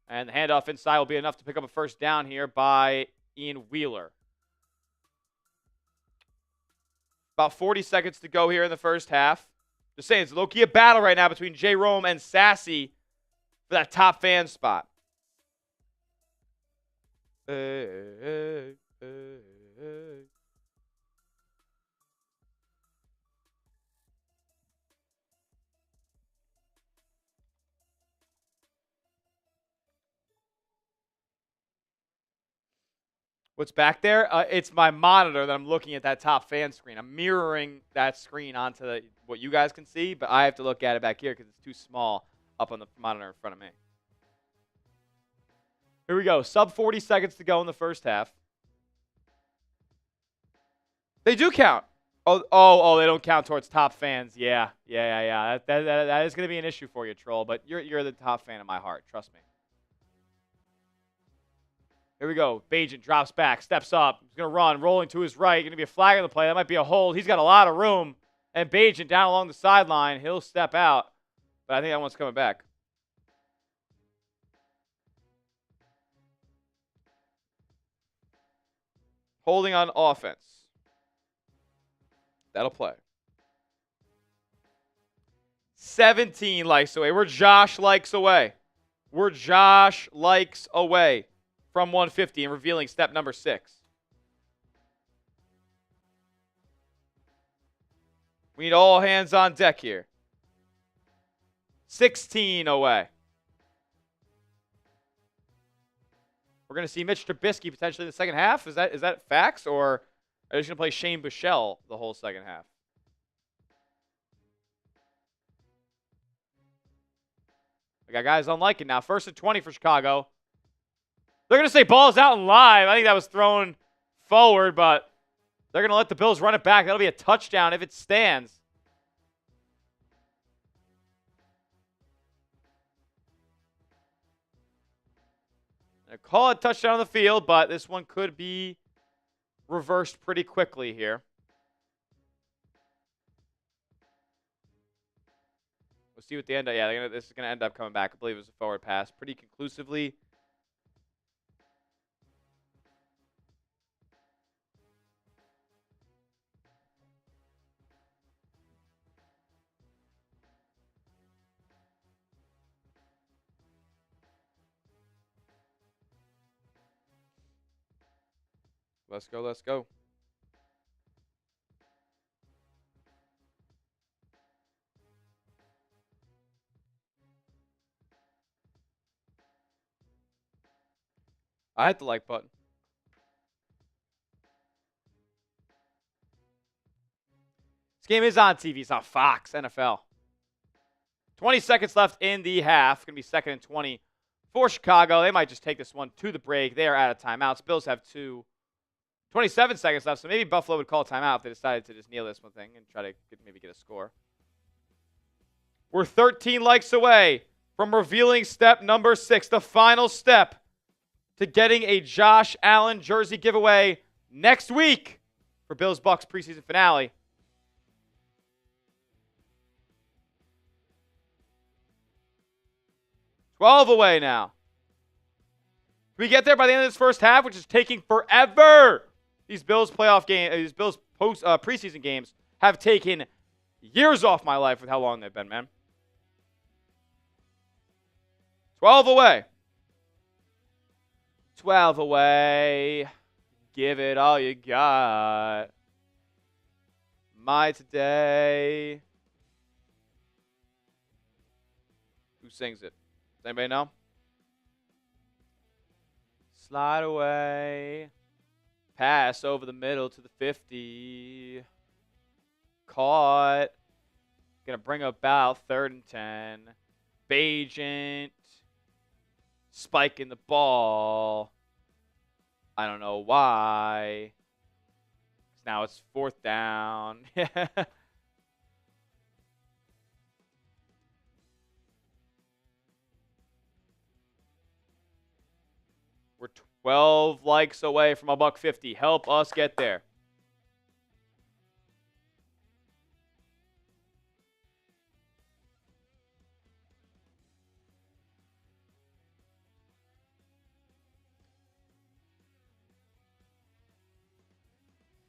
And the handoff inside will be enough to pick up a first down here by Ian Wheeler. About 40 seconds to go here in the first half. Just saying, it's low-key a battle right now between J. Rome and Sassy for that top fan spot. What's back there? It's my monitor that I'm looking at that top fan screen. I'm mirroring that screen onto what you guys can see, but I have to look at it back here because it's too small up on the monitor in front of me. Here we go. Sub 40 seconds to go in the first half. They do count. Oh, they don't count towards top fans. Yeah. That is going to be an issue for you, Troll, but you're the top fan of my heart. Trust me. Here we go. Bajent drops back, steps up. He's going to run, rolling to his right. Going to be a flag on the play. That might be a hold. He's got a lot of room. And Bajent down along the sideline. He'll step out. But I think that one's coming back. Holding on offense. That'll play. 17 likes away. We're Josh likes away. We're Josh likes away from 150 and revealing step number 6. We need all hands on deck here. 16 away. We're going to see Mitch Trubisky potentially in the second half. Is that facts, or are they just going to play Shane Buechele the whole second half? I got guys on like it now. 1st and 20 for Chicago. They're going to say ball's out and live. I think that was thrown forward, but they're going to let the Bills run it back. That'll be a touchdown if it stands. They call it a touchdown on the field, but this one could be reversed pretty quickly here. We'll see what the end. Yeah, this is going to end up coming back. I believe it was a forward pass pretty conclusively. Let's go, let's go. I hit the like button. This game is on TV. It's on Fox, NFL. 20 seconds left in the half. Going to be 2nd and 20 for Chicago. They might just take this one to the break. They are out of timeouts. Bills have 27 seconds left, so maybe Buffalo would call a timeout if they decided to just kneel this one thing and try to maybe get a score. We're 13 likes away from revealing step number 6, the final step to getting a Josh Allen jersey giveaway next week for Bills Bucks preseason finale. $12 away now. Can we get there by the end of this first half, which is taking forever? These Bills playoff games, these Bills preseason games have taken years off my life with how long they've been, man. 12 away. 12 away. Give it all you got. My today. Who sings it? Does anybody know? Slide away. Pass over the middle to the 50. Caught. Going to bring about 3rd and 10. Bajent. Spiking the ball. I don't know why. Now it's 4th down. 12 likes away from $150. Help us get there.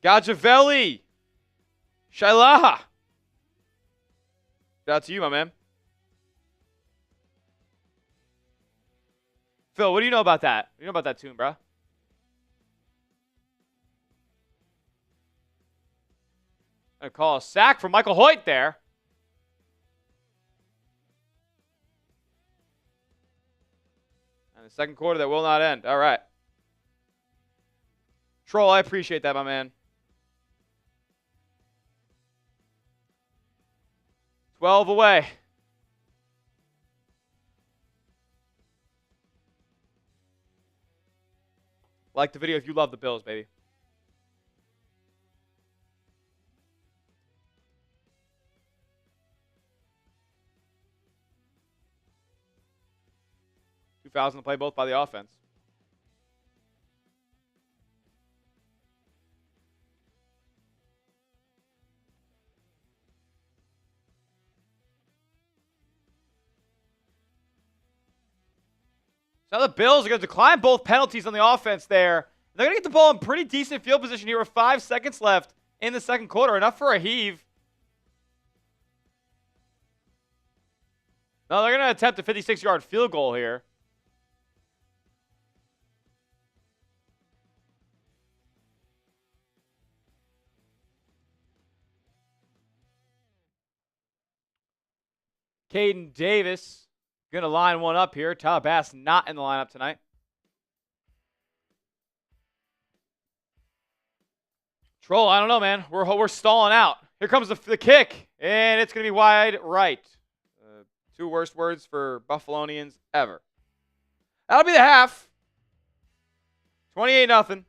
Gajavelli. Shailaha. Shout out to you, my man. Phil, what do you know about that? What do you know about that tune, bro? Gonna call a sack for Michael Hoyt there. And the second quarter that will not end. All right. Troll, I appreciate that, my man. 12 away. Like the video if you love the Bills, baby. $2,000 to play both by the offense. So now the Bills are going to decline both penalties on the offense there. They're going to get the ball in pretty decent field position here with 5 seconds left in the second quarter. Enough for a heave. No, they're going to attempt a 56-yard field goal here. Caden Davis going to line one up here. Tyler Bass not in the lineup tonight. Troll, I don't know, man. We're stalling out. Here comes the kick, and it's going to be wide right. 2 worst words for Buffalonians ever. That'll be the half. 28-0.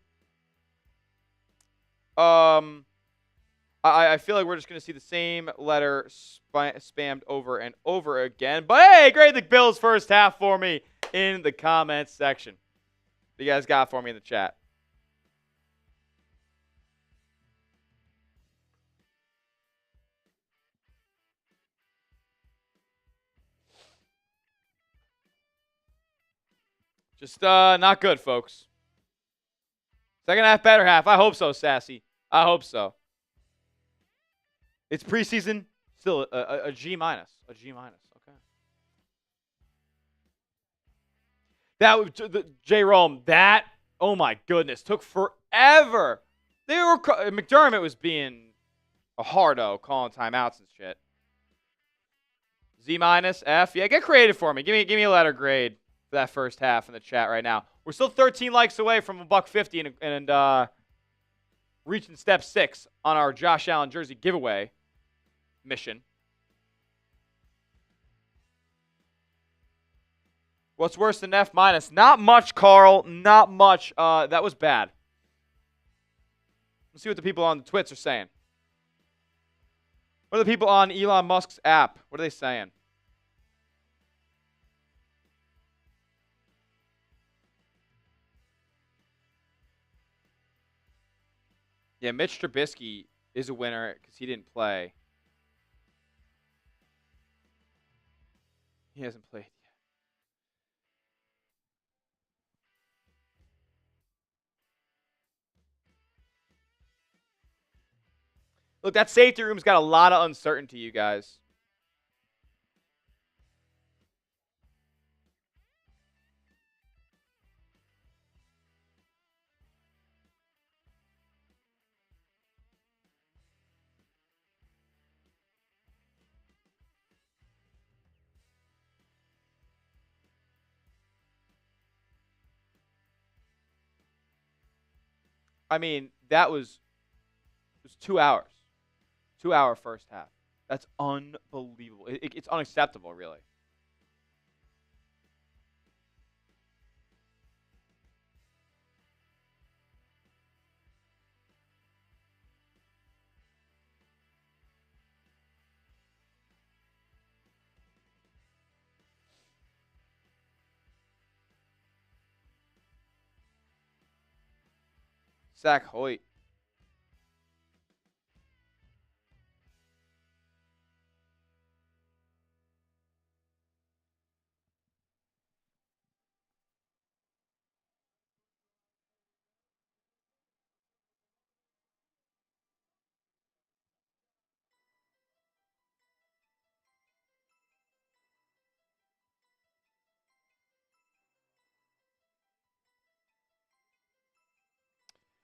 I feel like we're just going to see the same letter spammed over and over again. But hey, grade the Bills first half for me in the comments section. What you guys got for me in the chat? Just not good, folks. Second half, better half. I hope so, Sassy. I hope so. It's preseason. Still a G minus. A G minus. Okay. That J. Rome. That, oh my goodness, took forever. McDermott was being a hardo, calling timeouts and shit. Z minus, F. Yeah, get creative for me. Give me a letter grade for that first half in the chat right now. We're still 13 likes away from $150 and reaching step 6 on our Josh Allen jersey giveaway mission. What's worse than F minus? Not much, Carl. Not much. That was bad. Let's see what the people on the twits are saying. What are the people on Elon Musk's app? What are they saying? Yeah, Mitch Trubisky is a winner because he didn't play. He hasn't played yet. Look, that safety room's got a lot of uncertainty, you guys. I mean, it was 2 hours. 2-hour first half. That's unbelievable. It's unacceptable, really. Zach Hoyt.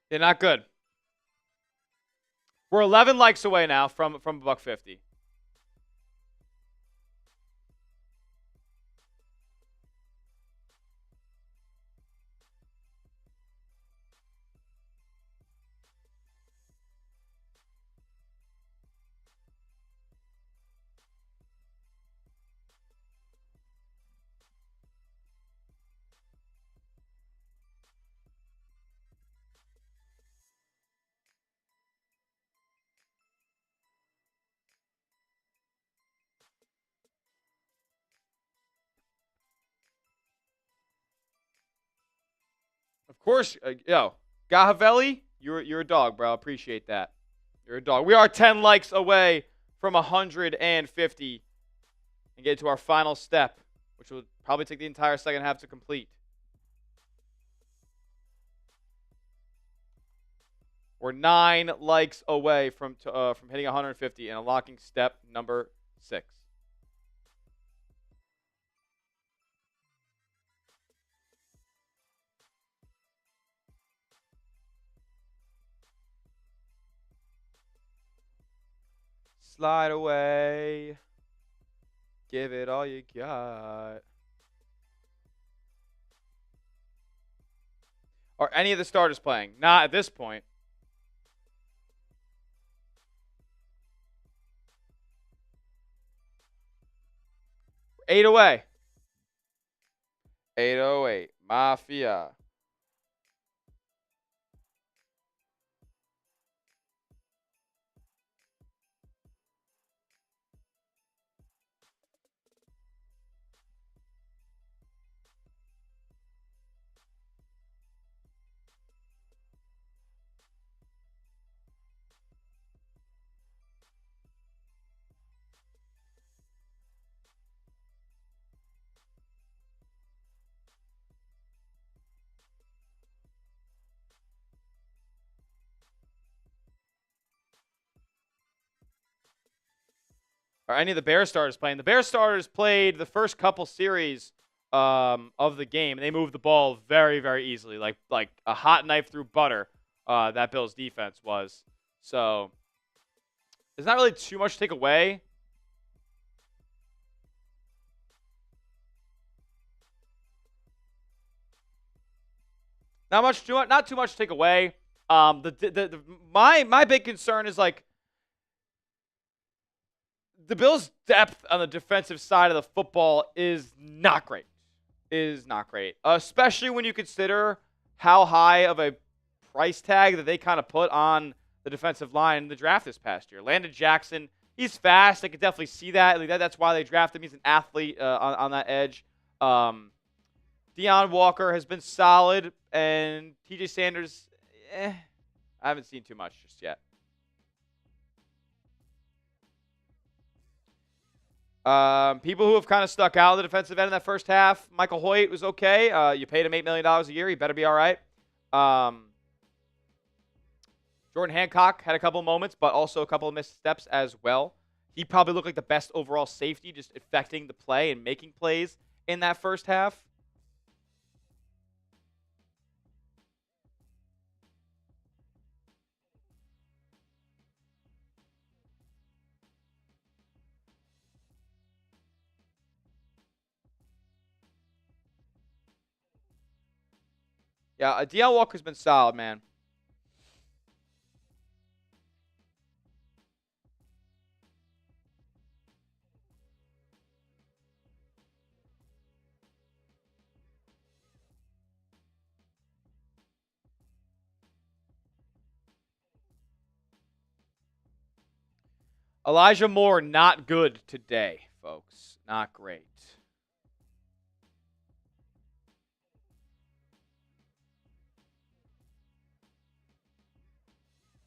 Yeah, not good. We're 11 likes away now from $150. Of course, yo, Gahavelli, you're a dog, bro. Appreciate that. You're a dog. We are 10 likes away from 150 and get to our final step, which will probably take the entire second half to complete. We're 9 likes away from hitting 150 and unlocking step number 6. Slide away. Give it all you got. Are any of the starters playing? Not at this point. Eight away. 808. Mafia. Are any of the Bears starters playing? The Bears starters played the first couple series of the game, and they moved the ball very, very easily, like a hot knife through butter. That Bills defense was. So there's not really too much to take away. Not too much to take away. My big concern is like the Bills' depth on the defensive side of the football is not great. Especially when you consider how high of a price tag that they kind of put on the defensive line in the draft this past year. Landon Jackson, he's fast. I could definitely see that. That's why they drafted him. He's an athlete on that edge. Deion Walker has been solid, and TJ Sanders, I haven't seen too much just yet. People who have kind of stuck out on the defensive end in that first half, Michael Hoyt was okay. You paid him $8 million a year. He better be all right. Jordan Hancock had a couple moments, but also a couple of missteps as well. He probably looked like the best overall safety, just affecting the play and making plays in that first half. Yeah, Deion Walker's been solid, man. Elijah Moore, not good today, folks. Not great.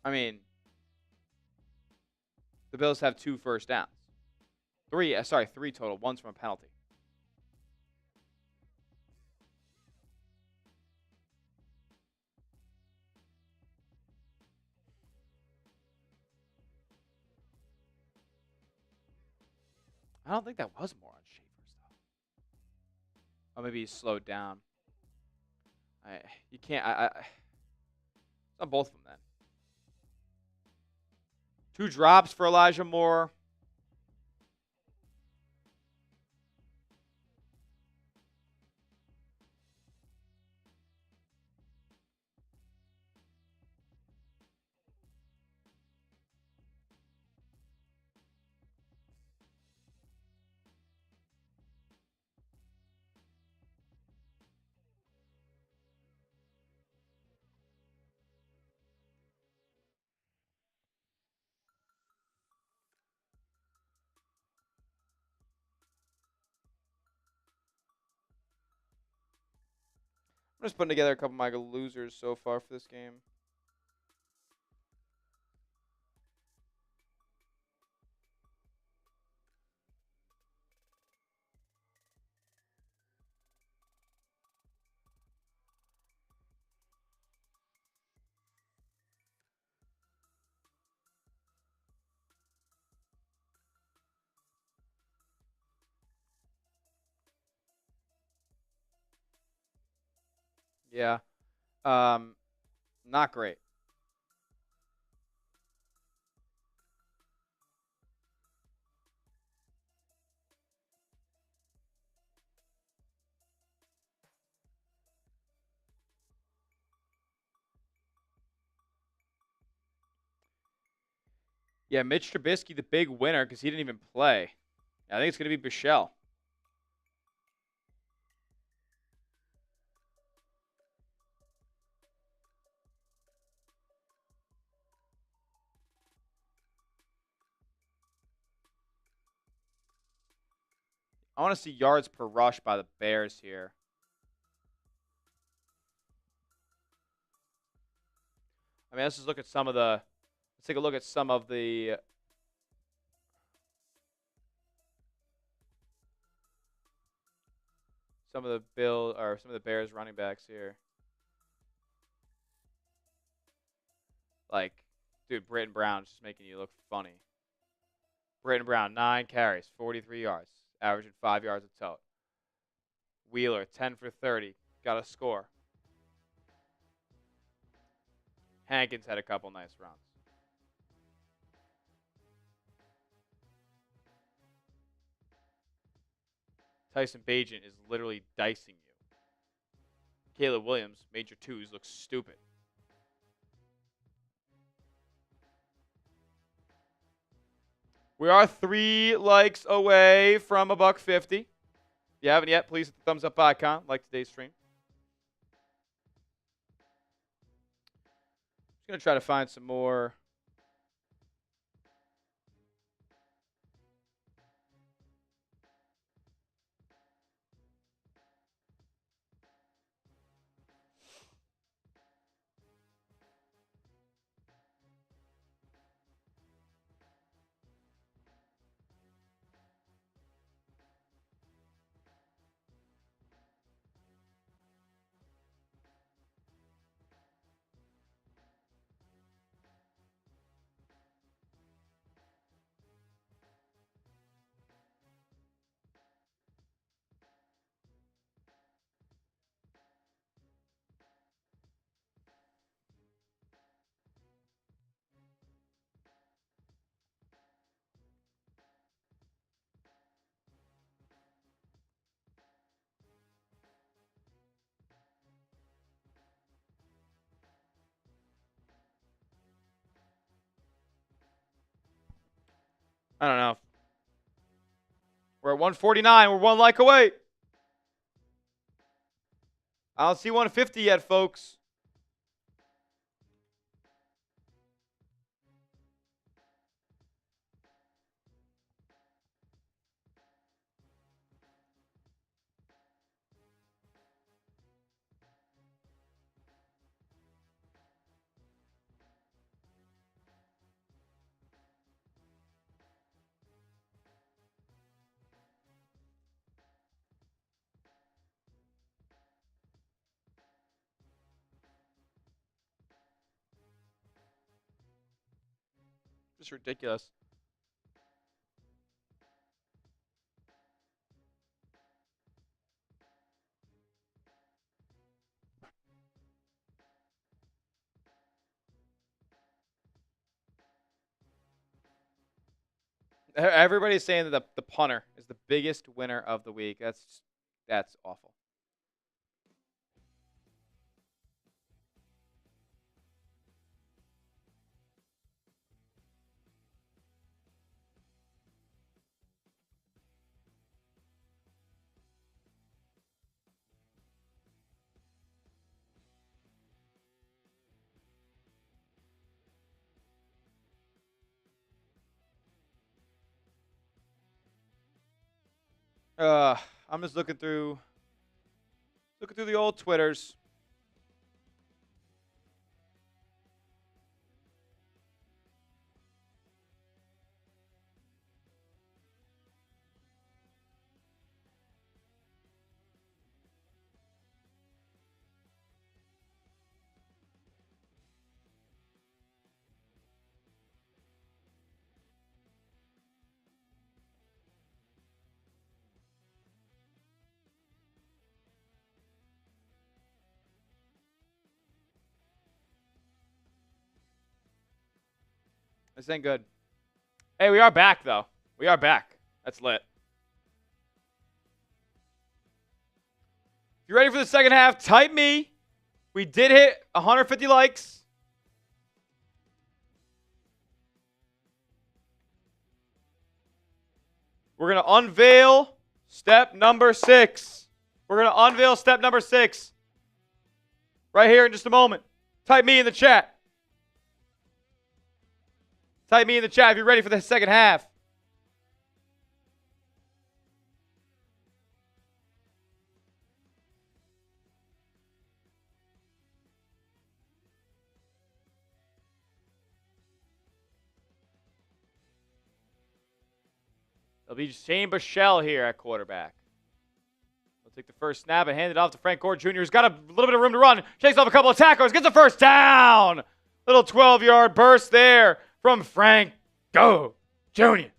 I mean, the Bills have 2 first downs. 3 total. One's from a penalty. I don't think that was more on Schaefer's, though. Oh, maybe he slowed down. You can't. It's on both of them then. 2 drops for Elijah Moore. I'm just putting together a couple of my losers so far for this game. Yeah. Not great. Yeah, Mitch Trubisky, the big winner, because he didn't even play. I think it's going to be Bichelle. I want to see yards per rush by the Bears here. I mean, let's just look at some of the. Let's take a look at some of the. Some of the Bears running backs here. Like, dude, Britton Brown's just making you look funny. Britton Brown, 9 carries, 43 yards, averaging 5 yards a tote. Wheeler, 10 for 30, got a score. Hankins had a couple nice runs. Tyson Bagent is literally dicing you. Caleb Williams, major 2s, looks stupid. We are 3 likes away from $150. If you haven't yet, please hit the thumbs up icon. Like today's stream. Just going to try to find some more. I don't know. We're at 149. We're 1 like away. I don't see 150 yet, folks. It's ridiculous. Everybody's saying that the punter is the biggest winner of the week. That's awful. I'm just looking through the old Twitters. This ain't good. Hey, we are back, though. We are back. That's lit. If you're ready for the second half, type me. We did hit 150 likes. We're going to unveil step number 6. We're going to unveil step number 6 right here in just a moment. Type me in the chat. Type me in the chat if you're ready for the second half. It'll be Shane Buechele here at quarterback. He'll take the first snap and hand it off to Frank Gore Jr., who's got a little bit of room to run. Shakes off a couple of tacklers, gets the first down. Little 12-yard burst there from Frank Gore Jr.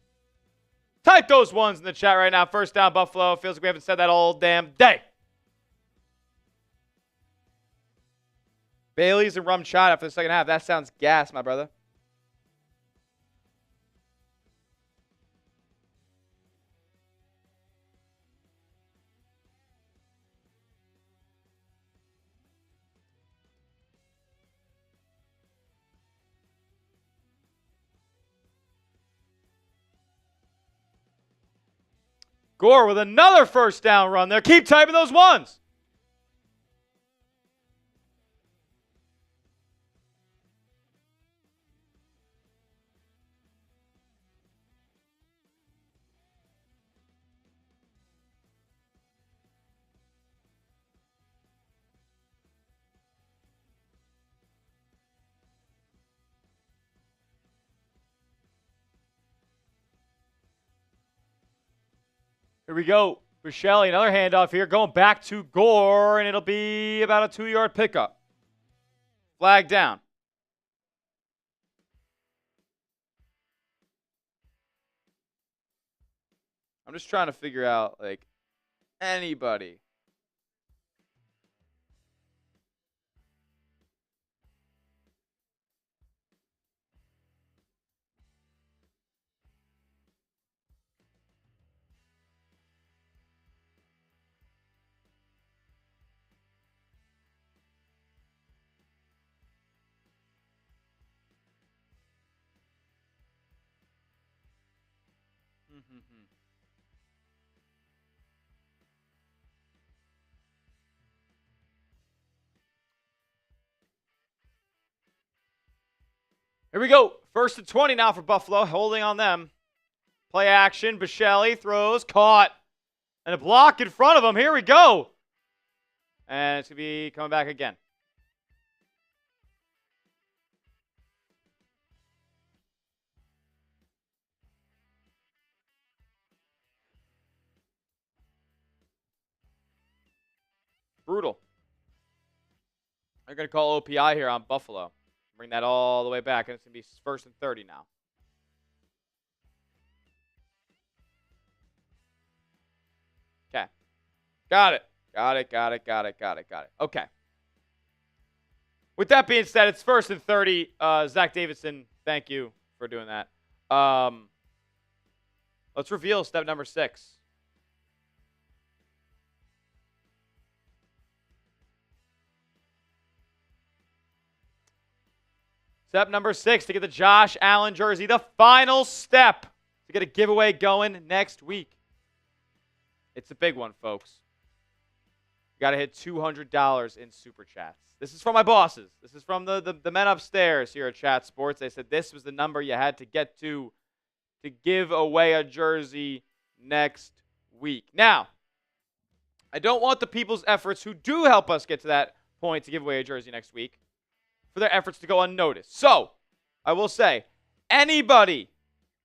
Type those ones in the chat right now. First down, Buffalo. Feels like we haven't said that all damn day. Bailey's and rum shot after the second half. That sounds gas, my brother. Gore with another first down run there. Keep typing those ones. Here we go. Buechele, another handoff here. Going back to Gore, and it'll be about a 2-yard pickup. Flag down. I'm just trying to figure out, like, anybody. Here we go. First and 20 now for Buffalo, holding on them. Play action. Buechele throws, caught, and a block in front of him. Here we go. And it's going to be coming back again. Brutal. They're going to call OPI here on Buffalo. Bring that all the way back, and it's going to be first and 30 now. Got it. Okay. With that being said, it's 1st and 30. Zach Davidson, thank you for doing that. Let's reveal step number 6. Step number 6 to get the Josh Allen jersey. The final step to get a giveaway going next week. It's a big one, folks. You got to hit $200 in Super Chats. This is from my bosses. This is from the men upstairs here at Chat Sports. They said this was the number you had to get to give away a jersey next week. Now, I don't want the people's efforts who do help us get to that point to give away a jersey next week for their efforts to go unnoticed. So, I will say, anybody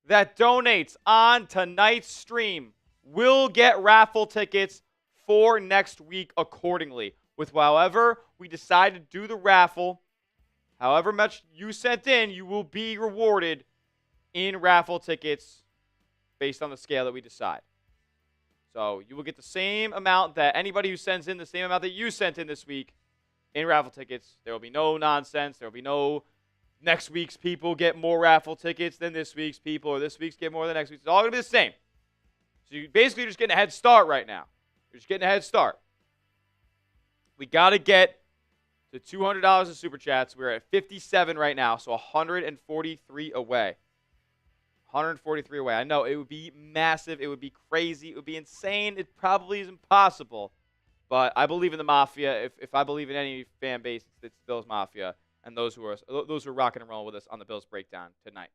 that donates on tonight's stream will get raffle tickets for next week accordingly. With however we decide to do the raffle, however much you sent in, you will be rewarded in raffle tickets based on the scale that we decide. So you will get the same amount that anybody who sends in, the same amount that you sent in this week in raffle tickets. There will be no nonsense. There will be no next week's people get more raffle tickets than this week's people, or this week's get more than next week's. It's all going to be the same. So you basically just getting a head start right now. You're just getting a head start. We got to get to $200 in Super Chats. We're at 57 right now, so 143 away. 143 away. I know it would be massive. It would be crazy. It would be insane. It probably is impossible. But I believe in the Mafia. If I believe in any fan base, it's the Bills Mafia and those who are rocking and rolling with us on the Bills Breakdown tonight.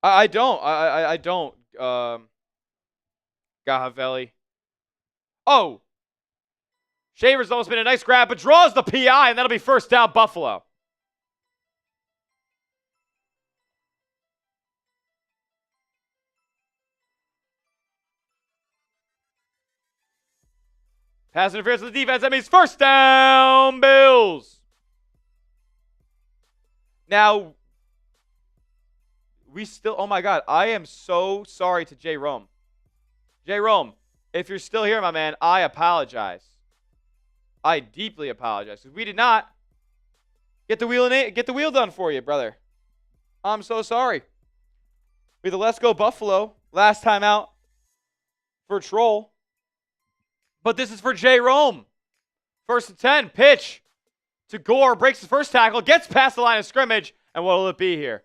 I don't. Gahavelli. Oh! Shaver's almost been a nice grab, but draws the PI, and that'll be first down Buffalo. Pass interference with the defense. That means first down Bills. Now, we still, oh my God, I am so sorry to J. Rome. J. Rome, if you're still here, my man, I apologize. I deeply apologize because we did not get the wheel done for you, brother. I'm so sorry. We had the Let's Go Buffalo last time out for Troll. But this is for J. Rome. 1st and 10, pitch to Gore, breaks his first tackle, gets past the line of scrimmage, and what will it be here?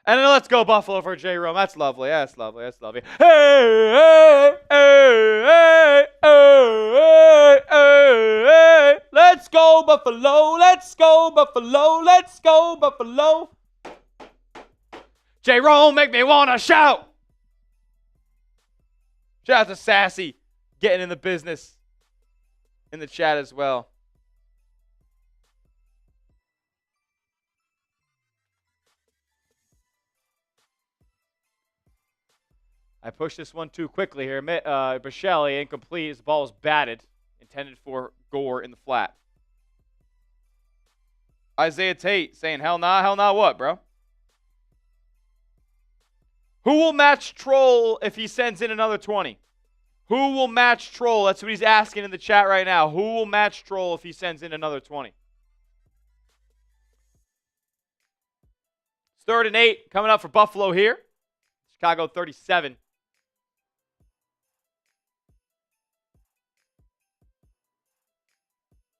And then Let's Go Buffalo for J. Rome. That's lovely. That's lovely. That's lovely. Hey, hey, hey, hey, hey, hey, hey. Let's go Buffalo. Let's go Buffalo. Let's go Buffalo. J. Rome make me want to shout. Shout out to Sassy getting in the business in the chat as well. I pushed this one too quickly here. Bichelli, incomplete. His ball is batted. Intended for Gore in the flat. Isaiah Tate saying, hell nah what, bro? Who will match Troll if he sends in another 20? Who will match Troll? That's what he's asking in the chat right now. Who will match Troll if he sends in another 20? It's 3rd and 8 coming up for Buffalo here. Chicago 37.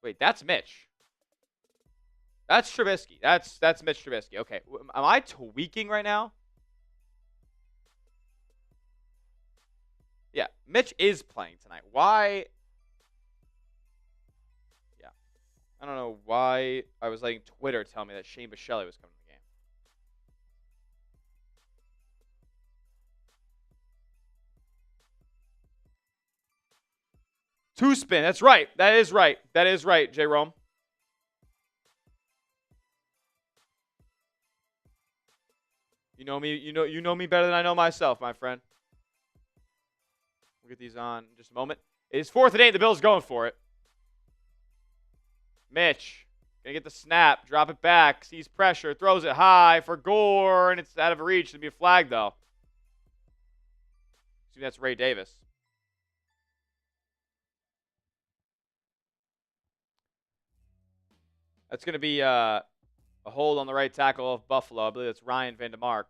Wait, that's Mitch. That's Trubisky. That's Mitch Trubisky. Okay, am I tweaking right now? Yeah, Mitch is playing tonight. Why? Yeah. I don't know why I was letting Twitter tell me that Shane Bichelli was coming to the game. Two spin. That's right. That is right. That is right, J. Rome. You know me. You know me better than I know myself, my friend. We'll get these on in just a moment. It is 4th and 8. The Bills going for it. Mitch gonna get the snap, drop it back, sees pressure, throws it high for Gore, and it's out of reach. It'll be a flag though. See, that's Ray Davis. That's going to be a hold on the right tackle of Buffalo. I believe that's Ryan Vandemark.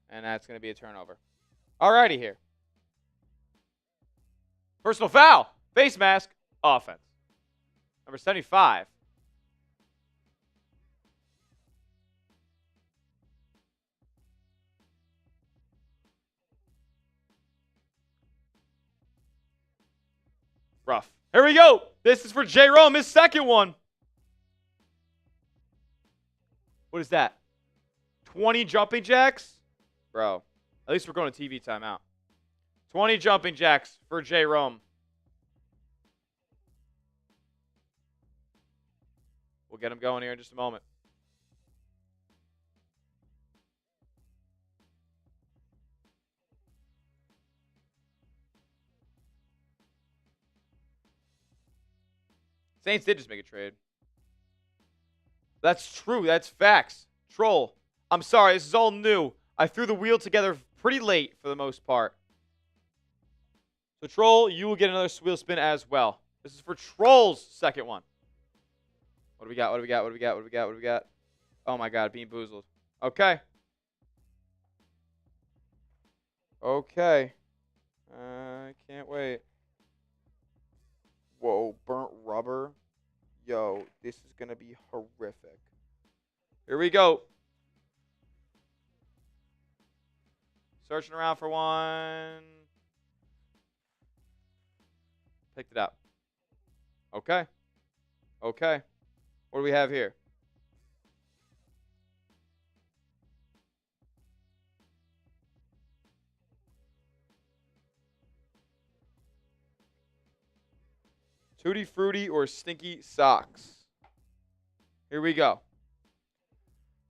And that's going to be a turnover. Alrighty here. Personal foul. Face mask. Offense. Number 75. Rough. Here we go. This is for Jerome, his second one. What is that? 20 jumping jacks? Bro, at least we're going to TV timeout. 20 jumping jacks for Jerome. We'll get him going here in just a moment. Saints did just make a trade. That's true. That's facts. Troll. I'm sorry. This is all new. I threw the wheel together pretty late for the most part. So, Troll, you will get another wheel spin as well. This is for Troll's second one. What do we got? What do we got? What do we got? What do we got? What do we got? Oh, my God. Bean boozled. Okay. Okay. I can't wait. Whoa, burnt rubber. Yo, this is going to be horrific. Here we go. Searching around for one. Picked it up. Okay. Okay. What do we have here? Tutti Frutti or Stinky Socks. Here we go.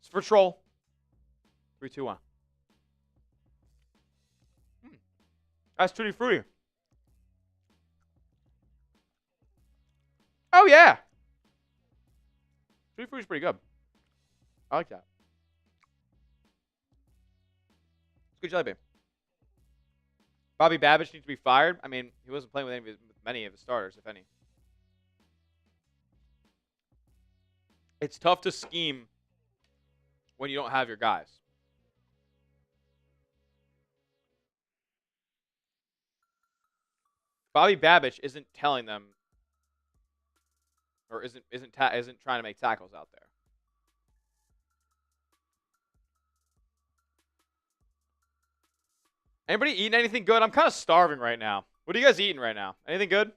It's for Troll. 3, 2, 1. That's Tutti Frutti. Oh, yeah. Tutti Frutti's pretty good. I like that. It's good jelly bean. Bobby Babbage needs to be fired. I mean, he wasn't playing with many of his starters, if any. It's tough to scheme when you don't have your guys. Bobby Babbage isn't telling them, or isn't trying to make tackles out there. Anybody eating anything good? I'm kind of starving right now. What are you guys eating right now? Anything good?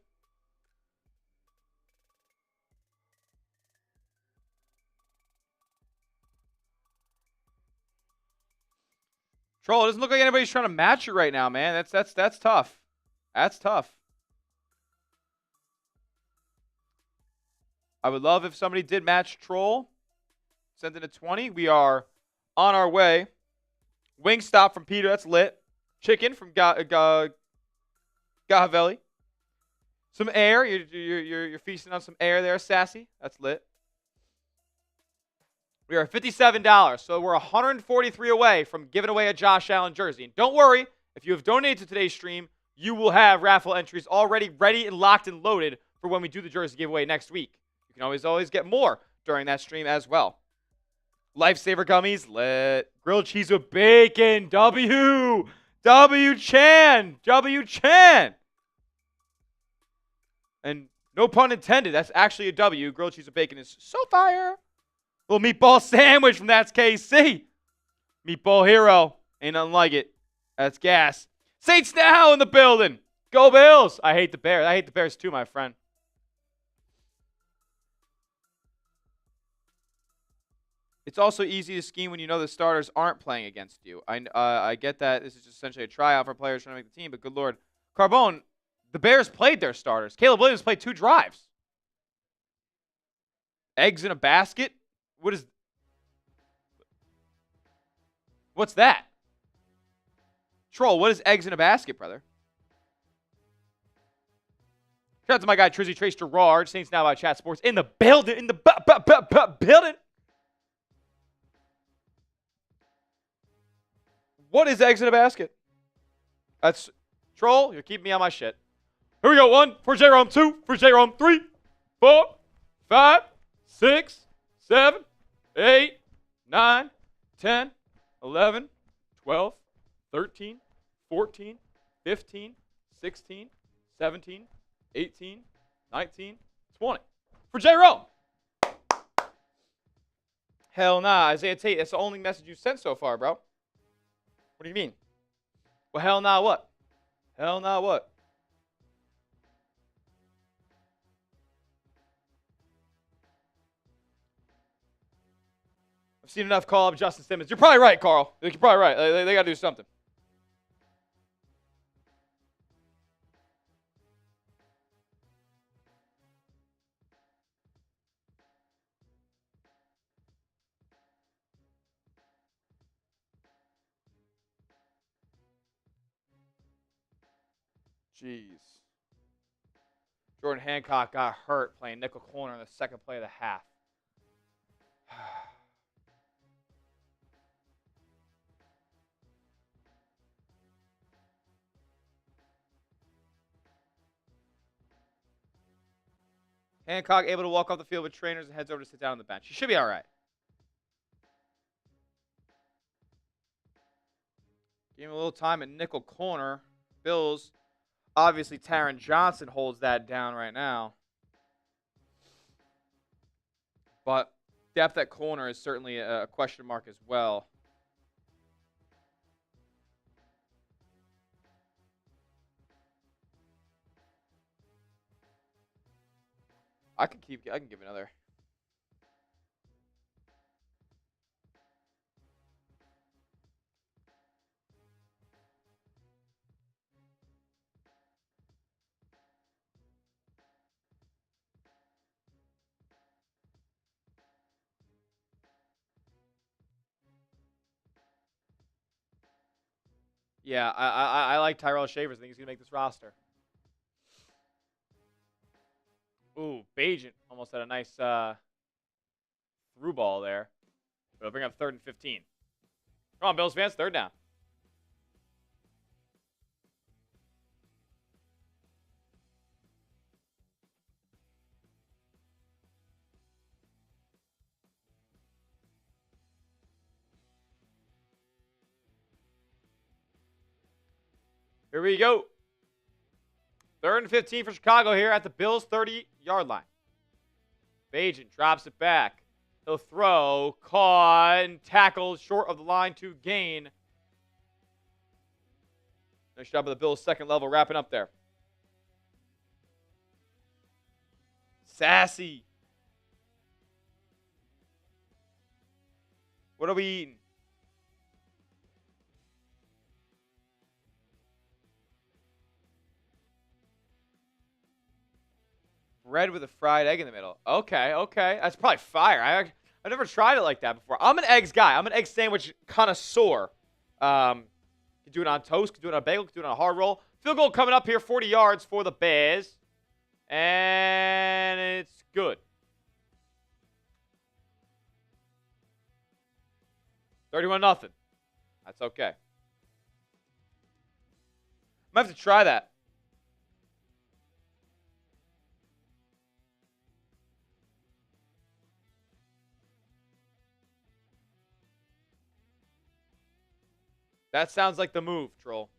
Troll, it doesn't look like anybody's trying to match you right now, man. That's tough. That's tough. I would love if somebody did match Troll. Send in a 20. We are on our way. Wingstop from Peter. That's lit. Chicken from Gahavelli. Some air. You're feasting on some air there, Sassy. That's lit. We are $57, so we're 143 away from giving away a Josh Allen jersey. And don't worry, if you have donated to today's stream, you will have raffle entries already ready and locked and loaded for when we do the jersey giveaway next week. You can always get more during that stream as well. Lifesaver gummies, lit. Grilled cheese with bacon, W. W-Chan. W-Chan. And no pun intended, that's actually a W. Grilled cheese with bacon is so fire. Little meatball sandwich from That's KC. Meatball hero. Ain't nothing like it. That's gas. Saints now in the building. Go Bills. I hate the Bears. I hate the Bears too, my friend. It's also easy to scheme when you know the starters aren't playing against you. I get that this is just essentially a tryout for players trying to make the team, but good Lord. Carbone, the Bears played their starters. Caleb Williams played 2 drives. Eggs in a basket? What's that? Troll, what is eggs in a basket, brother? Shout out to my guy, Trizzy Trace Gerard. Saints now by Chat Sports. In the building. In the building. What is eggs in a basket? That's troll. You're keeping me on my shit. Here we go. 1 for Jerome. 2 for Jerome. 3, 4, 5, 6, 7, 8, 9, 10, 11, 12, 13, 14, 15, 16, 17, 18, 19, 20. For Jerome. Hell nah. Isaiah Tate, that's the only message you sent so far, bro. What do you mean? Well, hell nah what? Hell nah what? I've seen enough call up Justin Simmons. You're probably right, Carl. You're probably right. They got to do something. Jeez. Jordan Hancock got hurt playing nickel corner in the second play of the half. Hancock able to walk off the field with trainers and heads over to sit down on the bench. He should be all right. Give him a little time at nickel corner. Bills. Obviously, Taron Johnson holds that down right now. But depth at corner is certainly a question mark as well. I can give another. Yeah, I like Tyrell Shavers. I think he's going to make this roster. Ooh, Bajent almost had a nice through ball there. But it'll bring up 3rd and 15. Come on, Bills fans, 3rd down. Here we go. 3rd and 15 for Chicago here at the Bills' 30-yard line. Bajent drops it back. He'll throw, caught, and tackled short of the line to gain. Nice job of the Bills' second level wrapping up there. Sassy. What are we eating? Bread with a fried egg in the middle. Okay, okay. That's probably fire. I've never tried it like that before. I'm an eggs guy. I'm an egg sandwich connoisseur. Can do it on toast, can do it on a bagel, can do it on a hard roll. Field goal coming up here, 40 yards for the Bears. And it's good. 31-0. That's okay. I might have to try that. That sounds like the move, Troll.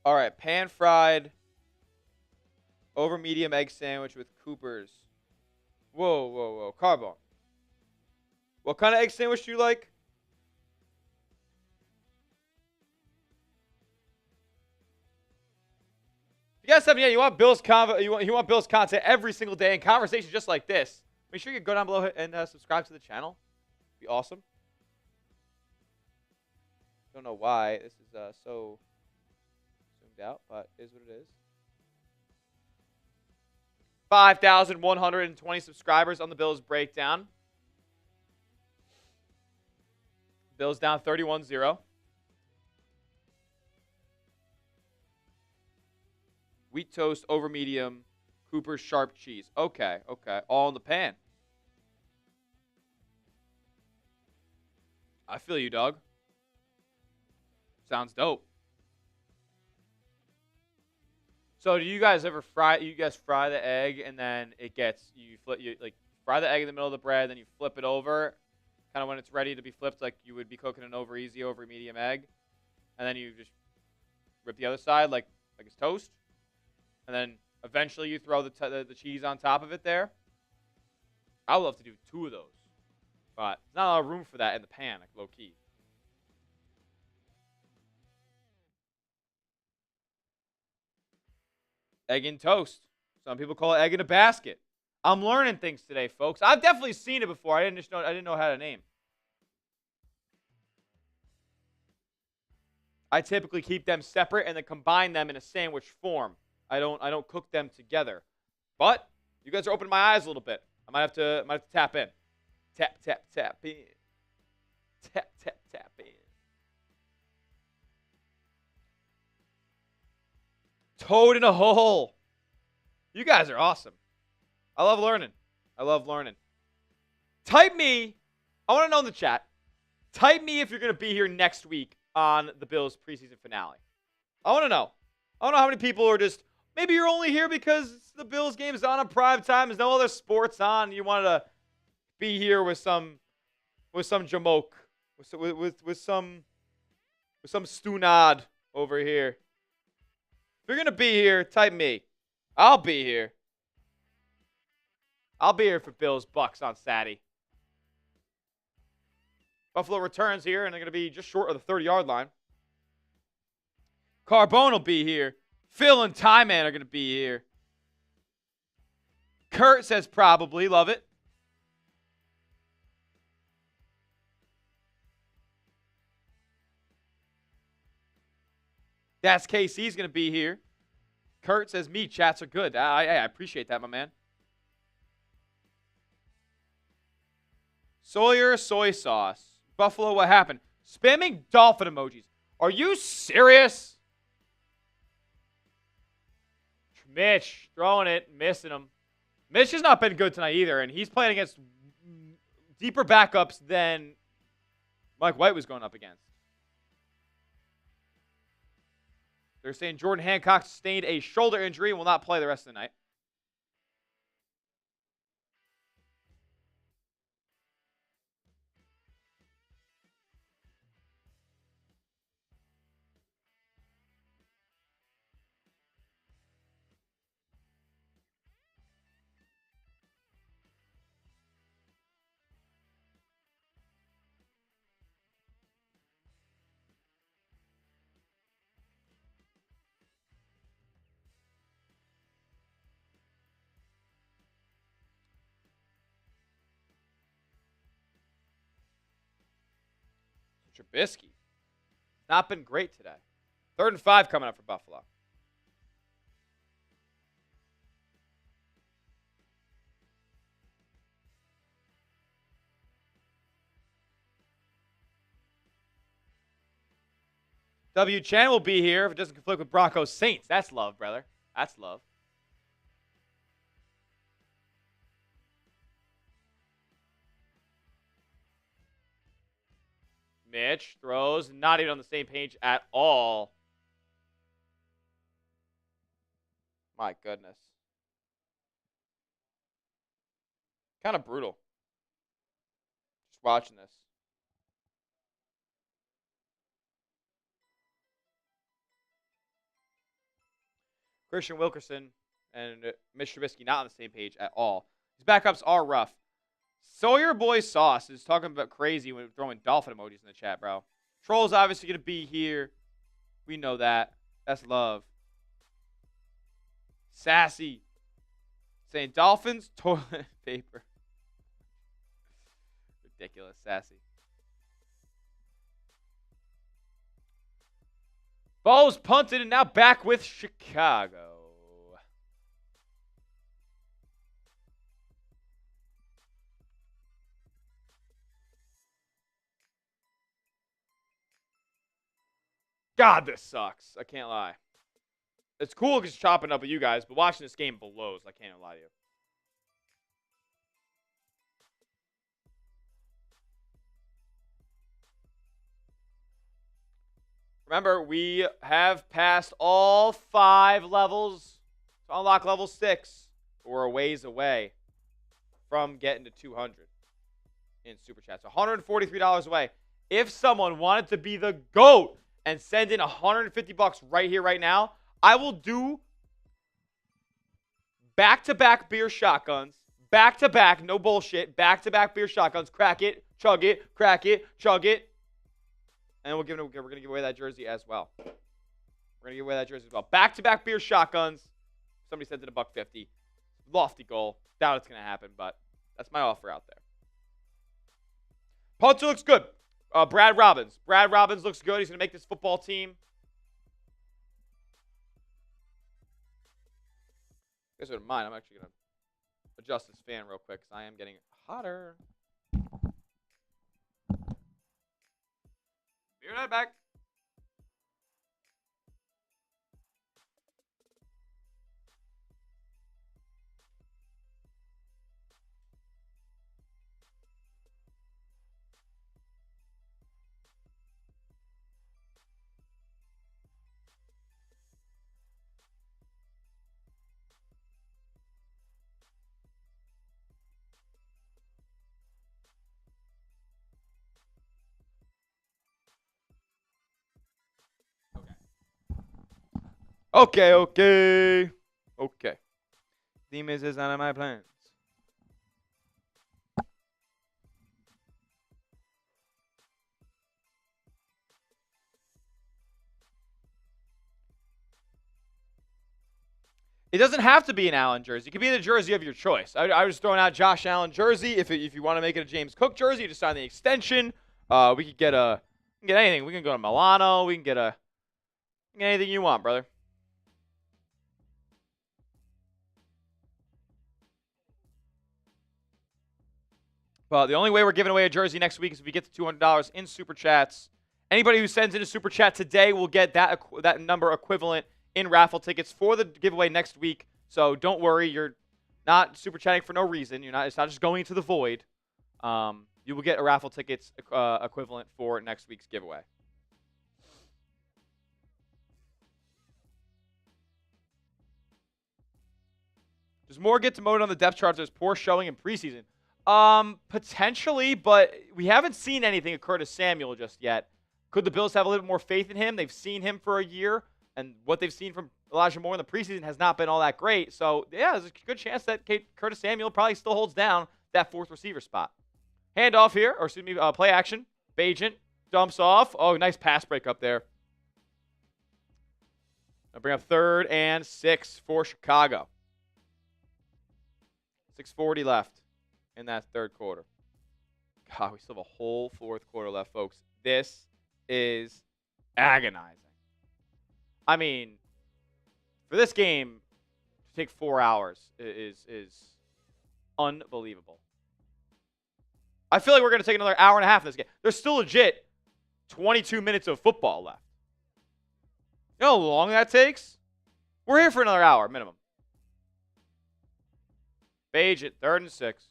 All right, pan-fried over medium egg sandwich with Cooper's. Whoa, whoa, whoa. Carbone. What kind of egg sandwich do you like? If you guys have any, you want Bills content every single day and conversations just like this, make sure you go down below and subscribe to the channel. It'd be awesome. Don't know why this is so zoomed out, but it is what it is. 5,120 subscribers on the Bills breakdown. Bills down 31-0. Wheat toast over medium. Cooper's sharp cheese. Okay. All in the pan. I feel you, dog. Sounds dope. So do you guys ever fry? You guys fry the egg and then it gets you fry the egg in the middle of the bread, then you flip it over, kind of when it's ready to be flipped, like you would be cooking an over medium egg, and then you just rip the other side like it's toast, and then eventually you throw the cheese on top of it there. I would love to do 2 of those, but there's not a lot of room for that in the pan, like low key. Egg in toast. Some people call it egg in a basket. I'm learning things today, folks. I've definitely seen it before. I didn't know how to name. I typically keep them separate and then combine them in a sandwich form. I don't cook them together. But you guys are opening my eyes a little bit. I might have to tap in. Tap in. Tap in. Toad in a hole. You guys are awesome. I love learning. Type me. I want to know in the chat. Type me if you're going to be here next week on the Bills preseason finale. I want to know. I don't know how many people are just, maybe you're only here because the Bills game is on prime time. There's no other sports on. You wanted to be here with some jamoke, with some stunad over here. If you're going to be here, type me. I'll be here. I'll be here for Bills Bucks on Saturday. Buffalo returns here, and they're going to be just short of the 30-yard line. Carbone will be here. Phil and Ty Man are going to be here. Kurt says probably. Love it. That's KC's going to be here. Kurt says me. Chats are good. I appreciate that, my man. Sawyer soy sauce. Buffalo, what happened? Spamming dolphin emojis. Are you serious? Mitch throwing it, missing him. Mitch has not been good tonight either, and he's playing against deeper backups than Mike White was going up against. They're saying Jordan Hancock sustained a shoulder injury and will not play the rest of the night. Trubisky. Not been great today. 3rd and 5 coming up for Buffalo. W. Chan will be here if it doesn't conflict with Broncos Saints. That's love, brother. That's love. Mitch throws, not even on the same page at all. My goodness. Kind of brutal. Just watching this. Christian Wilkerson and Mitch Trubisky not on the same page at all. His backups are rough. Sawyer Boy Sauce is talking about crazy when throwing dolphin emojis in the chat, bro. Troll's obviously going to be here. We know that. That's love. Sassy. Saying Dolphins, toilet paper. Ridiculous. Sassy. Ball's punted and now back with Chicago. God, this sucks. I can't lie. It's cool because chopping up with you guys, but watching this game blows. I can't even lie to you. Remember, we have passed all 5 levels to unlock level 6. We're a ways away from getting to 200 in Super Chats. $143 away. If someone wanted to be the GOAT and send in $150 right here, right now, I will do back-to-back beer shotguns. Back-to-back, no bullshit. Back-to-back beer shotguns. Crack it, chug it, crack it, chug it. And we're going to give away that jersey as well. We're going to give away that jersey as well. Back-to-back beer shotguns. Somebody sent in $150. Lofty goal. Doubt it's going to happen, but that's my offer out there. Punter looks good. Brad Robbins. Brad Robbins looks good. He's going to make this football team. You guys wouldn't mind. I'm actually going to adjust this fan real quick because I am getting hotter. Be right back. Okay. Theme is none of my plans. It doesn't have to be an Allen jersey. It could be the jersey of your choice. I was throwing out Josh Allen jersey. If you want to make it a James Cook jersey, you just sign the extension. We could get anything. We can go to Milano. We can get anything you want, brother. But the only way we're giving away a jersey next week is if we get to $200 in Super Chats. Anybody who sends in a Super Chat today will get that number equivalent in raffle tickets for the giveaway next week. So don't worry. You're not Super Chatting for no reason. It's not just going into the void. You will get a raffle tickets equivalent for next week's giveaway. Does Moore get demoted on the depth chart? There's poor showing in preseason. Potentially, but we haven't seen anything occur to Samuel just yet. Could the Bills have a little more faith in him? They've seen him for a year, and what they've seen from Elijah Moore in the preseason has not been all that great. So, yeah, there's a good chance that Curtis Samuel probably still holds down that 4th receiver spot. Handoff here, or excuse me, play action. Bagent dumps off. Oh, nice pass break up there. I'll bring up 3rd and 6 for Chicago. 6:40 left in that 3rd quarter. God, we still have a whole 4th quarter left, folks. This is agonizing. I mean, for this game to take 4 hours is unbelievable. I feel like we're going to take another hour and a half in this game. There's still legit 22 minutes of football left. You know how long that takes? We're here for another hour minimum. Bagent, 3rd and 6.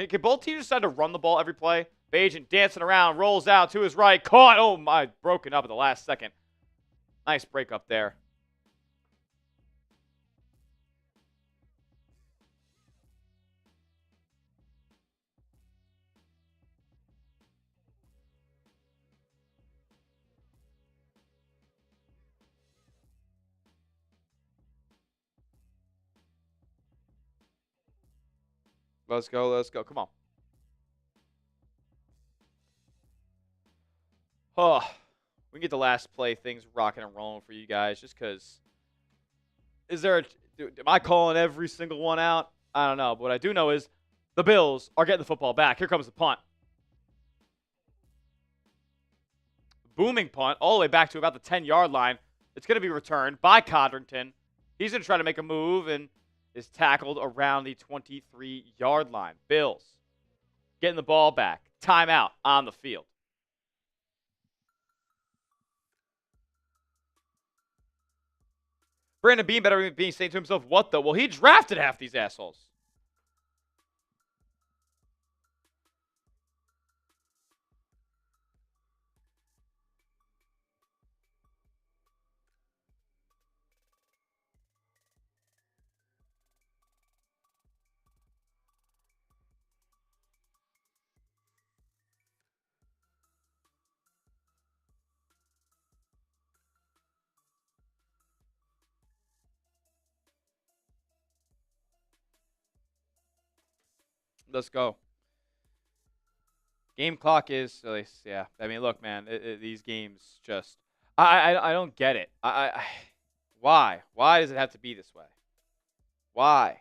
Can both teams decide to run the ball every play? Bagent dancing around, rolls out to his right, caught. Oh my, broken up at the last second. Nice break up there. Let's go. Come on. Oh, we can get the last play things rocking and rolling for you guys just because. Am I calling every single one out? I don't know. But what I do know is the Bills are getting the football back. Here comes the punt. Booming punt all the way back to about the 10-yard line. It's going to be returned by Codrington. He's going to try to make a move and is tackled around the 23-yard line. Bills getting the ball back. Timeout on the field. Brandon Bean better be saying to himself, what the? Well, he drafted half these assholes. Let's go. Game clock is, yeah. I mean, look, man, these games just, I don't get it. Why? Why does it have to be this way? Why?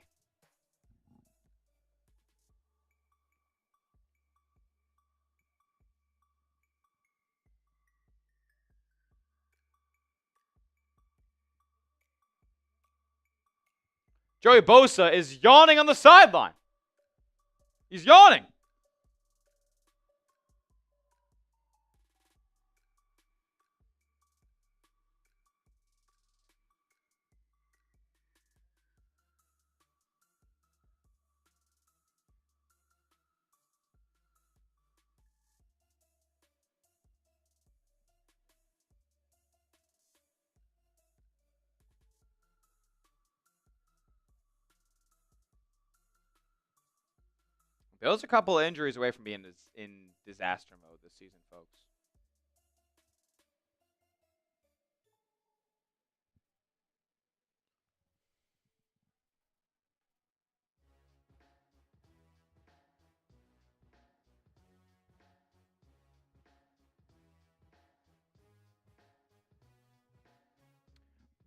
Joey Bosa is yawning on the sideline. He's yawning. Bills are a couple of injuries away from being in disaster mode this season, folks.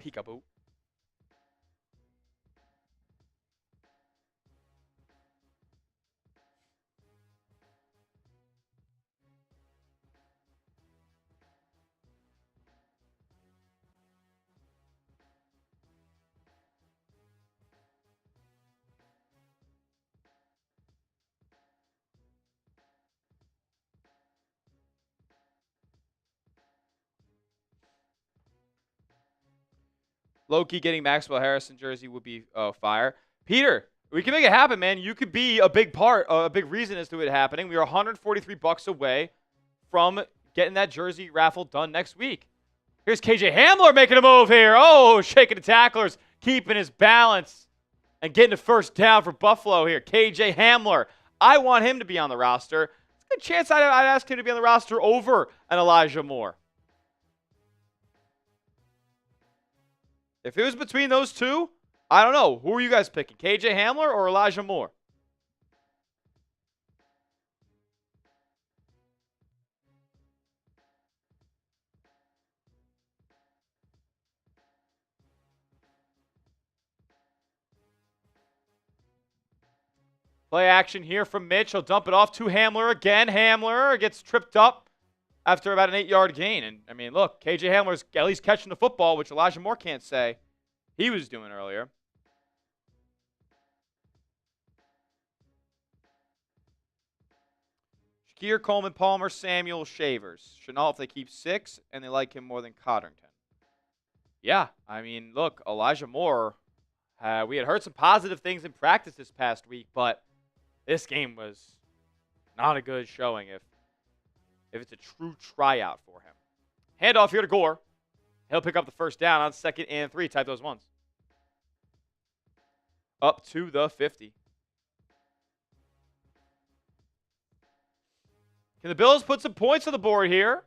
Peekaboo. Loki getting Maxwell Harrison jersey would be fire. Peter, we can make it happen, man. You could be a big part, a big reason as to it happening. We are $143 away from getting that jersey raffle done next week. Here's KJ Hamler making a move here. Oh, shaking the tacklers, keeping his balance, and getting a first down for Buffalo here. KJ Hamler. I want him to be on the roster. It's a good chance I'd ask him to be on the roster over an Elijah Moore. If it was between those two, I don't know. Who are you guys picking? KJ Hamler or Elijah Moore? Play action here from Mitch. He'll dump it off to Hamler again. Hamler gets tripped up after about an 8-yard gain. And, I mean, look, KJ Hamler's at least catching the football, which Elijah Moore can't say he was doing earlier. Shakir, Coleman, Palmer, Samuel, Shavers. Chenault if they keep 6, and they like him more than Cotterton. Yeah, I mean, look, Elijah Moore, we had heard some positive things in practice this past week, but this game was not a good showing if it's a true tryout for him. Handoff here to Gore. He'll pick up the first down on 2nd and 3. Type those ones. Up to the 50. Can the Bills put some points on the board here?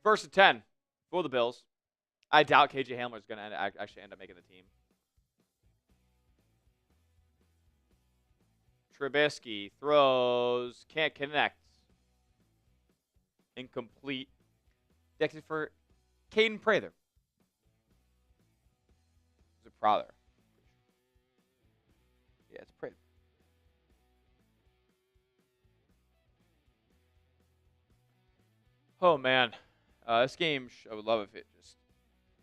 First and 10 for the Bills. I doubt KJ Hamler is going to actually end up making the team. Trubisky throws, can't connect. Incomplete. Dexter for Caden Prather. Is it Prather? Yeah, it's Prather. Oh, man. This game, I would love if it just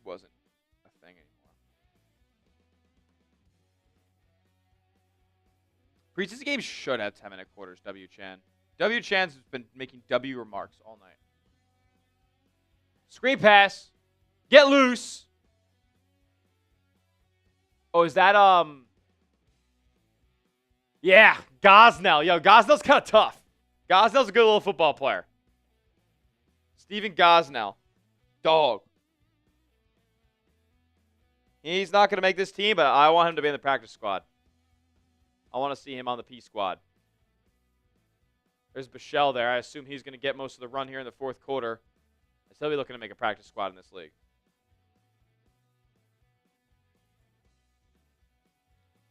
wasn't a thing anymore. Preseason games should have 10-minute quarters, W-Chan. W-Chan's been making W remarks all night. Screen pass. Get loose. Oh, is that, yeah, Gosnell. Yo, Gosnell's kind of tough. Gosnell's a good little football player. Steven Gosnell. Dog. He's not going to make this team, but I want him to be in the practice squad. I want to see him on the P squad. There's Bichelle there. I assume he's going to get most of the run here in the fourth quarter. He'll be looking to make a practice squad in this league.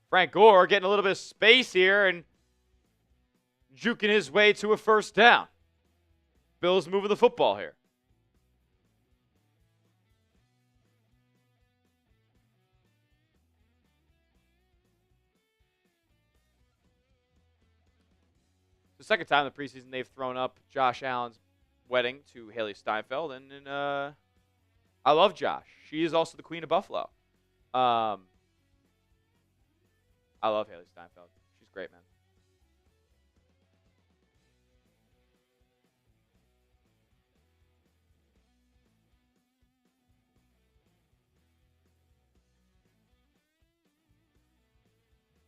Frank Gore getting a little bit of space here and juking his way to a first down. Bills moving the football here. The second time in the preseason they've thrown up Josh Allen's wedding to Haley Steinfeld, and I love Josh. She is also the queen of Buffalo. I love Haley Steinfeld. She's great, man.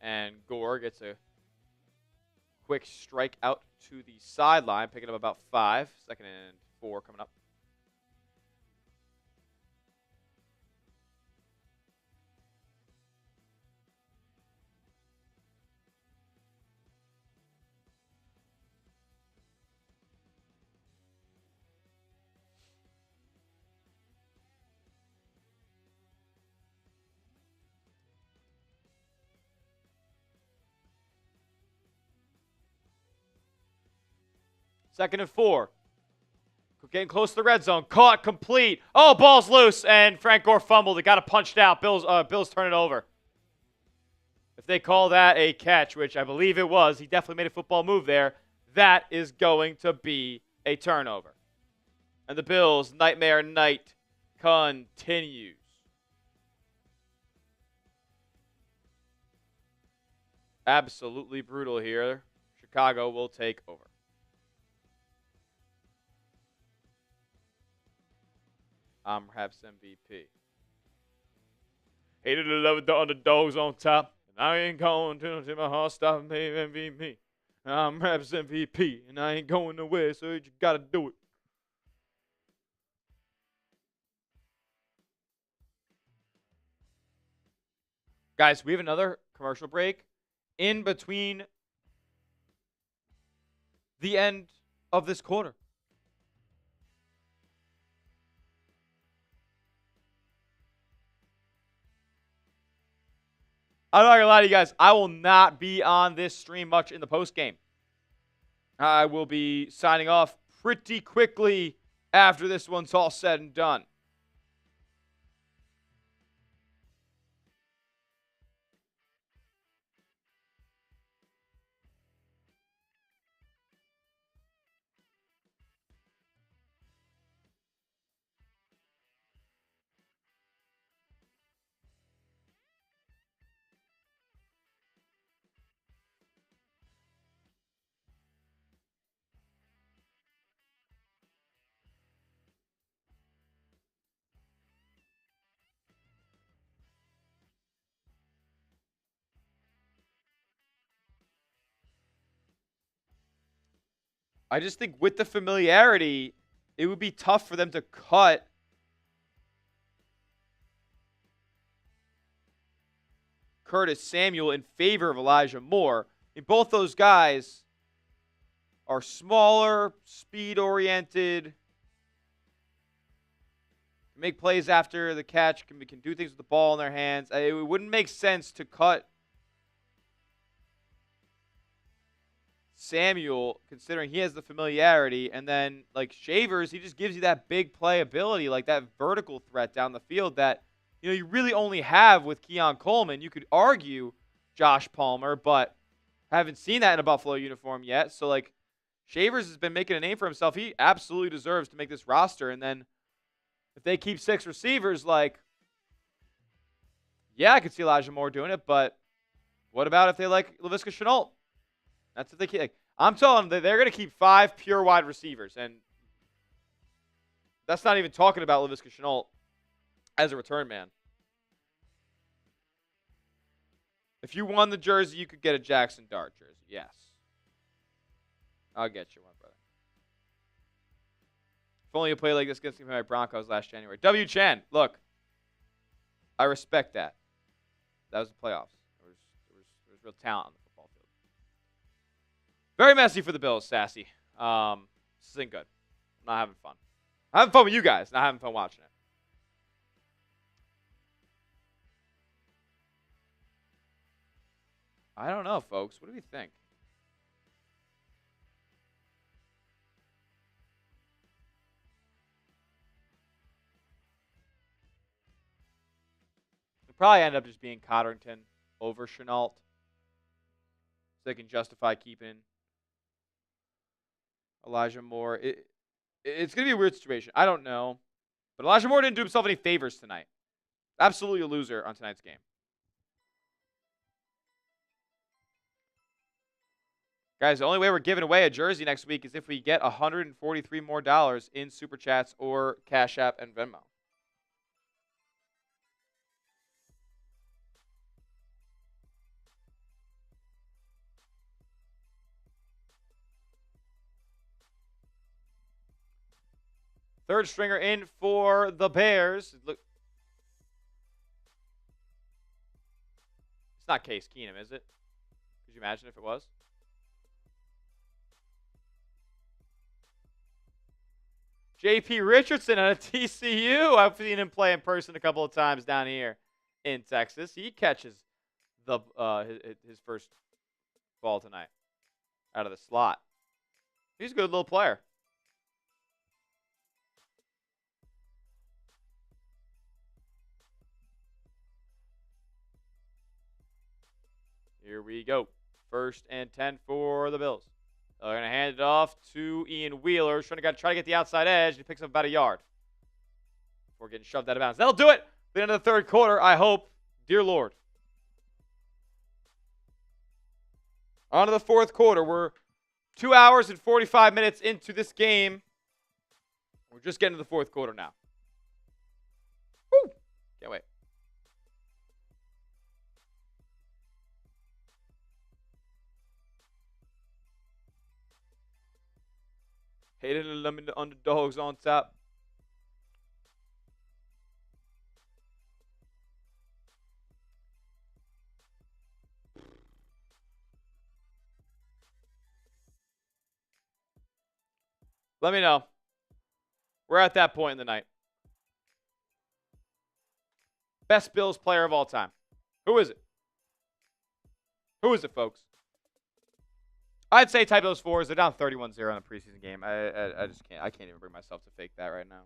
And Gore gets a quick strike out to the sideline, picking up about 5. 2nd and 4 coming up. Second and 4. Getting close to the red zone. Caught, complete. Oh, ball's loose, and Frank Gore fumbled. It got it punched out. Bills turn it over. If they call that a catch, which I believe it was, he definitely made a football move there, that is going to be a turnover. And the Bills' nightmare night continues. Absolutely brutal here. Chicago will take over. I'm perhaps MVP. Hated to love it, the underdogs on top. And I ain't going to my heart stop MVP. I'm perhaps MVP, and I ain't going nowhere, so you got to do it. Guys, we have another commercial break in between the end of this quarter. I'm not going to lie to you guys. I will not be on this stream much in the postgame. I will be signing off pretty quickly after this one's all said and done. I just think with the familiarity, it would be tough for them to cut Curtis Samuel in favor of Elijah Moore. And both those guys are smaller, speed-oriented, can make plays after the catch, can do things with the ball in their hands. It wouldn't make sense to cut Samuel, considering he has the familiarity, and then like Shavers, he just gives you that big play ability, like that vertical threat down the field that you really only have with Keon Coleman. You could argue Josh Palmer, but haven't seen that in a Buffalo uniform yet. So like Shavers has been making a name for himself. He absolutely deserves to make this roster. And then If they keep 6 receivers, like, yeah, I could see Elijah Moore doing it, but what about if they like Laviska Shenault? That's what they keep. Like, I'm telling them that they're going to keep 5 pure wide receivers, and that's not even talking about Laviska Shenault as a return man. If you won the jersey, you could get a Jackson Dart jersey. Yes. I'll get you one, brother. If only you played like this against my Broncos last January. W. Chen, look. I respect that. That was the playoffs. There was real talent on the football field. Very messy for the Bills, Sassy. This isn't good. I'm not having fun. I'm having fun with you guys, not having fun watching it. I don't know, folks. What do we think? It'll probably end up just being Cotterington over Shenault. So they can justify keeping Elijah Moore. It's going to be a weird situation. I don't know. But Elijah Moore didn't do himself any favors tonight. Absolutely a loser on tonight's game. Guys, the only way we're giving away a jersey next week is if we get $143 more in Super Chats or Cash App and Venmo. Third stringer in for the Bears. Look, it's not Case Keenum, is it? Could you imagine if it was? J.P. Richardson at TCU. I've seen him play in person a couple of times down here in Texas. He catches the his first ball tonight out of the slot. He's a good little player. Here we go. 1st and 10 for the Bills. They're going to hand it off to Ian Wheeler. Trying to get the outside edge. He picks up about a yard before getting shoved out of bounds. That'll do it. The end of the third quarter, I hope. Dear Lord. On to the fourth quarter. We're 2 hours and 45 minutes into this game. We're just getting to the fourth quarter now. Woo! Can't wait. Hated the underdogs on top. Let me know. We're at that point in the night. Best Bills player of all time. Who is it? Who is it, folks? I'd say type those 4s. They're down 31-0 in the preseason game. I just can't. I can't even bring myself to fake that right now.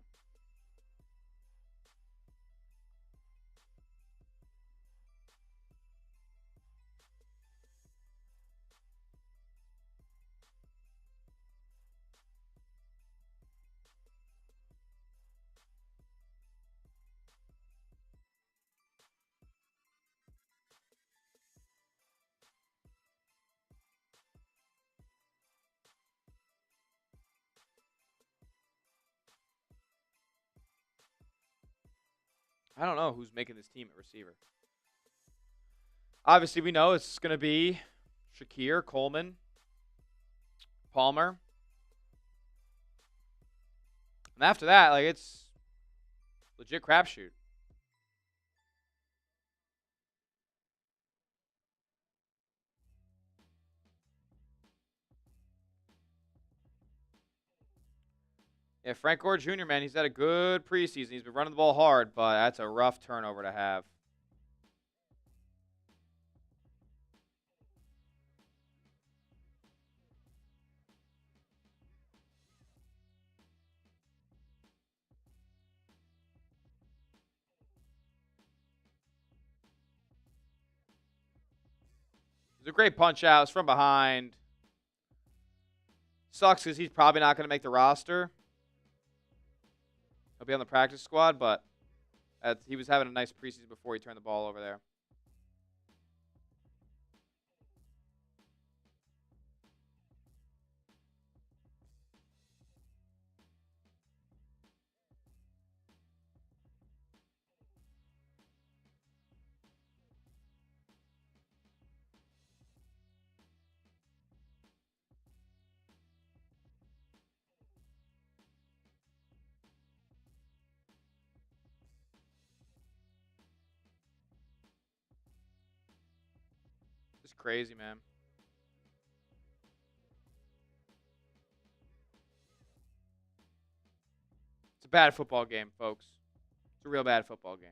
I don't know who's making this team at receiver. Obviously, we know it's going to be Shakir, Coleman, Palmer. And after that, like, it's legit crapshoot. Yeah, Frank Gore Jr., man, he's had a good preseason. He's been running the ball hard, but that's a rough turnover to have. It's a great punch out. It's from behind. Sucks because he's probably not going to make the roster. He'll be on the practice squad, but he was having a nice preseason before he turned the ball over there. Just crazy, man. It's a bad football game, folks. It's a real bad football game.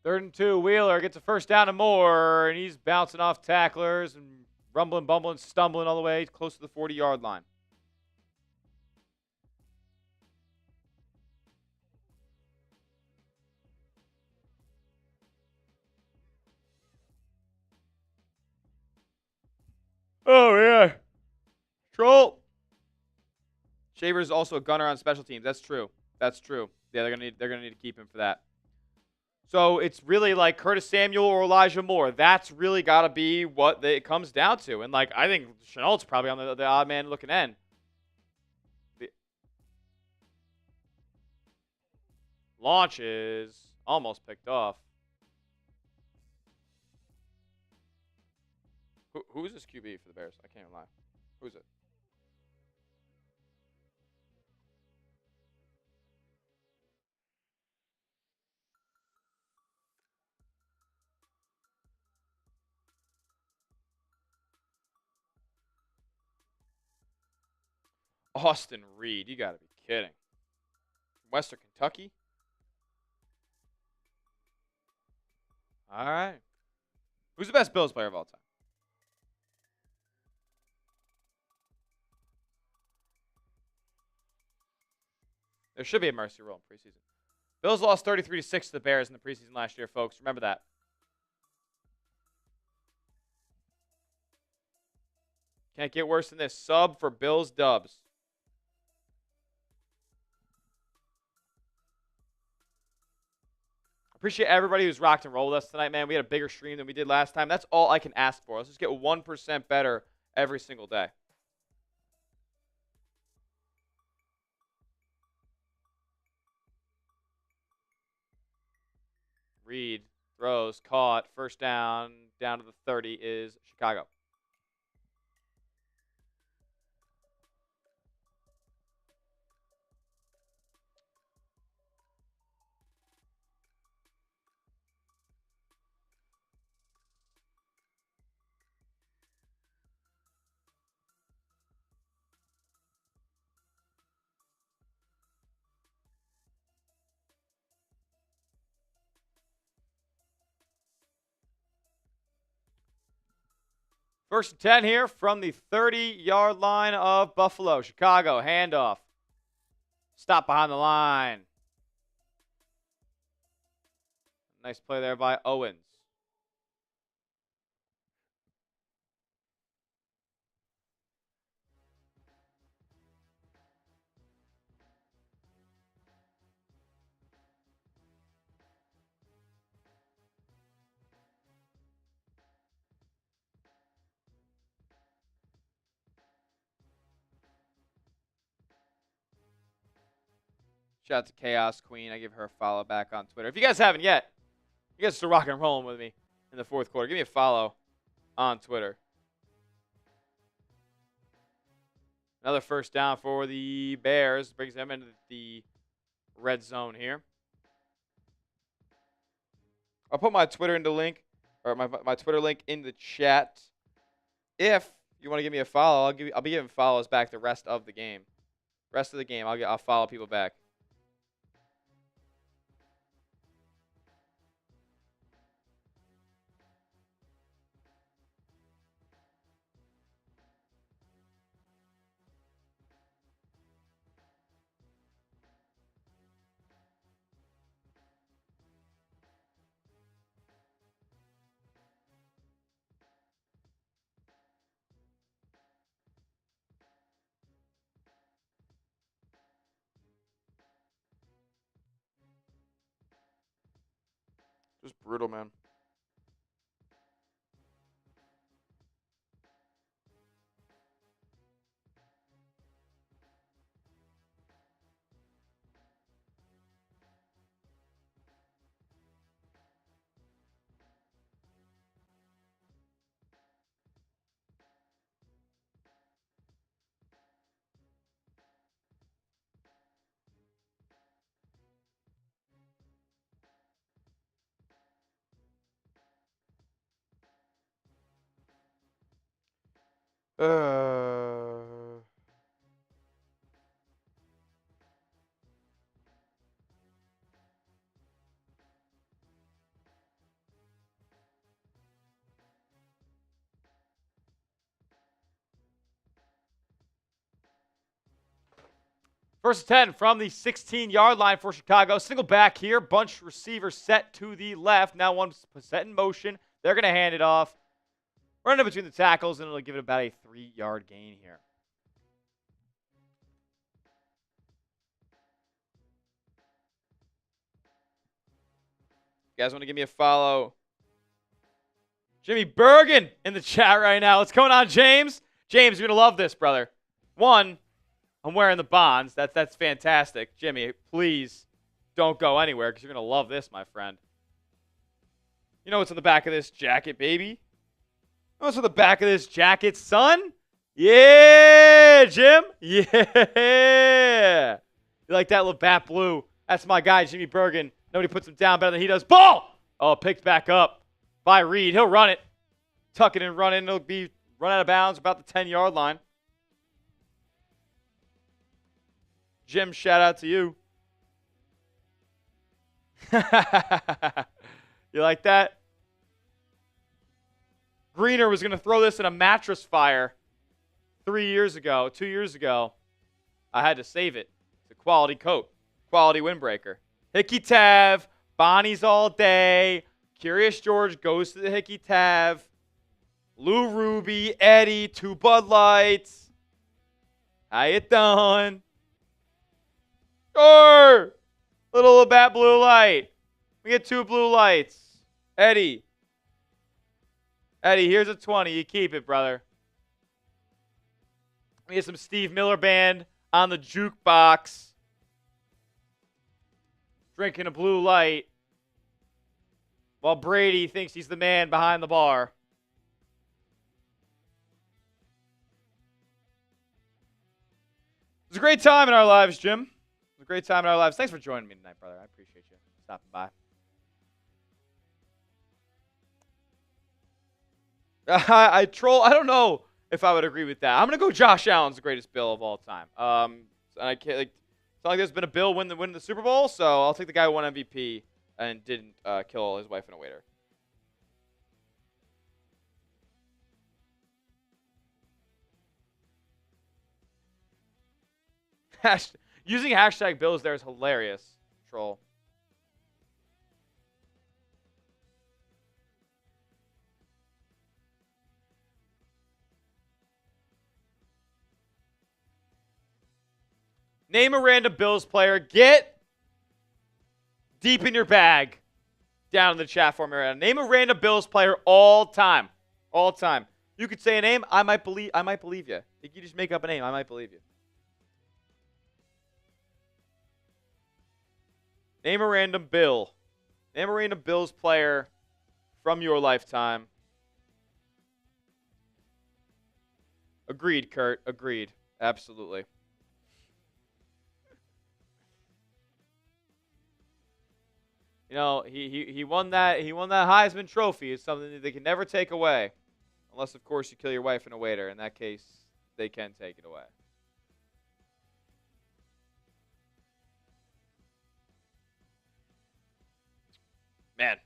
Third and 2, Wheeler gets a first down and more, and he's bouncing off tacklers and rumbling, bumbling, stumbling all the way close to the 40-yard line. Oh, yeah. Troll. Shaver's also a gunner on special teams. That's true. That's true. Yeah, they're gonna need to keep him for that. So it's really like Curtis Samuel or Elijah Moore. That's really got to be what it comes down to. And like I think Chenault's probably on the odd man looking end. The launch is almost picked off. Who's this QB for the Bears? I can't even lie. Who's it? Austin Reed. You got to be kidding. Western Kentucky? All right. Who's the best Bills player of all time? There should be a mercy rule in preseason. Bills lost 33-6 to the Bears in the preseason last year, folks. Remember that. Can't get worse than this. Sub for Bills dubs. Appreciate everybody who's rocked and rolled with us tonight, man. We had a bigger stream than we did last time. That's all I can ask for. Let's just get 1% better every single day. Reed throws, caught, first down to the 30 is Chicago. First and 10 here from the 30-yard line of Buffalo. Chicago, handoff. Stop behind the line. Nice play there by Owens. Shout out to Chaos Queen. I give her a follow back on Twitter. If you guys haven't yet, you guys are still rocking and rolling with me in the fourth quarter. Give me a follow on Twitter. Another first down for the Bears. Brings them into the red zone here. I'll put my Twitter in the link, or my Twitter link in the chat. If you want to give me a follow, I'll be giving follows back the rest of the game. Rest of the game, I'll follow people back. Just brutal, man. Uh, First and 10 from the 16-yard line for Chicago. Single back here. Bunch receiver set to the left. Now one set in motion. They're going to hand it off. Run it between the tackles, and it'll give it about a 3-yard gain here. You guys want to give me a follow? Jimmy Bergen in the chat right now. What's going on, James? James, you're going to love this, brother. One, I'm wearing the Bonds. That's fantastic. Jimmy, please don't go anywhere because you're going to love this, my friend. You know what's on the back of this jacket, baby? You know what's on the back of this jacket, son? Yeah, Jim. Yeah. You like that Labatt blue? That's my guy, Jimmy Bergen. Nobody puts him down better than he does. Ball! Oh, picked back up by Reed. He'll run it. Tuck it and run it. It'll be run out of bounds about the 10-yard line. Jim, shout out to you. You like that? Greener was going to throw this in a mattress fire 2 years ago. I had to save it. It's a quality coat. Quality windbreaker. Hickey Tav. Bonnie's all day. Curious George goes to the Hickey Tav. Lou Ruby. Eddie. 2 Bud Lights. How you doing? Sure. Little Labatt blue light. We get 2 blue lights. Eddie. Eddie, here's a 20. You keep it, brother. We get some Steve Miller Band on the jukebox. Drinking a blue light. While Brady thinks he's the man behind the bar. It was a great time in our lives, Jim. It was a great time in our lives. Thanks for joining me tonight, brother. I appreciate you stopping by. I troll. I don't know if I would agree with that. I'm gonna go. Josh Allen's the greatest Bill of all time. I can't like. It's not like there's been a Bill win the Super Bowl, so I'll take the guy who won MVP and didn't kill his wife and a waiter. Using hashtag Bills there is hilarious. Troll. Name a random Bills player. Get deep in your bag down in the chat for me right now. Name a random Bills player all time. All time. You could say a name. I might believe you. If you just make up a name, I might believe you. Name a random Bill. Name a random Bills player from your lifetime. Agreed, Kurt. Agreed. Absolutely. You know, he won that Heisman Trophy. It's something that they can never take away. Unless, of course, you kill your wife and a waiter. In that case, they can take it away. Man.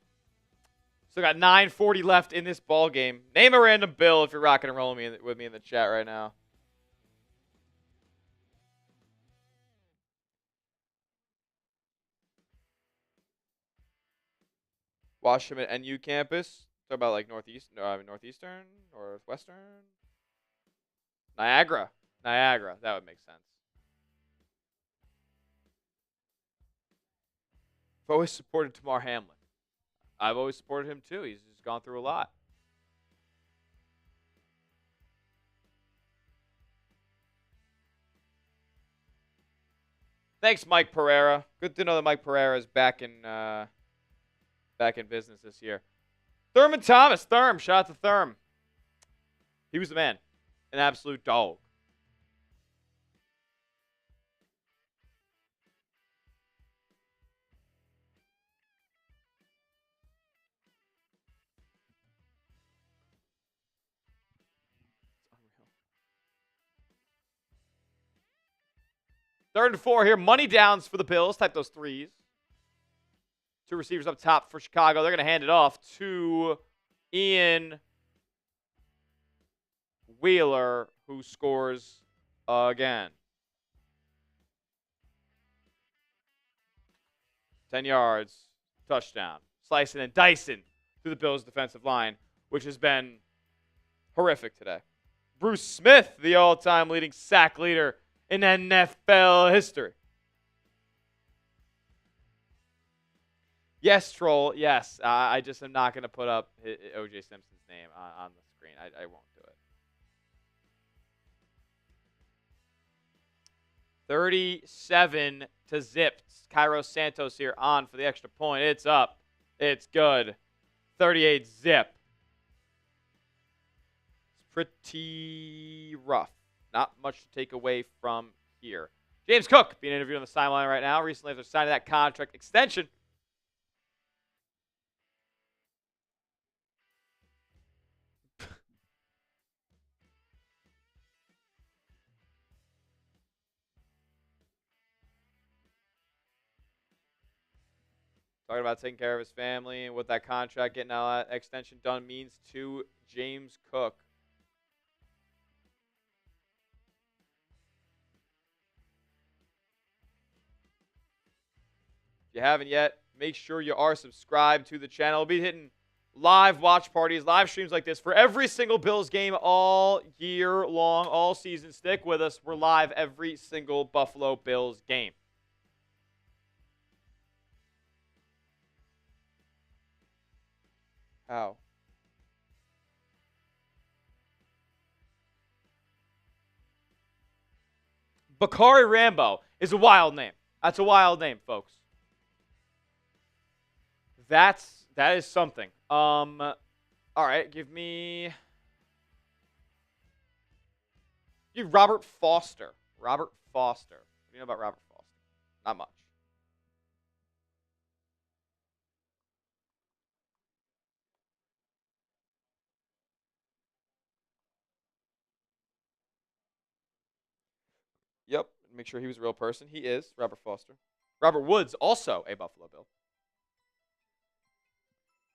Still got 9:40 left in this ball game. Name a random Bill if you're rocking and rolling with me in the chat right now. Washington at NU campus. Talk about like northeastern or western. Niagara. That would make sense. I've always supported Tamar Hamlin. I've always supported him too. He's just gone through a lot. Thanks, Mike Pereira. Good to know that Mike Pereira is back in business this year. Thurman Thomas. Shout out to Therm. He was the man. An absolute dog. Third and 4 here. Money downs for the Bills. Type those threes. 2 receivers up top for Chicago. They're going to hand it off to Ian Wheeler, who scores again. 10 yards. Touchdown. Slicing and dicing through the Bills' defensive line, which has been horrific today. Bruce Smith, the all-time leading sack leader in NFL history. Yes, troll. Yes. I just am not going to put up O.J. Simpson's name on the screen. I won't do it. 37 to zip. Cairo Santos here on for the extra point. It's up. It's good. 38 zip. It's pretty rough. Not much to take away from here. James Cook being interviewed on the sideline right now. Recently, after signing that contract extension. Talking about taking care of his family and what that contract, getting that extension done means to James Cook. If you haven't yet, make sure you are subscribed to the channel. We'll be hitting live watch parties, live streams like this for every single Bills game all year long, all season. Stick with us. We're live every single Buffalo Bills game. How? Bakari Rambo is a wild name. That's a wild name, folks. That is something. All right, give Robert Foster. Robert Foster. What do you know about Robert Foster? Not much. Yep. Make sure he was a real person. He is Robert Foster. Robert Woods, also a Buffalo Bill.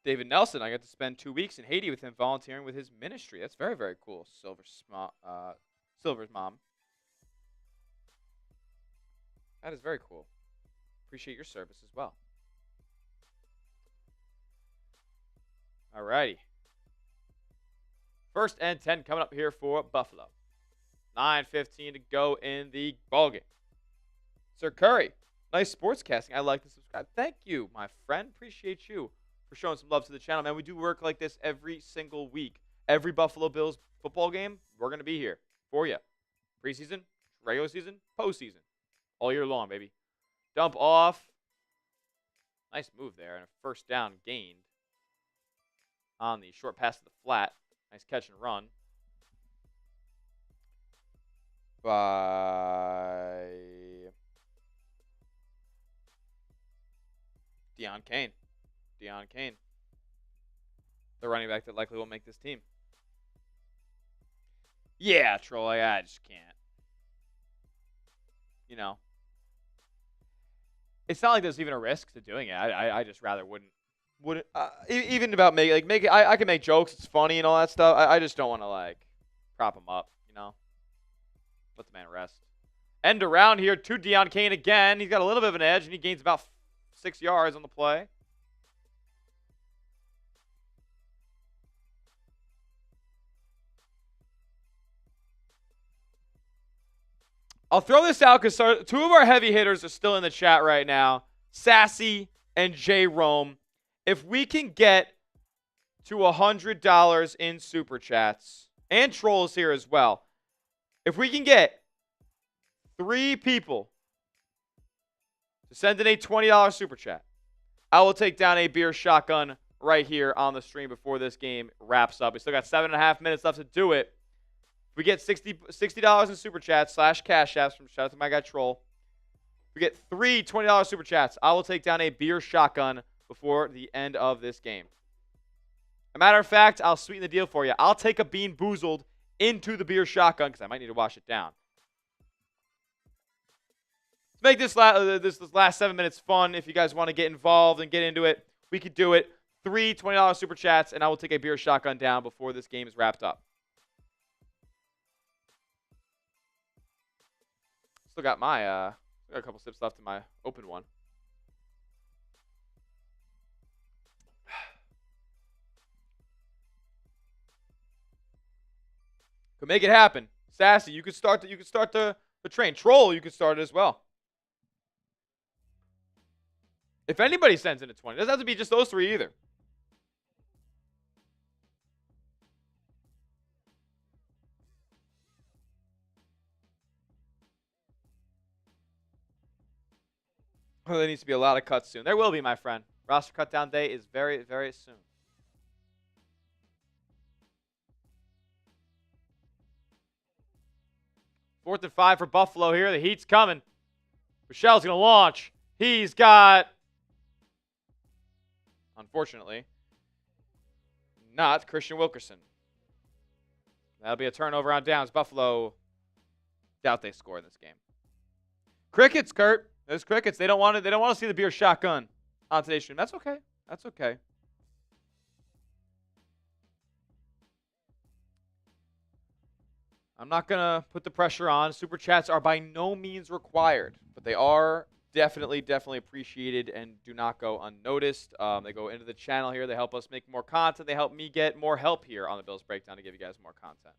David Nelson, I got to spend 2 weeks in Haiti with him volunteering with his ministry. That's very, very cool. Silver's mom. That is very cool. Appreciate your service as well. All righty. 1st and 10 coming up here for Buffalo. 9:15 to go in the ballgame. Sir Curry, nice sportscasting. I like to subscribe. Thank you, my friend. Appreciate you for showing some love to the channel, man. We do work like this every single week. Every Buffalo Bills football game, we're going to be here for you. Preseason, regular season, postseason. All year long, baby. Dump off. Nice move there. And a 1st down gained on the short pass to the flat. Nice catch and run by Deon Cain. The running back that likely will make this team. Yeah, Troy, I just can't. You know. It's not like there's even a risk to doing it. I just rather wouldn't even about make it. I can make jokes. It's funny and all that stuff. I just don't want to prop him up. You know. Let the man rest. End around here to Deon Cain again. He's got a little bit of an edge and he gains about 6 yards on the play. I'll throw this out because 2 of our heavy hitters are still in the chat right now. Sassy and J. Rome. If we can get to $100 in Super Chats, and trolls here as well, if we can get 3 people to send in a $20 Super Chat, I will take down a beer shotgun right here on the stream before this game wraps up. We still got 7.5 minutes left to do it. If we get $60 in Super Chats / Cash Apps from shout out to my guy Troll, if we get 3 $20 Super Chats, I will take down a beer shotgun before the end of this game. A matter of fact, I'll sweeten the deal for you. I'll take a Bean Boozled into the beer shotgun because I might need to wash it down. Let's make this last 7 minutes fun. If you guys want to get involved and get into it, we could do it. 3 $20 Super Chats, and I will take a beer shotgun down before this game is wrapped up. Still got my got a couple sips left in my open one. Could make it happen. Sassy, you could start the train. Troll, you could start it as well. If anybody sends in a 20, it doesn't have to be just those 3 either. Oh, there needs to be a lot of cuts soon. There will be, my friend. Roster cut down day is very, very soon. Fourth and 5 for Buffalo here. The heat's coming. Michelle's going to launch. He's got, unfortunately, not Christian Wilkerson. That'll be a turnover on downs. Buffalo, doubt they score in this game. Crickets, Kurt. There's crickets. They don't want to see the beer shotgun on today's stream. That's okay. That's okay. I'm not going to put the pressure on. Super chats are by no means required, but they are definitely appreciated and do not go unnoticed. They go into the channel here. They help us make more content. They help me get more help here on the Bills Breakdown to give you guys more content.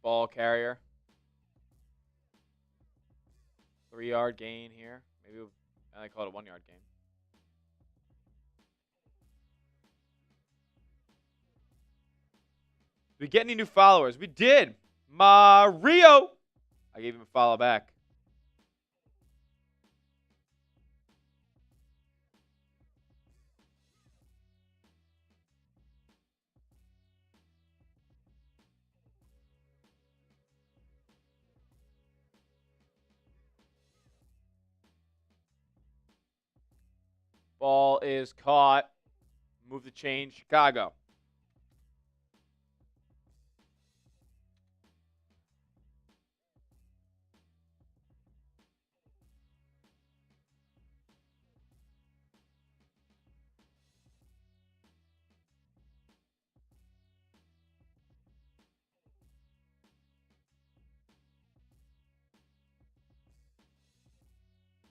Ball carrier. 3-yard gain here. Maybe I call it a 1-yard gain. Did we get any new followers? We did. Mario. I gave him a follow back. Ball is caught. Move the chain, Chicago.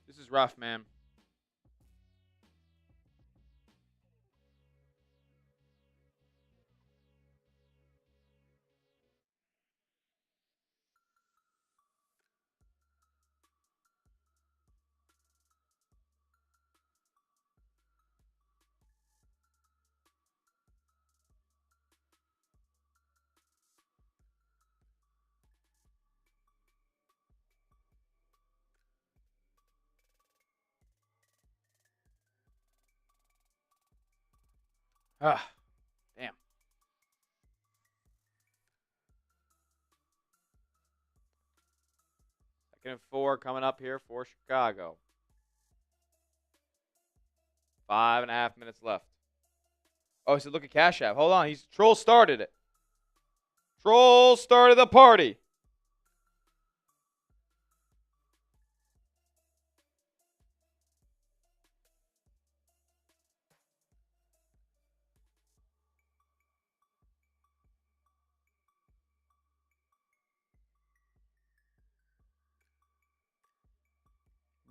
This is rough, man. Ah, damn. Second and 4 coming up here for Chicago. 5.5 minutes left. Oh, he said, look at Cash App. Hold on. Troll started it. Troll started the party.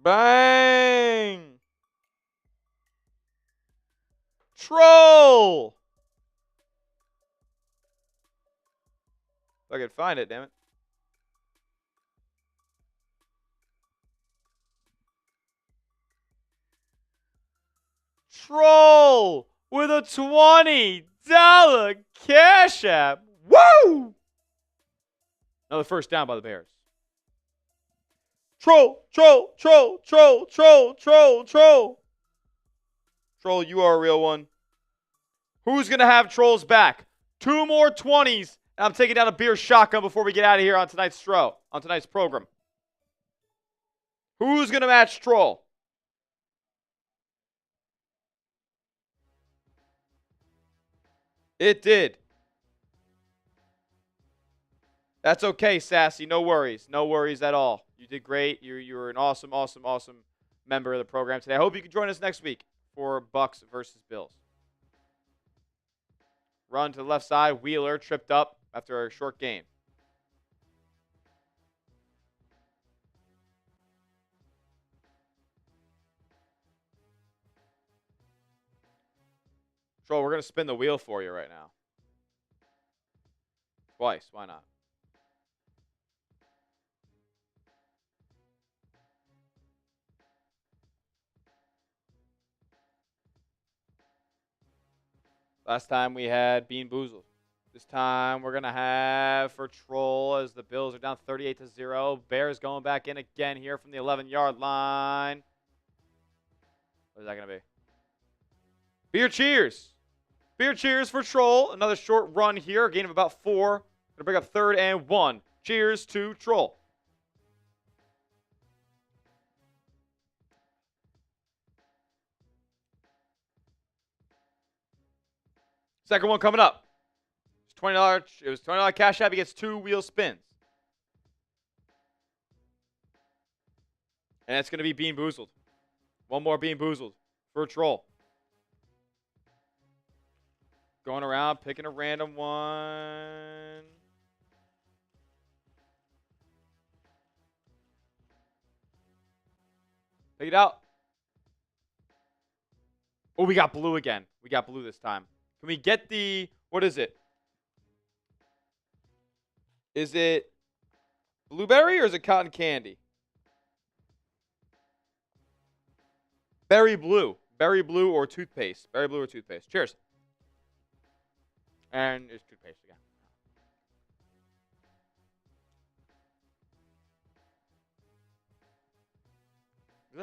Bang! I could find it, damn it. Troll with a $20 Cash App. Woo! Another first down by the Bears. Troll. Troll, you are a real one. Who's going to have Troll's back? 2 more 20s, and I'm taking down a beer shotgun before we get out of here on tonight's program. Who's going to match Troll? It did. That's okay, Sassy. No worries. No worries at all. You did great. You were an awesome member of the program today. I hope you can join us next week for Bucks versus Bills. Run to the left side. Wheeler tripped up after a short gain. Troll, we're going to spin the wheel for you right now. Twice. Why not? Last time we had Bean Boozled. This time we're going to have for Troll as the Bills are down 38-0. Bears going back in again here from the 11-yard line. What is that going to be? Beer cheers. Beer cheers for Troll. Another short run here. A gain of about 4. Going to bring up 3rd and 1. Cheers to Troll. Second one coming up. It's $20. It was $20 Cash App. He gets 2 wheel spins. And it's going to be Bean Boozled. One more Bean Boozled for Troll. Going around, picking a random one. Pick it out. Oh, we got blue again. We got blue this time. Can we get the, what is it? Is it blueberry or is it cotton candy? Berry blue. Berry blue or toothpaste. Berry blue or toothpaste. Cheers. And it's toothpaste again.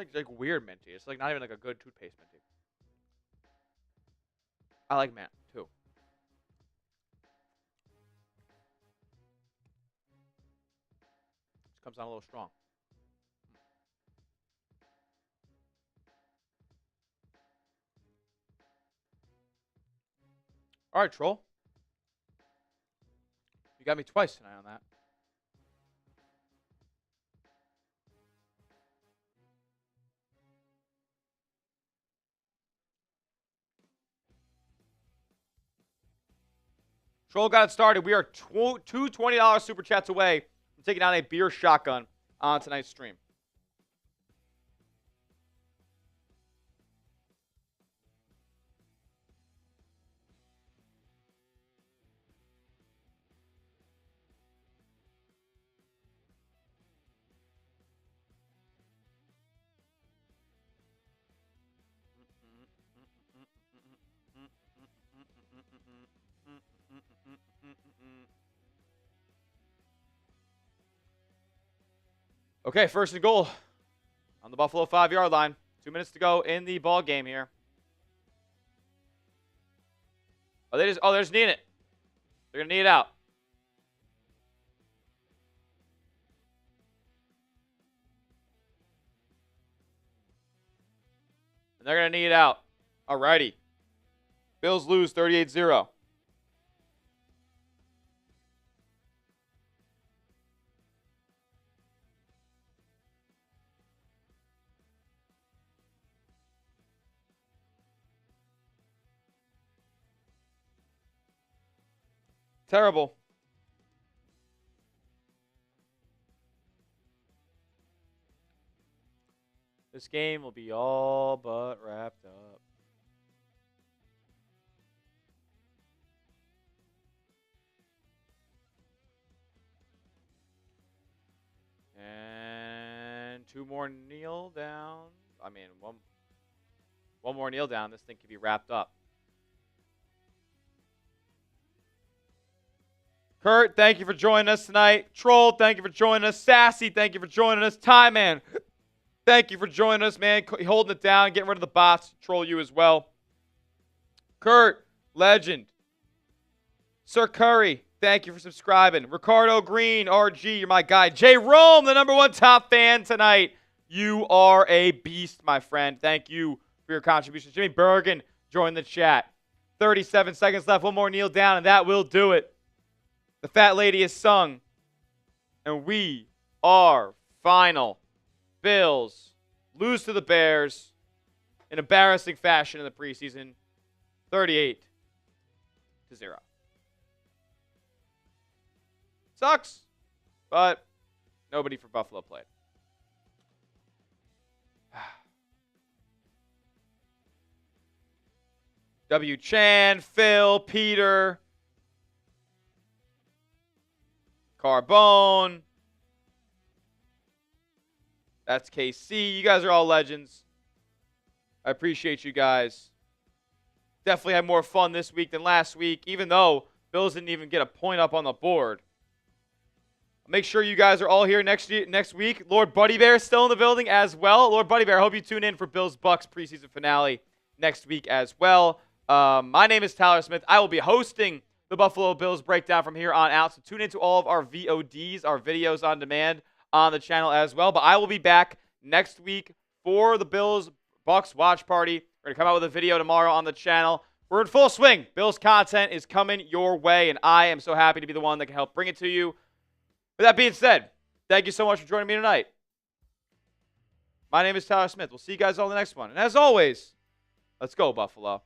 It's like weird minty. It's like not even like a good toothpaste minty. I like mint too. This comes on a little strong. All right, Troll. You got me twice tonight on that. Troll got it started. We are two $20 Super Chats away from taking down a beer shotgun on tonight's stream. Okay, 1st and goal on the Buffalo 5-yard line. 2 minutes to go in the ball game here. Oh, they're just needing it. They're gonna need it out. And they're gonna need it out. Alrighty. Bills lose 38-0. Terrible. This game will be all but wrapped up. 2 more kneel down. I mean, one more kneel down. This thing could be wrapped up. Kurt, thank you for joining us tonight. Troll, thank you for joining us. Sassy, thank you for joining us. Ty Man, thank you for joining us, man. Holding it down, getting rid of the bots. Troll you as well. Kurt, legend. Sir Curry, thank you for subscribing. Ricardo Green, RG, you're my guy. J Rome, the #1 top fan tonight. You are a beast, my friend. Thank you for your contribution. Jimmy Bergen joined the chat. 37 seconds left. One more kneel down, and that will do it. The fat lady is sung. And we are final. Bills lose to the Bears in embarrassing fashion in the preseason. 38-0. Sucks, but nobody for Buffalo played. W. Chan, Phil, Peter, Carbone. That's KC. You guys are all legends. I appreciate you guys. Definitely had more fun this week than last week, even though Bills didn't even get a point up on the board. Make sure you guys are all here next week. Lord Buddy Bear is still in the building as well. Lord Buddy Bear, I hope you tune in for Bills Bucks preseason finale next week as well. My name is Tyler Smith. I will be hosting the Buffalo Bills breakdown from here on out. So tune into all of our VODs, our videos on demand on the channel as well. But I will be back next week for the Bills Bucks watch party. We're going to come out with a video tomorrow on the channel. We're in full swing. Bills content is coming your way, and I am so happy to be the one that can help bring it to you. With that being said, thank you so much for joining me tonight. My name is Tyler Smith. We'll see you guys all in the next one. And as always, let's go, Buffalo.